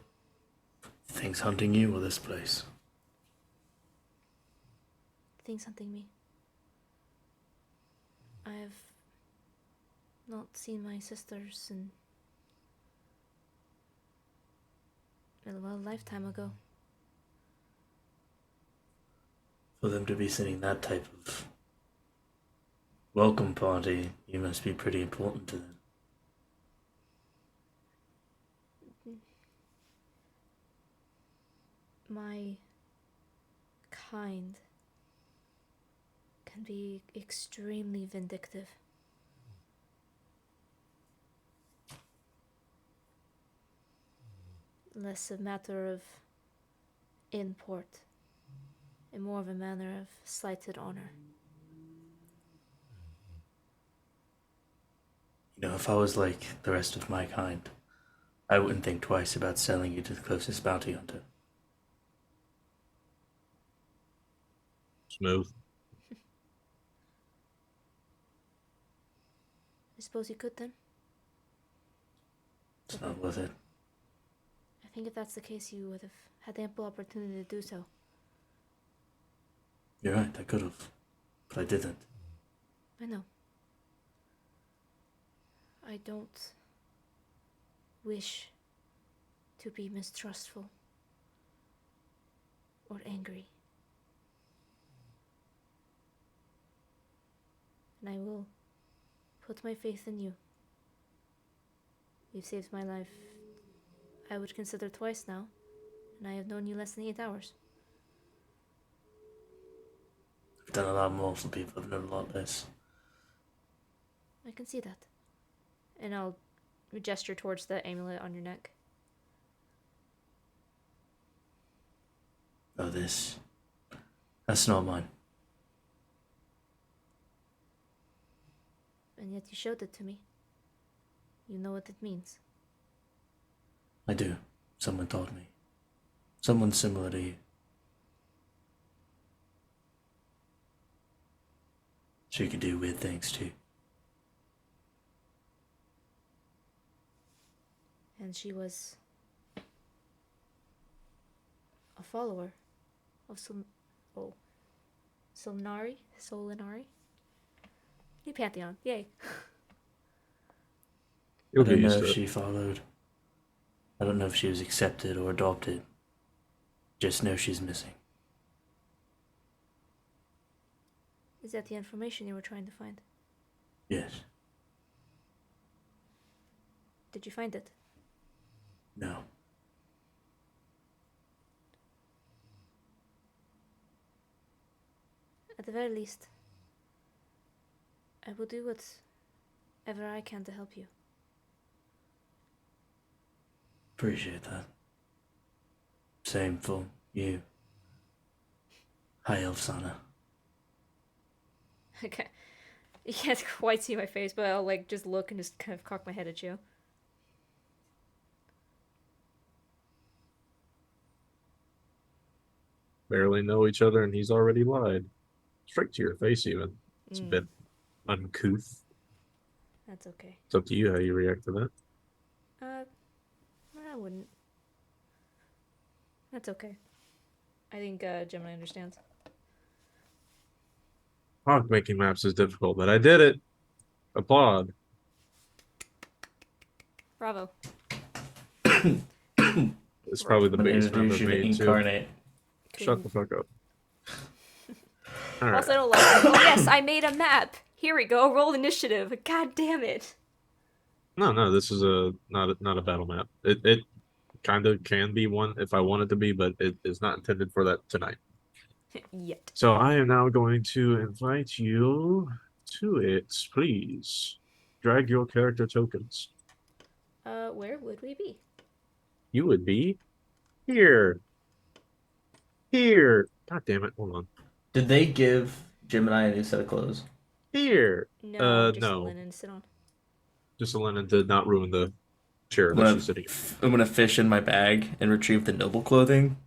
Things hunting you or this place? Things hunting me. I have not seen my sisters in a lifetime ago. For them to be sending that type of welcome party, you must be pretty important to them. My kind can be extremely vindictive. Less a matter of import and more of a manner of slighted honor. You know, if I was like the rest of my kind, I wouldn't think twice about selling you to the closest bounty hunter. Smooth. I suppose you could then. It's not worth it. I think if that's the case, you would have had ample opportunity to do so. You're right, I could have. But I didn't. I know. I don't wish to be mistrustful or angry. And I will put my faith in you. You've saved my life, I would consider twice now, and I have known you less than 8 hours. I've done a lot more for people, I've known a lot less. I can see that. And I'll gesture towards the amulet on your neck. Oh, this. That's not mine. And yet you showed it to me. You know what it means. I do. Someone taught me. Someone similar to you. She could do weird things too. And she was a follower of Solinari? New Pantheon, yay. You'll I get don't know used if to it. she followed. I don't know if she was accepted or adopted. Just know she's missing. Is that the information you were trying to find? Yes. Did you find it? No. At the very least, I will do whatever I can to help you. Appreciate that. Same for you. High Elf Sana. Okay. You can't quite see my face, but I'll like just look and just kind of cock my head at you. Barely know each other, and he's already lied. Straight to your face, even. It's a bit uncouth. That's okay. It's up to you how you react to that. I wouldn't. That's okay. I think Gemini understands. Fuck, making maps is difficult, but I did it. Applaud. Bravo. It's probably the I'm gonna biggest map introduce I've you to made, too. Incarnate. Shut the fuck up. Alright. Also, I don't like it. Oh yes, I made a map. Here we go. Roll initiative. God damn it. No, this is not a battle map. It kind of can be one if I want it to be, but it is not intended for that tonight. Yet. So I am now going to invite you to it, please. Drag your character tokens. Where would we be? You would be here. Here. God damn it. Hold on. Did they give Gemini a new set of clothes? Here. No, just no. linen to sit on. Just a linen to not ruin the chair I'm that gonna, she's sitting in. I'm gonna fish in my bag and retrieve the noble clothing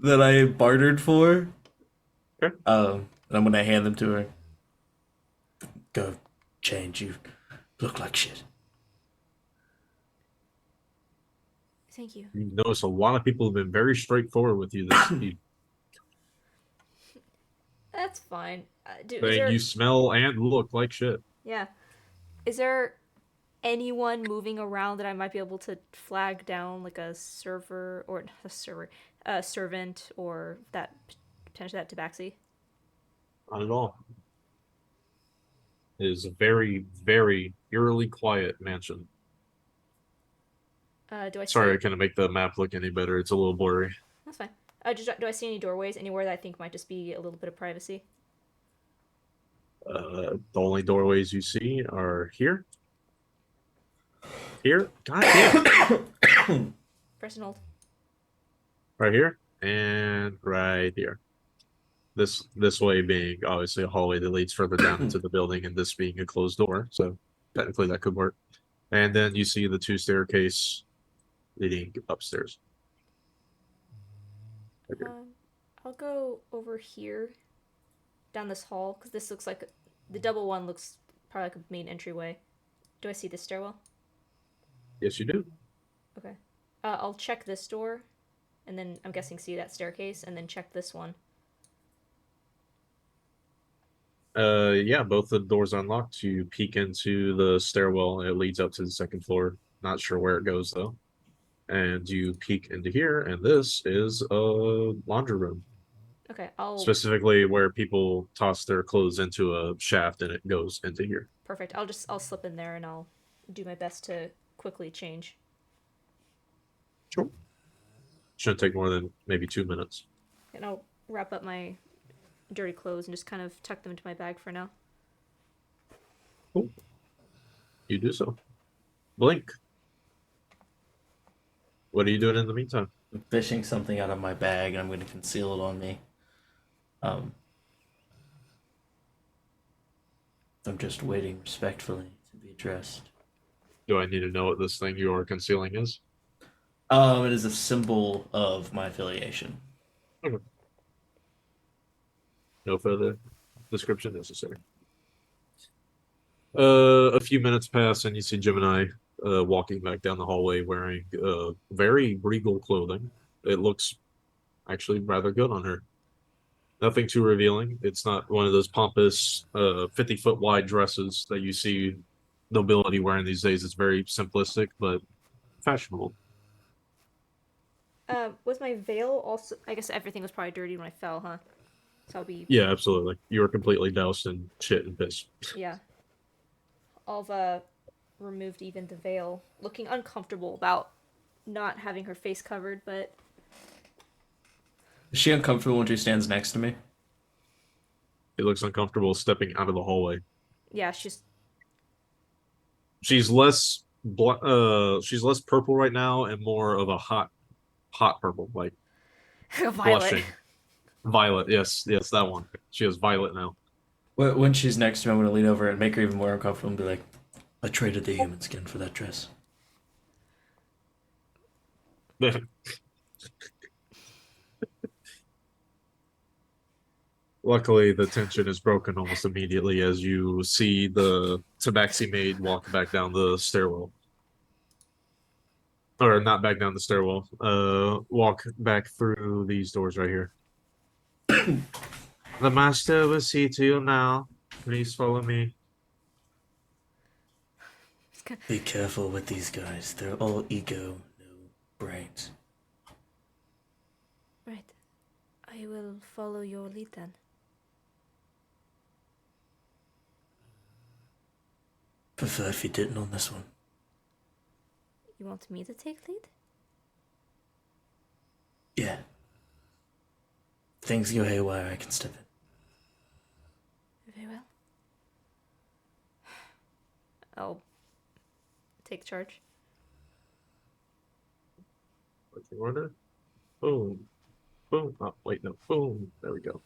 that I bartered for. Okay. And I'm gonna hand them to her. Go change. You look like shit. Thank you. You notice a lot of people have been very straightforward with you this evening. That's fine. Saying you smell and look like shit. Yeah. Is there anyone moving around that I might be able to flag down, like a server or a servant, or that potentially that tabaxi? Not at all. It is a very, very eerily quiet mansion. Do I Sorry, I see... couldn't make the map look any better. It's a little blurry. That's fine. Do I see any doorways anywhere that I think might just be a little bit of privacy? The only doorways you see are here. Here? God damn. Press and hold. Right here. And right here. This way being obviously a hallway that leads further down into the building, and this being a closed door. So technically that could work. And then you see the 2 staircase leading upstairs. Right here. I'll go over here, down this hall, because this looks like the double one looks probably like a main entryway. Do I see this stairwell? Yes, you do. Okay. I'll check this door, and then I'm guessing see that staircase, and then check this one. Yeah, both the doors unlocked. You peek into the stairwell, and it leads up to the 2nd floor. Not sure where it goes though. And you peek into here, and this is a laundry room. Okay, I'll... Specifically where people toss their clothes into a shaft and it goes into here. Perfect. I'll slip in there and I'll do my best to quickly change. Sure. Shouldn't take more than maybe 2 minutes. And I'll wrap up my dirty clothes and just kind of tuck them into my bag for now. Cool. You do so. Blink. What are you doing in the meantime? I'm fishing something out of my bag and I'm gonna conceal it on me. Um, I'm just waiting respectfully to be addressed. Do I need to know what this thing you are concealing is? It is a symbol of my affiliation. Okay. No further description necessary. A few minutes pass, and you see Gemini walking back down the hallway wearing very regal clothing. It looks actually rather good on her. Nothing too revealing. It's not one of those pompous 50-foot wide dresses that you see nobility wearing these days. It's very simplistic but fashionable. Was my veil also? I guess everything was probably dirty when I fell, huh? So I'll be, Yeah, absolutely. You are completely doused in shit and piss. yeah. I've removed even the veil, looking uncomfortable about not having her face covered, but Is she uncomfortable when she stands next to me? It looks uncomfortable stepping out of the hallway. yeah, she's She's she's less purple right now and more of a hot purple, like a violet. blushing. Violet, yes, yes, that one. She is violet now. When she's next to me, I'm gonna lean over and make her even more uncomfortable and be like, "I traded the human skin for that dress." Luckily, the tension is broken almost immediately as you see the Tabaxi maid walk back down the stairwell. Or not back down the stairwell. Walk back through these doors right here. The master will see to you now. Please follow me. Be careful with these guys. They're all ego, no brains. Right. I will follow your lead then. Prefer if you didn't on this one. You want me to take lead? Yeah. Things go haywire, I can step in. Very well. I'll take charge. Marching order. Boom. Boom. Oh, wait, no. Boom. There we go.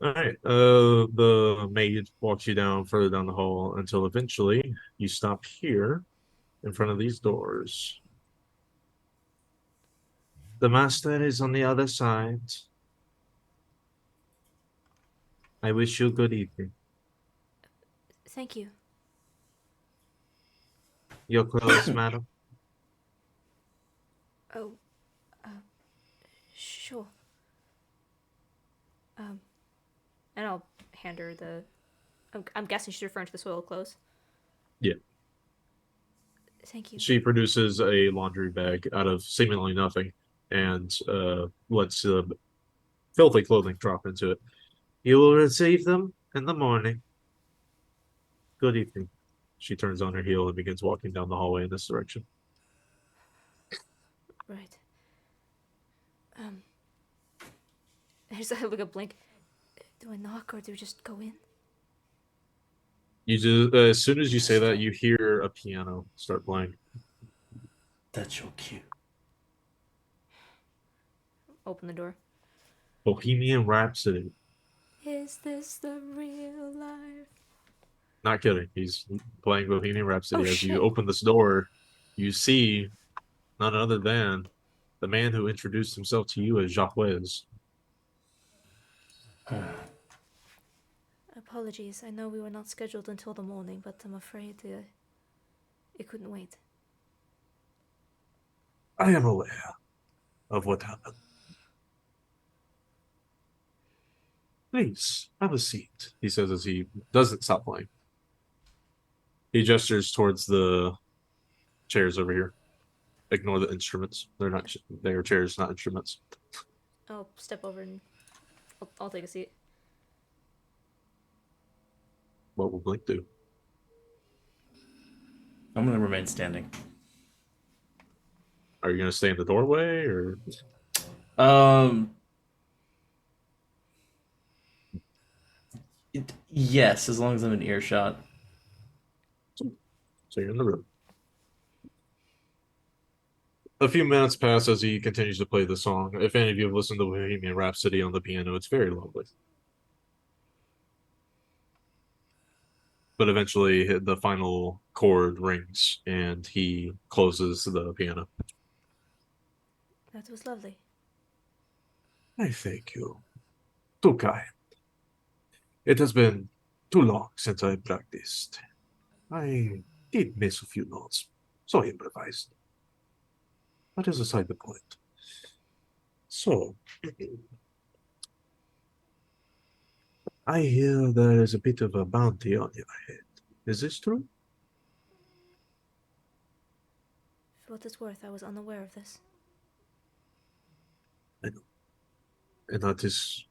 All right. The maid walks you down further down the hall until eventually you stop here in front of these doors. The master is on the other side. I wish you good evening. Thank you. Your clothes, madam. Oh, sure. And I'll hand her the. I'm guessing she's referring to the soiled clothes. Yeah. Thank you. She produces a laundry bag out of seemingly nothing and lets the filthy clothing drop into it. You will receive them in the morning. Good evening. She turns on her heel and begins walking down the hallway in this direction. Right. Here's a look at Blink. Do I knock or do I just go in? You do, as soon as you say that, you hear a piano start playing. That's your cue. Open the door. Bohemian Rhapsody. Is this the real life? Not kidding. He's playing Bohemian Rhapsody. Oh, As shit. you open this door, you see none other than the man who introduced himself to you as Jacques. Apologies. I know we were not scheduled until the morning, but I'm afraid it couldn't wait. I am aware of what happened. Please, have a seat, he says as he doesn't stop playing. He gestures towards the chairs over here. Ignore the instruments. They are chairs, not instruments. I'll step over and I'll take a seat. What will Blink do? I'm gonna remain standing. Are you going to stay in the doorway or? Yes, as long as I'm in earshot. So you're in the room. A few minutes pass as he continues to play the song. If any of you have listened to Bohemian Rhapsody on the piano, it's very lovely. But eventually, the final chord rings and he closes the piano. That was lovely. I thank you. Too kind. It has been too long since I practiced. I did miss a few notes, so I improvised. That is aside the point. So, I hear there is a bit of a bounty on your head. Is this true? For what it's worth, I was unaware of this. I know. And that is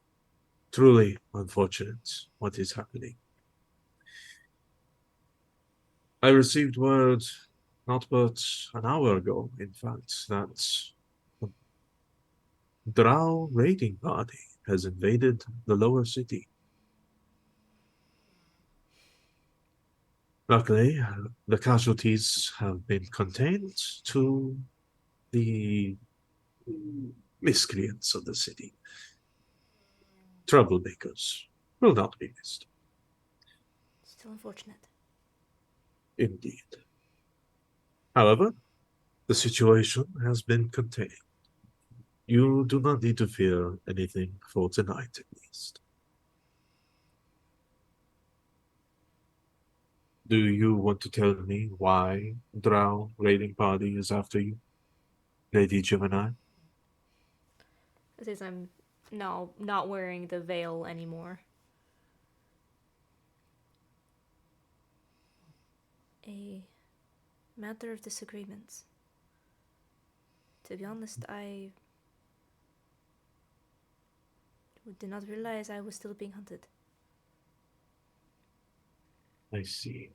truly unfortunate what is happening. I received word not but an hour ago, in fact, that a Drow raiding party has invaded the lower city. Luckily, the casualties have been contained to the miscreants of the city. Troublemakers will not be missed. Still unfortunate. Indeed. However, the situation has been contained. You do not need to fear anything for tonight, at least. Do you want to tell me why Drow raiding party is after you, Lady Gemini? Since I'm now not wearing the veil anymore. A matter of disagreements. To be honest, I did not realize I was still being hunted. I see.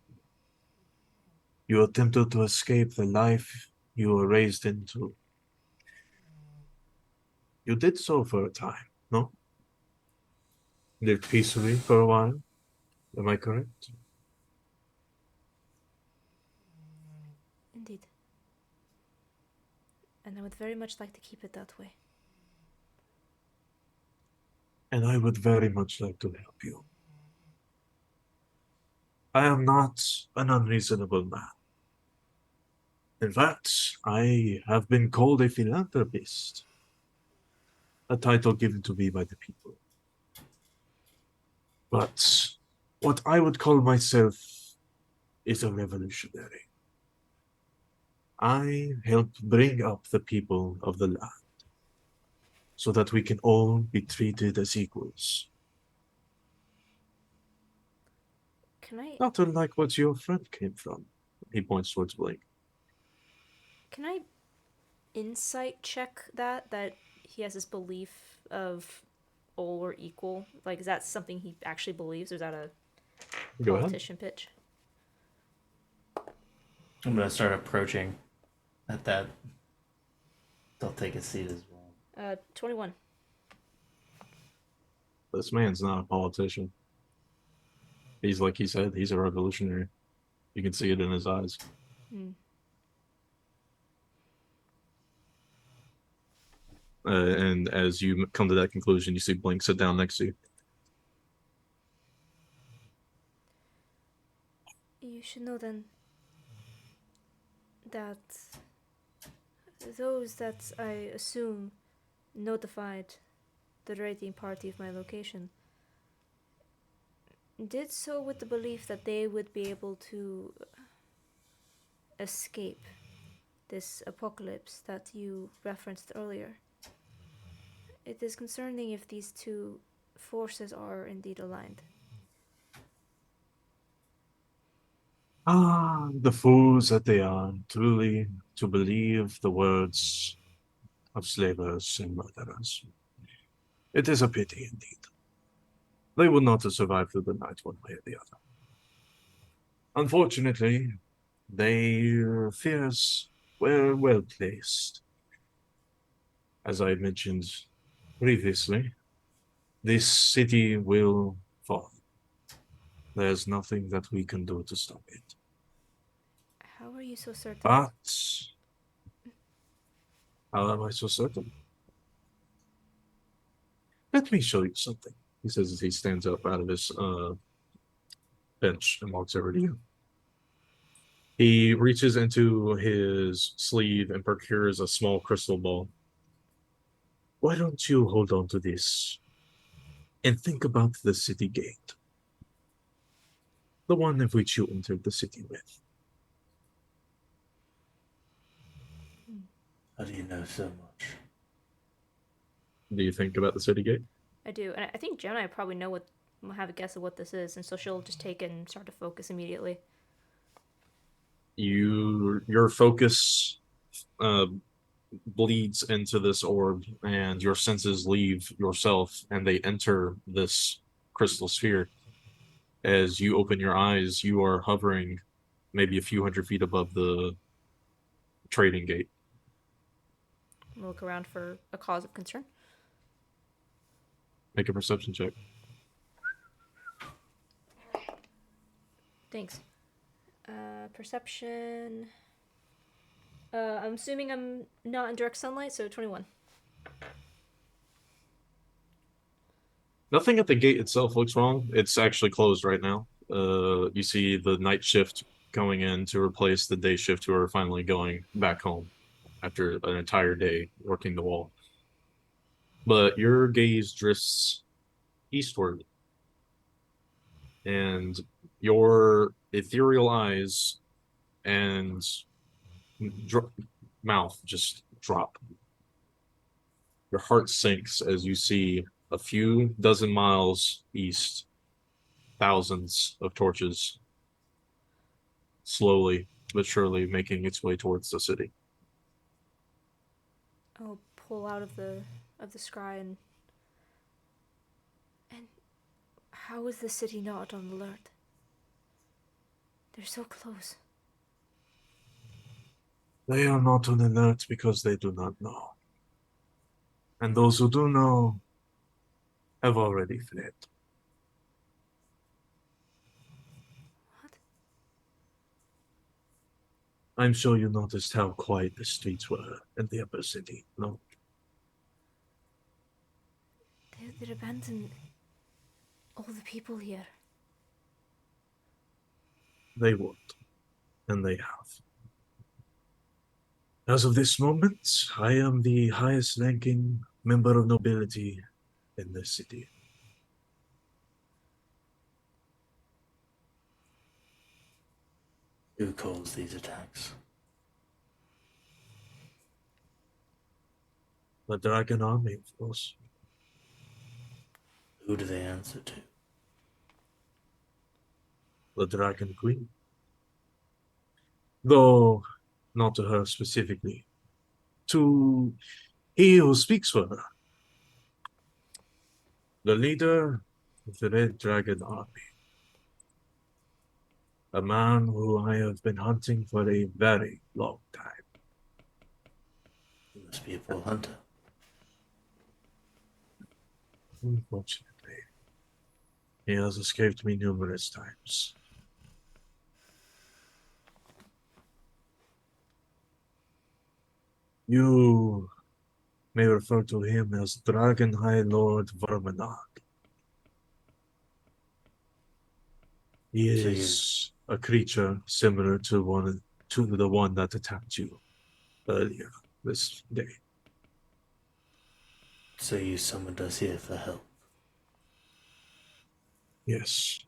You attempted to escape the life you were raised into. You did so for a time, no? Lived peacefully for a while. Am I correct? Indeed. And I would very much like to keep it that way. And I would very much like to help you. I am not an unreasonable man. In fact, I have been called a philanthropist, a title given to me by the people. But what I would call myself is a revolutionary. I help bring up the people of the land so that we can all be treated as equals. Can I Not unlike what your friend came from. He points towards Blake. can I insight check that he has this belief of all are equal? Like, is that something he actually believes, or is that a Go ahead. politician pitch? I'm gonna start approaching at that. They'll take a seat as well. 21. This man's not a politician. He's like he said, he's a revolutionary. You can see it in his eyes. Hmm. And as you come to that conclusion, you see Blink sit down next to you. You should know then that those that I assume notified the raiding party of my location did so with the belief that they would be able to escape this apocalypse that you referenced earlier. It is concerning if these two forces are indeed aligned. Ah, the fools that they are, truly, to believe the words of slavers and murderers. It is a pity indeed. They would not have survived through the night one way or the other. Unfortunately, their fears were well placed. As I mentioned previously, this city will fall. There's nothing that we can do to stop it. How are you so certain? But How am I so certain? Let me show you something, he says as he stands up out of his bench and walks over to you. He reaches into his sleeve and procures a small crystal ball. Why don't you hold on to this and think about the city gate? The one in which you entered the city with. How do you know so much? Do you think about the city gate? I do, and I think Gemini probably have a guess of what this is, and so she'll just take it and start to focus immediately. Your focus uh, bleeds into this orb, and your senses leave yourself, and they enter this crystal sphere. As you open your eyes, you are hovering maybe a few hundred feet above the trading gate. We'll look around for a cause of concern. Make a perception check. Thanks. Perception. I'm assuming I'm not in direct sunlight, so 21. Nothing at the gate itself looks wrong. It's actually closed right now. You see the night shift going in to replace the day shift who are finally going back home after an entire day working the wall. But your gaze drifts eastward, and your ethereal eyes and mouth just drop. Your heart sinks as you see a few dozen miles east, thousands of torches slowly but surely making its way towards the city. I'll pull out of the scry and how is the city not on alert? They're so close. They are not on alert because they do not know. And those who do know have already fled. What? I'm sure you noticed how quiet the streets were in the upper city, no? They'd abandoned all the people here. They would, and they have. As of this moment, I am the highest ranking member of nobility in this city. Who calls these attacks? The Dragon Army, of course. Who do they answer to? The Dragon Queen. Though, not to her specifically. To he who speaks for her. The leader of the Red Dragon Army. A man who I have been hunting for a very long time. He must be a poor hunter. Unfortunately, he has escaped me numerous times. You may refer to him as Dragon High Lord Vermanag. He So is a creature similar to the one that attacked you earlier this day. So you summoned us here for help. Yes,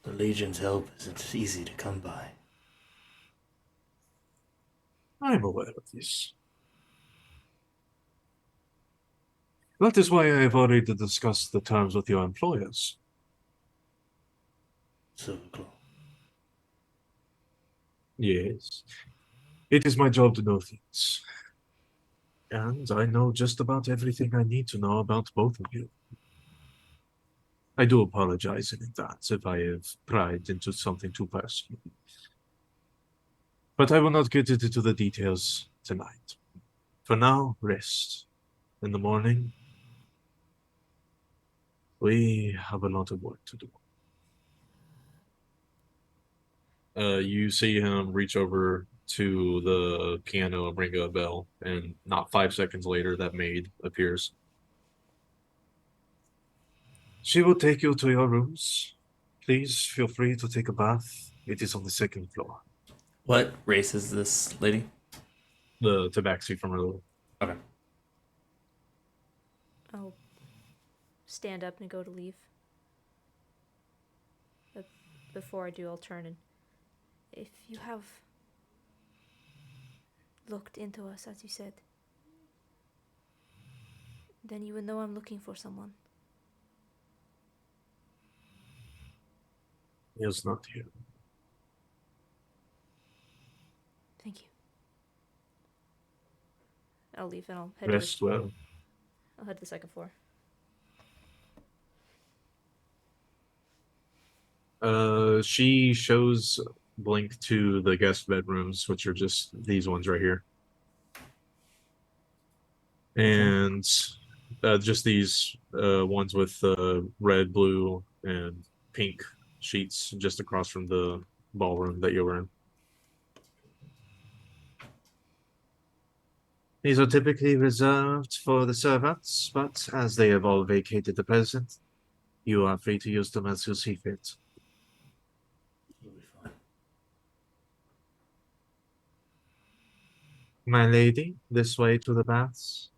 The Legion's help isn't easy to come by. I'm aware of this. That is why I have already discussed the terms with your employers. Silverclaw. Yes. It is my job to know things. And I know just about everything I need to know about both of you. I do apologize in advance if I have pried into something too personal. But I will not get into the details tonight. For now, rest. In the morning, we have a lot of work to do. You see him reach over to the piano and ring a bell, and not 5 seconds later, that maid appears. She will take you to your rooms. Please feel free to take a bath. It is on the second floor. What race is this lady? The tabaxi from earlier. Okay. I'll stand up and go to leave. But before I do, I'll turn and... If you have looked into us, as you said, then you would know I'm looking for someone. He is not here. Thank you. I'll leave and I'll head Rest well. I'll head to the second floor. She shows Blink to the guest bedrooms, which are just these ones right here. And just these ones with red, blue, and pink sheets just across from the ballroom that you were in. These are typically reserved for the servants, but as they have all vacated the present, you are free to use them as you see fit. My lady, this way to the baths.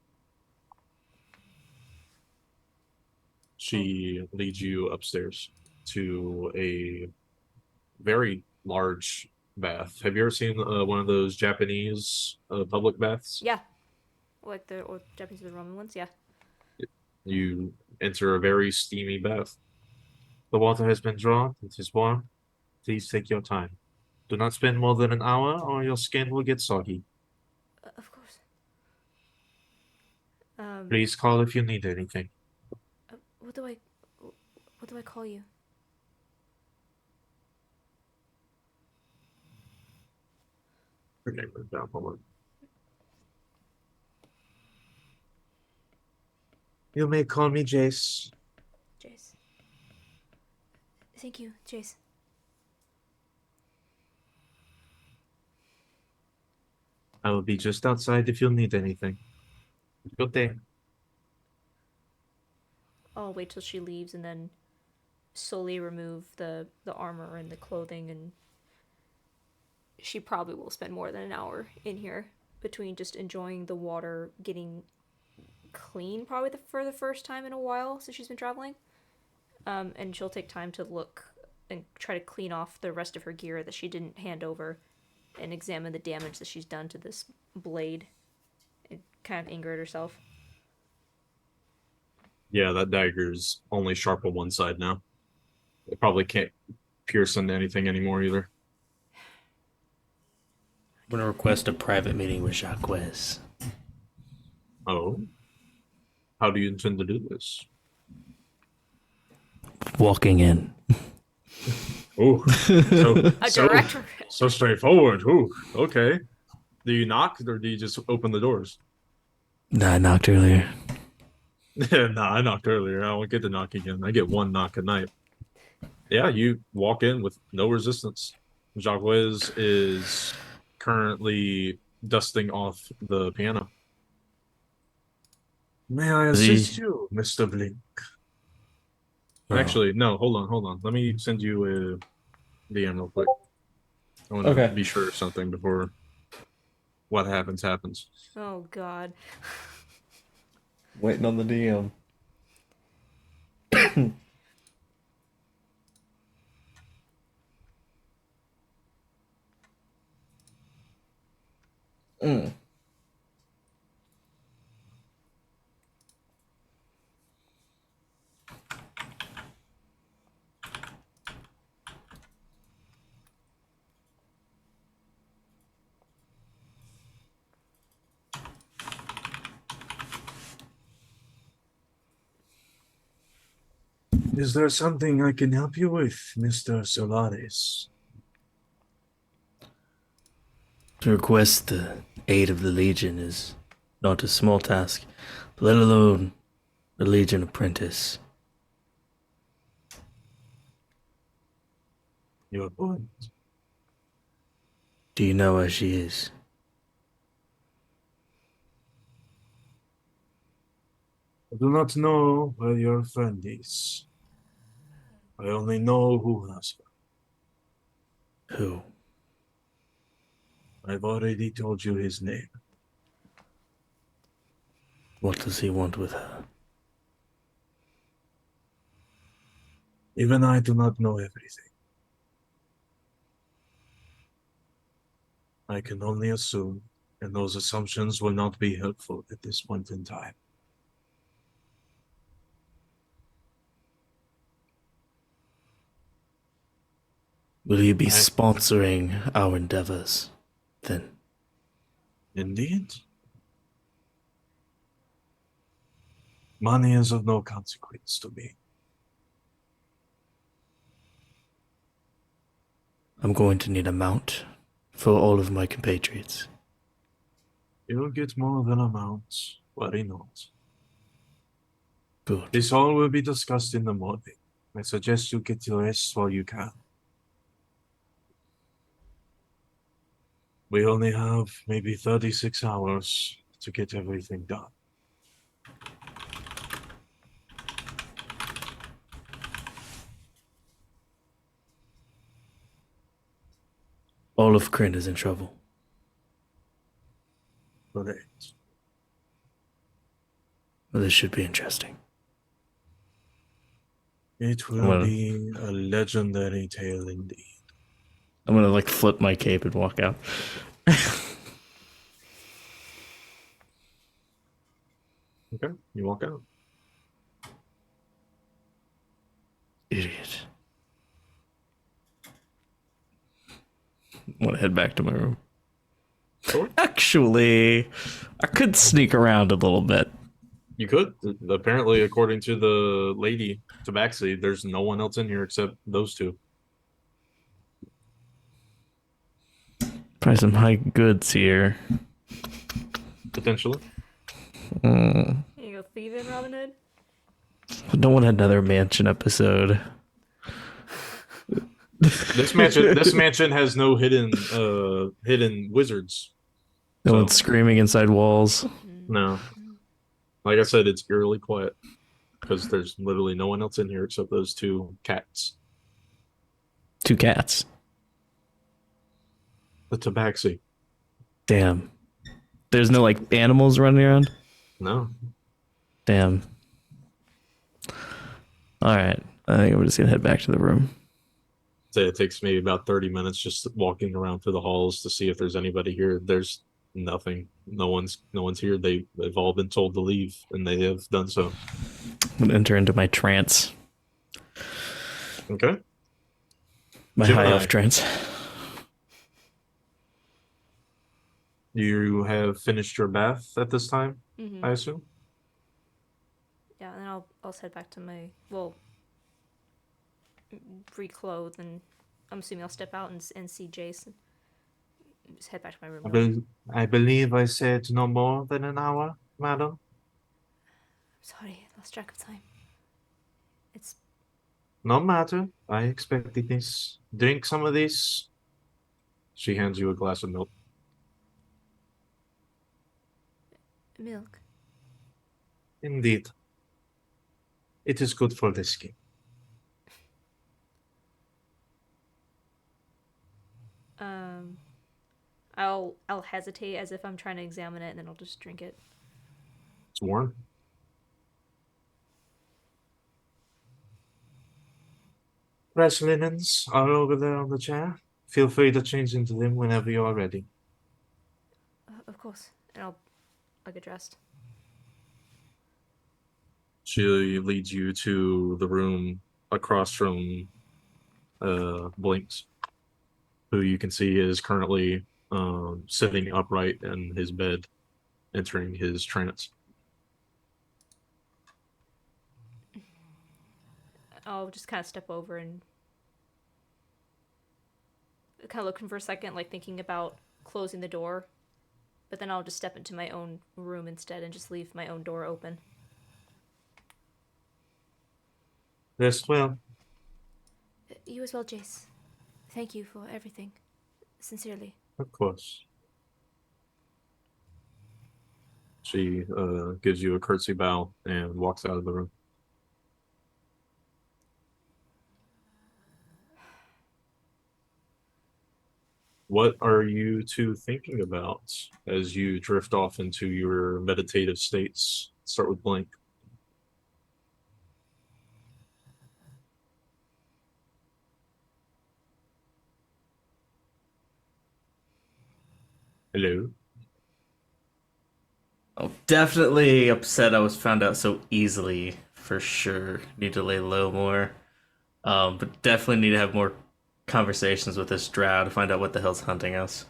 She leads you upstairs to a very large bath. Have you ever seen one of those Japanese public baths? Yeah. Like the or Japanese or the Roman ones, yeah. You enter a very steamy bath. The water has been drawn, it is warm. Please take your time. Do not spend more than an hour or your skin will get soggy. Of course. Please call if you need anything. What do I call you? Okay, down, hold on. You may call me Jace. Jace. Thank you, Jace. I will be just outside if you'll need anything. Good day. I'll wait till she leaves and then slowly remove the armor and the clothing, and she probably will spend more than an hour in here between just enjoying the water, getting clean probably for the first time in a while since she's been traveling. And she'll take time to look and try to clean off the rest of her gear that she didn't hand over and examine the damage that she's done to this blade and kind of anger at herself. Yeah, that dagger's only sharp on one side now. It probably can't pierce into anything anymore either. I'm gonna request a private meeting with Jacques. Oh? How do you intend to do this? Walking in. Oh, A direct... so straightforward. Ooh, okay. Do you knock or do you just open the doors? Nah, I knocked earlier. Nah, I knocked earlier. I don't get to knock again. I get one knock a night. Yeah, you walk in with no resistance. Jacques is currently dusting off the piano. May I assist you, Mr. Blink? Oh. Actually, no, hold on. Let me send you a DM real quick. I want to Okay. be sure of something before what happens. Oh, God. Waiting on the DM. Is there something I can help you with, Mr. Solaris? To request the aid of the Legion is not a small task, let alone the Legion apprentice. Your point. Do you know where she is? I do not know where your friend is. I only know who has her. Who? I've already told you his name. What does he want with her? Even I do not know everything. I can only assume, and those assumptions will not be helpful at this point in time. Will you be I- sponsoring our endeavors, then? Indeed. Money is of no consequence to me. I'm going to need a mount for all of my compatriots. You'll get more than amounts. Worry not. Good. This all will be discussed in the morning. I suggest you get your rest while you can. We only have maybe 36 hours to get everything done. All of Kryn is in trouble. Correct. Well, this should be interesting. It will be a legendary tale indeed. I'm gonna like flip my cape and walk out. Okay, you walk out. Idiot. I want to head back to my room. Sure. Actually, I could sneak around a little bit. You could. Apparently, according to the lady Tabaxi, there's no one else in here except those two. Probably some high goods here. Potentially. Mm, You go thieving, Robin Hood? I don't want another mansion episode. This mansion has no hidden wizards. No So- one's screaming inside walls. No. Like I said, it's eerily quiet. Because there's literally no one else in here except those two cats. 2 cats. The Tabaxi. Damn. There's no like animals running around? No. Damn. Alright. I think I'm just gonna head back to the room. Say it takes maybe about 30 minutes just walking around through the halls to see if there's anybody here. There's nothing. No one's here. They've all been told to leave, and they have done so. I'm gonna enter into my trance. Okay. My Gemini. high off trance. You have finished your bath at this time, Mm-hmm. I assume? Yeah, and then I'll head back to my reclothe, and I'm assuming I'll step out and see Jason. Just head back to my room. I believe I said no more than an hour, madam. Sorry, lost track of time. It's No matter. I expected this. Drink some of this. She hands you a glass of milk. milk. Indeed. It is good for the skin. I'll hesitate as if I'm trying to examine it, and then I'll just drink it. It's warm. Fresh linens are over there on the chair. Feel free to change into them whenever you are ready. Of course, and I'll get dressed. She leads you to the room across from Blinks, who you can see is currently sitting upright in his bed, entering his trance. I'll just kind of step over and kind of looking for a second, like thinking about closing the door, but then I'll just step into my own room instead and just leave my own door open. Rest well. You as well, Jace. Thank you for everything. Sincerely. Of course. She gives you a curtsy bow and walks out of the room. What are you two thinking about as you drift off into your meditative states? Start with Blink. Hello. Oh, definitely upset I was found out so easily, for sure. Need to lay low more. But definitely need to have more conversations with this drow to find out what the hell's hunting us.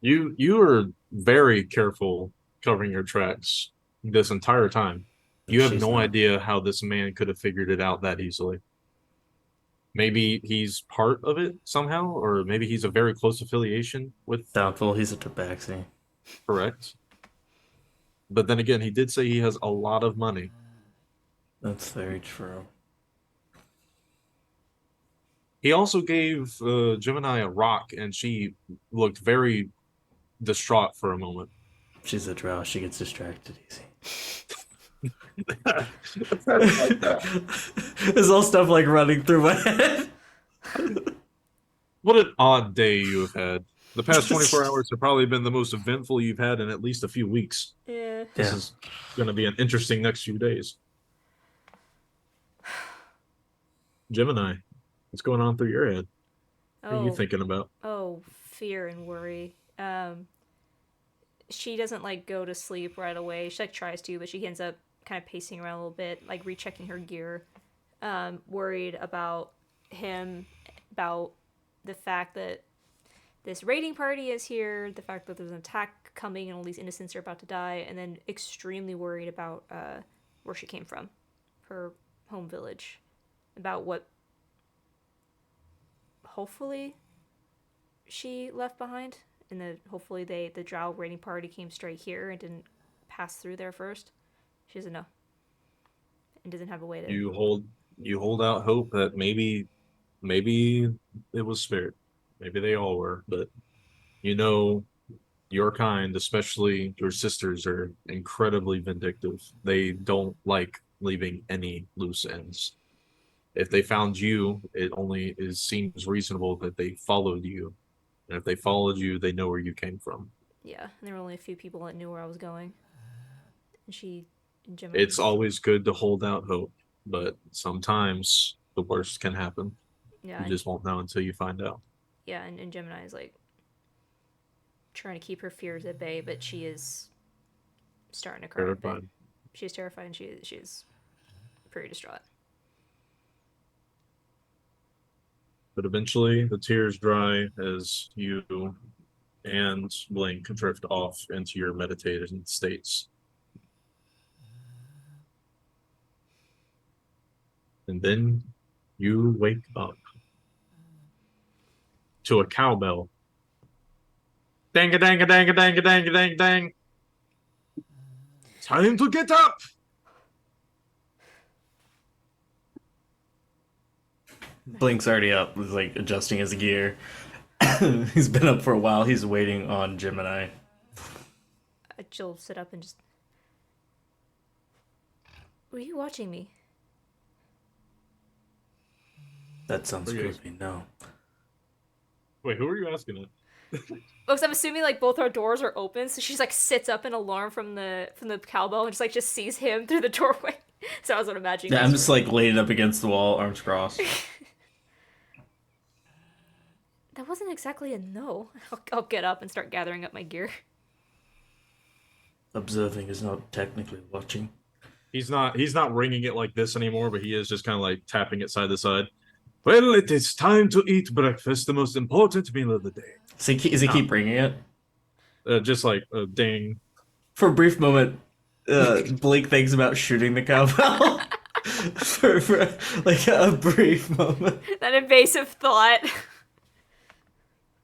You are very careful covering your tracks this entire time. You have She's no not. idea how this man could have figured it out that easily. Maybe he's part of it somehow, or maybe he's a very close affiliation with Doubtful he's a tabaxi. correct. But then again, he did say he has a lot of money. That's very true. He also gave Gemini a rock, and she looked very distraught for a moment. She's a drow. She gets distracted easy. There's all stuff like running through my head. What an odd day you have had. The past 24 hours have probably been the most eventful you've had in at least a few weeks. Yeah. This is going to be an interesting next few days. Gemini, what's going on through your head? What are you thinking about? Oh, fear and worry. She doesn't like go to sleep right away. She like tries to, but she ends up kind of pacing around a little bit, like rechecking her gear. Worried about him, about the fact that this raiding party is here, the fact that there's an attack coming and all these innocents are about to die, and then extremely worried about where she came from, her home village, about what hopefully she left behind, and that hopefully the drow raiding party came straight here and didn't pass through there first. She doesn't know, and doesn't have a way to. You hold out hope that maybe it was spared. Maybe they all were, but you know, your kind, especially your sisters, are incredibly vindictive. They don't like leaving any loose ends. If they found you, it only seems reasonable that they followed you. And if they followed you, they know where you came from. Yeah, and there were only a few people that knew where I was going. And she, Gemini. It's always good to hold out hope, but sometimes the worst can happen. Yeah, You just won't know until you find out. yeah, and Gemini is like trying to keep her fears at bay, but she is starting to cry a bit. Terrified. She's terrified, and she is pretty distraught. But eventually, the tears dry as you and Blink drift off into your meditative states. And then you wake up to a cowbell. Dang a dang a dang a dang a dang a dang dang. Time to get up! Blink's already up, was like adjusting his gear. He's been up for a while. He's waiting on Gemini. She'll sit up and just. Were you watching me? That sounds Were you- creepy. No. Wait, who are you asking it? Because I'm assuming like both our doors are open, so she's like sits up in alarm from the cowbell and just sees him through the doorway. So I was imagining. Yeah, this I'm was- just like laid up against the wall, arms crossed. That wasn't exactly a no. I'll get up and start gathering up my gear. Observing is not technically watching. He's not ringing it like this anymore, but he is just kind of like tapping it side to side. Well, it is time to eat breakfast, the most important meal of the day. Does he keep bringing it? Just like a ding. For a brief moment, Blake thinks about shooting the cowbell. for like a brief moment. That invasive thought.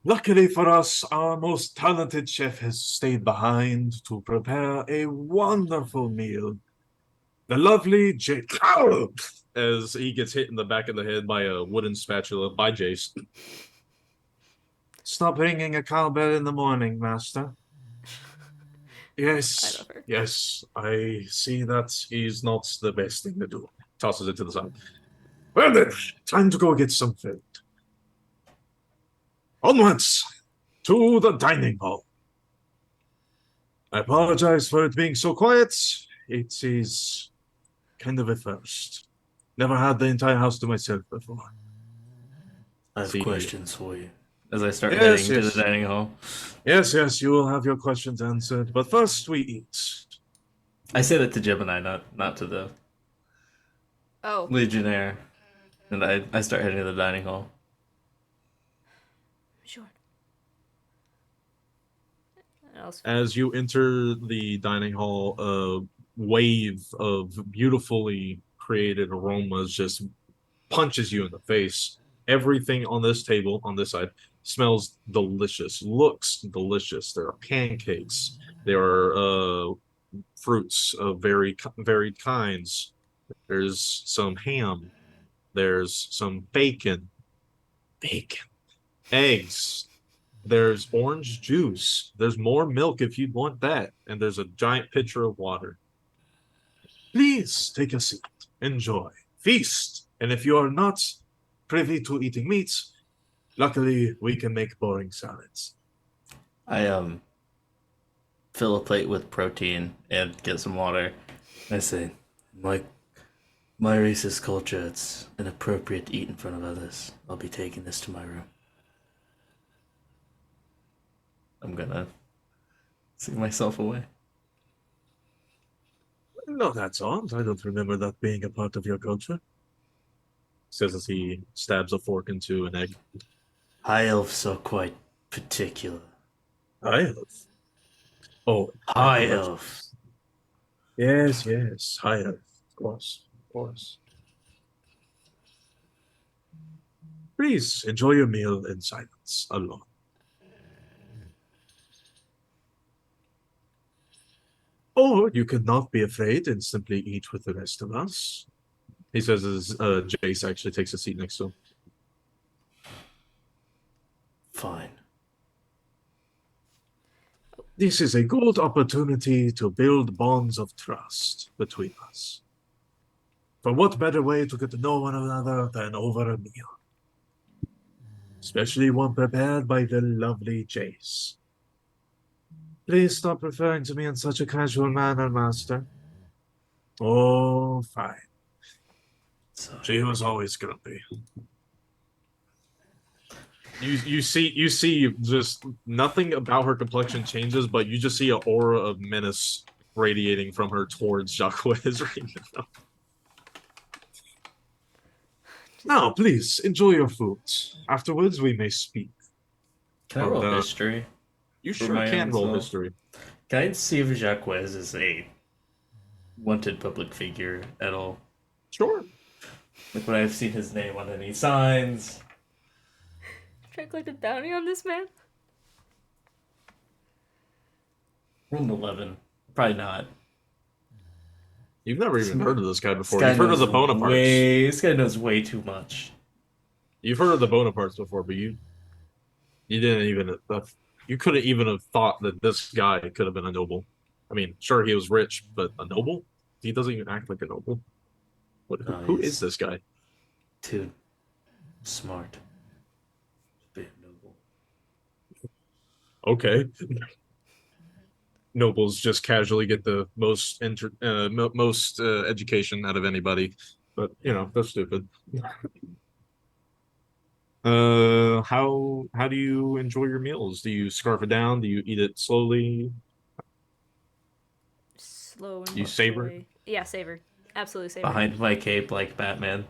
Luckily for us, our most talented chef has stayed behind to prepare a wonderful meal. The lovely Jake. As he gets hit in the back of the head by a wooden spatula by Jace. Stop ringing a cowbell in the morning, master. I Yes, love her. yes, I see that is not the best thing to do. Tosses it to the side. Well then, time to go get some food. Onwards to the dining hall. I apologize for it being so quiet. It is kind of a first. Never had the entire house to myself before. I have See. questions for you. As I start Yes, heading to yes. the dining hall, Yes, yes, you will have your questions answered, but first we eat. I say that to Gemini, not to the Oh, Legionnaire, and I start heading to the dining hall. sure. What else? As you enter the dining hall, a wave of beautifully created aromas just punches you in the face. Everything on this table, on this side, smells delicious, looks delicious. There are pancakes, there are fruits of varied kinds. There's some ham, there's some bacon, eggs, there's orange juice. There's more milk if you'd want that. And there's a giant pitcher of water. Please take a seat. Enjoy. Feast. And if you are not privy to eating meats, luckily we can make boring salads. I fill a plate with protein and get some water. I say, my race's culture, it's inappropriate to eat in front of others. I'll be taking this to my room. I'm gonna sing myself away. No, that's odd. I don't remember that being a part of your culture. Says as he stabs a fork into an egg. High elves are quite particular. High elf. Oh, High elf. yes, yes, high elf. Of course, of course. Please enjoy your meal in silence, alone. Or you could not be afraid and simply eat with the rest of us. He says as Jace actually takes a seat next to him. Fine. This is a good opportunity to build bonds of trust between us. For what better way to get to know one another than over a meal? Especially one prepared by the lovely Jace. Please stop referring to me in such a casual manner, Master. Oh, fine. So, She was always grumpy. You see just nothing about her complexion changes, but you just see an aura of menace radiating from her towards Jacques right now. Now, please enjoy your food. Afterwards, we may speak. Can I Oh, roll no. history? You For sure my can own roll self. history. Can I see if Jacques is a wanted public figure at all? Sure. Like when I've seen his name on any signs. Try to collect a bounty on this man? Roll an 11. Probably not. You've never even heard of this guy before. This guy You've heard of the knows Bonapartes. This guy knows way too much. You've heard of the Bonapartes before, but you didn't even you couldn't even have thought that this guy could have been a noble. I mean, sure he was rich, but a noble? He doesn't even act like a noble. No, Who he's- is this guy? too smart. Be noble. Okay. Nobles just casually get the most education out of anybody, but you know that's stupid. How do you enjoy your meals? Do you scarf it down? Do you eat it slowly? Slow and You savor? slowly. Yeah, savor. Absolutely savor. Behind my cape like Batman.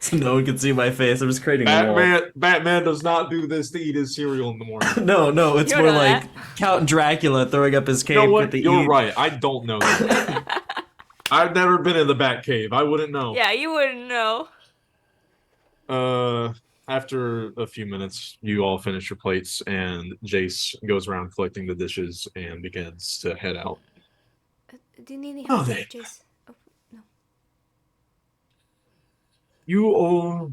So no one can see my face. I'm just creating a wall. Batman does not do this to eat his cereal in the morning. No, it's You more know like that. Count Dracula throwing up his cape You know with what? the You're eat. right. I don't know that. I've never been in the Bat Cave. I wouldn't know. Yeah, you wouldn't know. After a few minutes, you all finish your plates, and Jace goes around collecting the dishes and begins to head out. Do you need any Oh, help, then. Jace? Oh, no. You all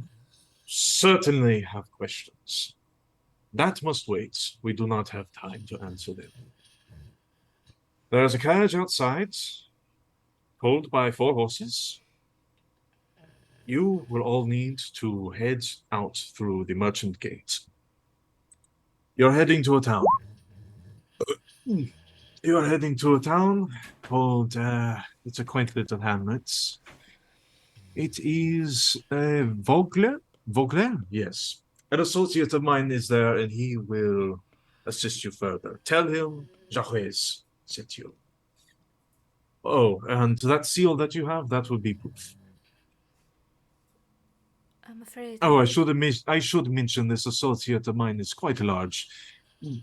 certainly have questions. That must wait. We do not have time to answer them. There is a carriage outside, pulled by 4 horses. You will all need to head out through the merchant gate. You're heading to a town. You're heading to a town called, it's a quaint little hamlet. It is Vogler? Vogler? Yes. An associate of mine is there and he will assist you further. Tell him Jaques sent you. Oh, and that seal that you have, that will be proof. I'm afraid. Oh, I should mention this associate of mine is quite large.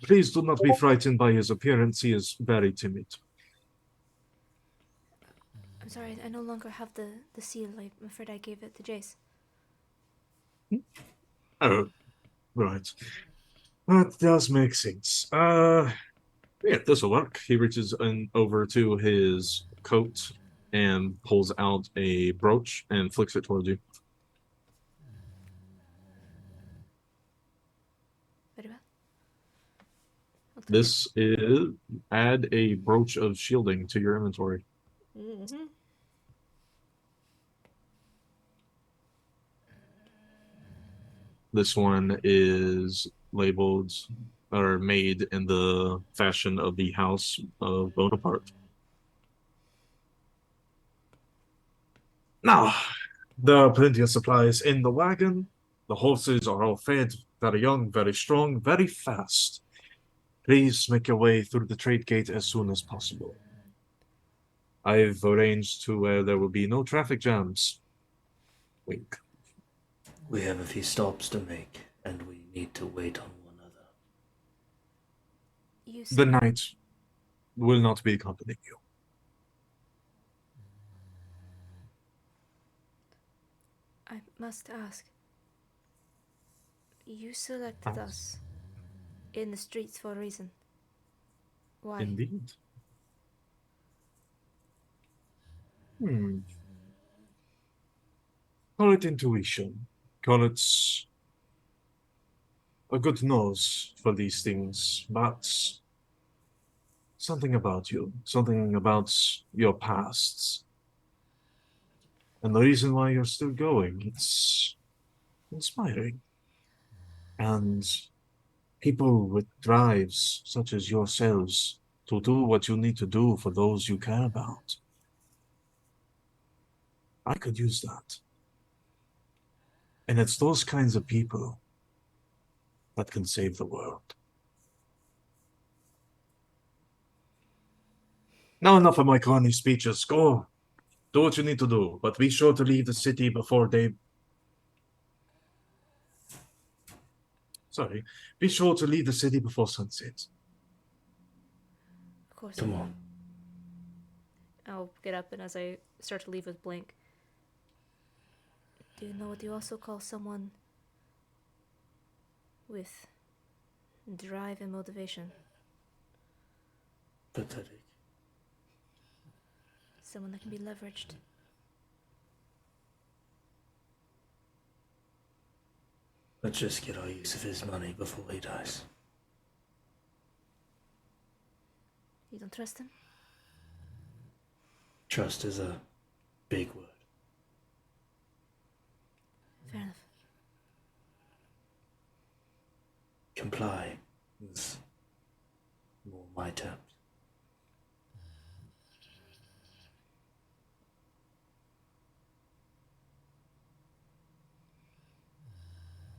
Please do not be frightened by his appearance. He is very timid. I'm sorry, I no longer have the seal. I'm afraid I gave it to Jace. Oh, right. That does make sense. Yeah, this will work. He reaches over to his coat and pulls out a brooch and flicks it towards you. Very well. This is add a brooch of shielding to your inventory. Mm-hmm. This one is labeled or made in the fashion of the House of Bonaparte. Now, there are plenty of supplies in the wagon. The horses are all fed, very young, very strong, very fast. Please make your way through the trade gate as soon as possible. I've arranged to where there will be no traffic jams. Wink. We have a few stops to make, and we need to wait on one another. You The said knight will not be accompanying you. I must ask. You selected us in the streets for a reason. Why? Indeed. Call it intuition. Call it a good nose for these things, but something about you, something about your pasts. And the reason why you're still going, it's inspiring. And people with drives such as yourselves to do what you need to do for those you care about. I could use that. And it's those kinds of people that can save the world. Now enough of my corny speeches. Go. Do what you need to do, but be sure to leave the city before they... Sorry. Be sure to leave the city before sunset. Of course. Come on. I'll get up, and as I start to leave with Blink, do you know what you also call someone with drive and motivation? Pathetic. Someone that can be leveraged. Let's just get our use of his money before he dies. You don't trust him? Trust is a big word. Fair enough. Comply is more my terms.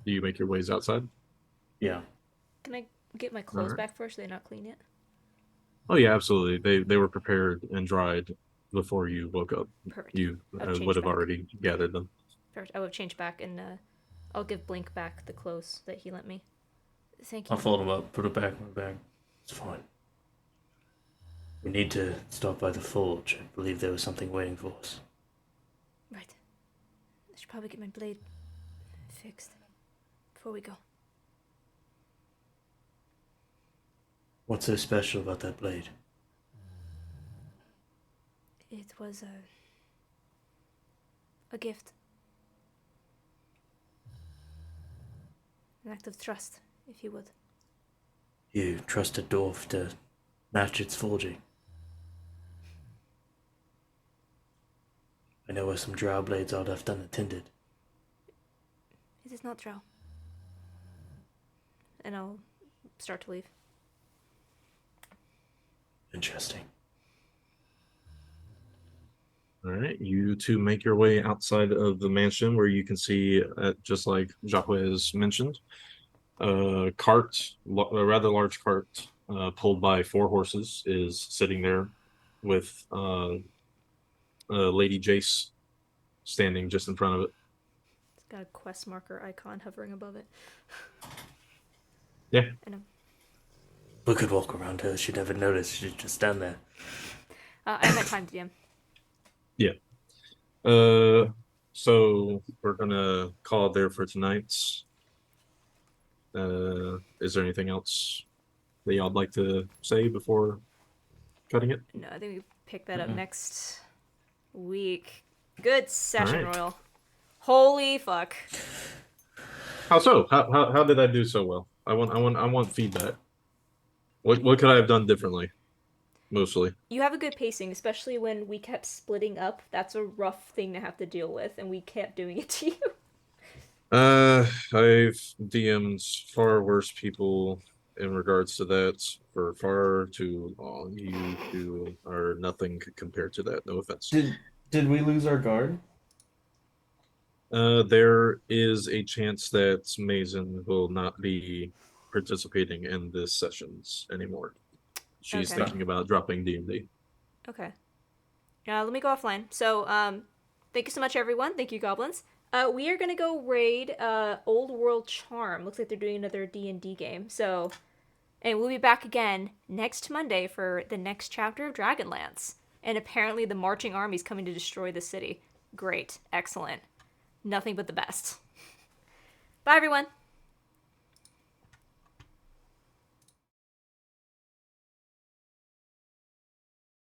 Do you make your ways outside? Yeah. Can I get my clothes Alright. back first? They're not clean yet. Oh yeah, absolutely. They were prepared and dried before you woke up. Perfect. You I've changed would have back. already gathered them. Perfect. I will change back, and I'll give Blink back the clothes that he lent me. Thank you. I'll fold them up, put it back in my bag. It's fine. We need to stop by the forge. I believe there was something waiting for us. Right. I should probably get my blade fixed before we go. What's so special about that blade? It was a gift. An act of trust, if you would. You trust a dwarf to match its forging. I know where some drow blades are left unattended. It is not drow. And I'll start to leave. Interesting. All right, you two make your way outside of the mansion, where you can see, just like Jacques has mentioned, a rather large cart, pulled by 4 horses, is sitting there with Lady Jace standing just in front of it. It's got a quest marker icon hovering above it. Yeah. I know. We could walk around her. She'd never notice. She'd just stand there. I haven't had time to DM. Yeah. So we're gonna call it there for tonight. Is there anything else that y'all'd like to say before cutting it? No, I think we pick that up next week. Good session, Alright. Royal. Holy fuck. How so? How did I do so well? I want feedback. What could I have done differently? Mostly. You have a good pacing, especially when we kept splitting up. That's a rough thing to have to deal with, and we kept doing it to you. I've DM'd far worse people in regards to that for far too long. You two are nothing compared to that. No offense. Did we lose our guard? There is a chance that Mason will not be participating in this sessions anymore. She's Okay. thinking about dropping D&D. Okay. Let me go offline. So, thank you so much, everyone. Thank you, goblins. We are gonna go raid Old World Charm. Looks like they're doing another D&D game. So, and we'll be back again next Monday for the next chapter of Dragonlance. And apparently the marching army's coming to destroy the city. Great. Excellent. Nothing but the best. Bye, everyone.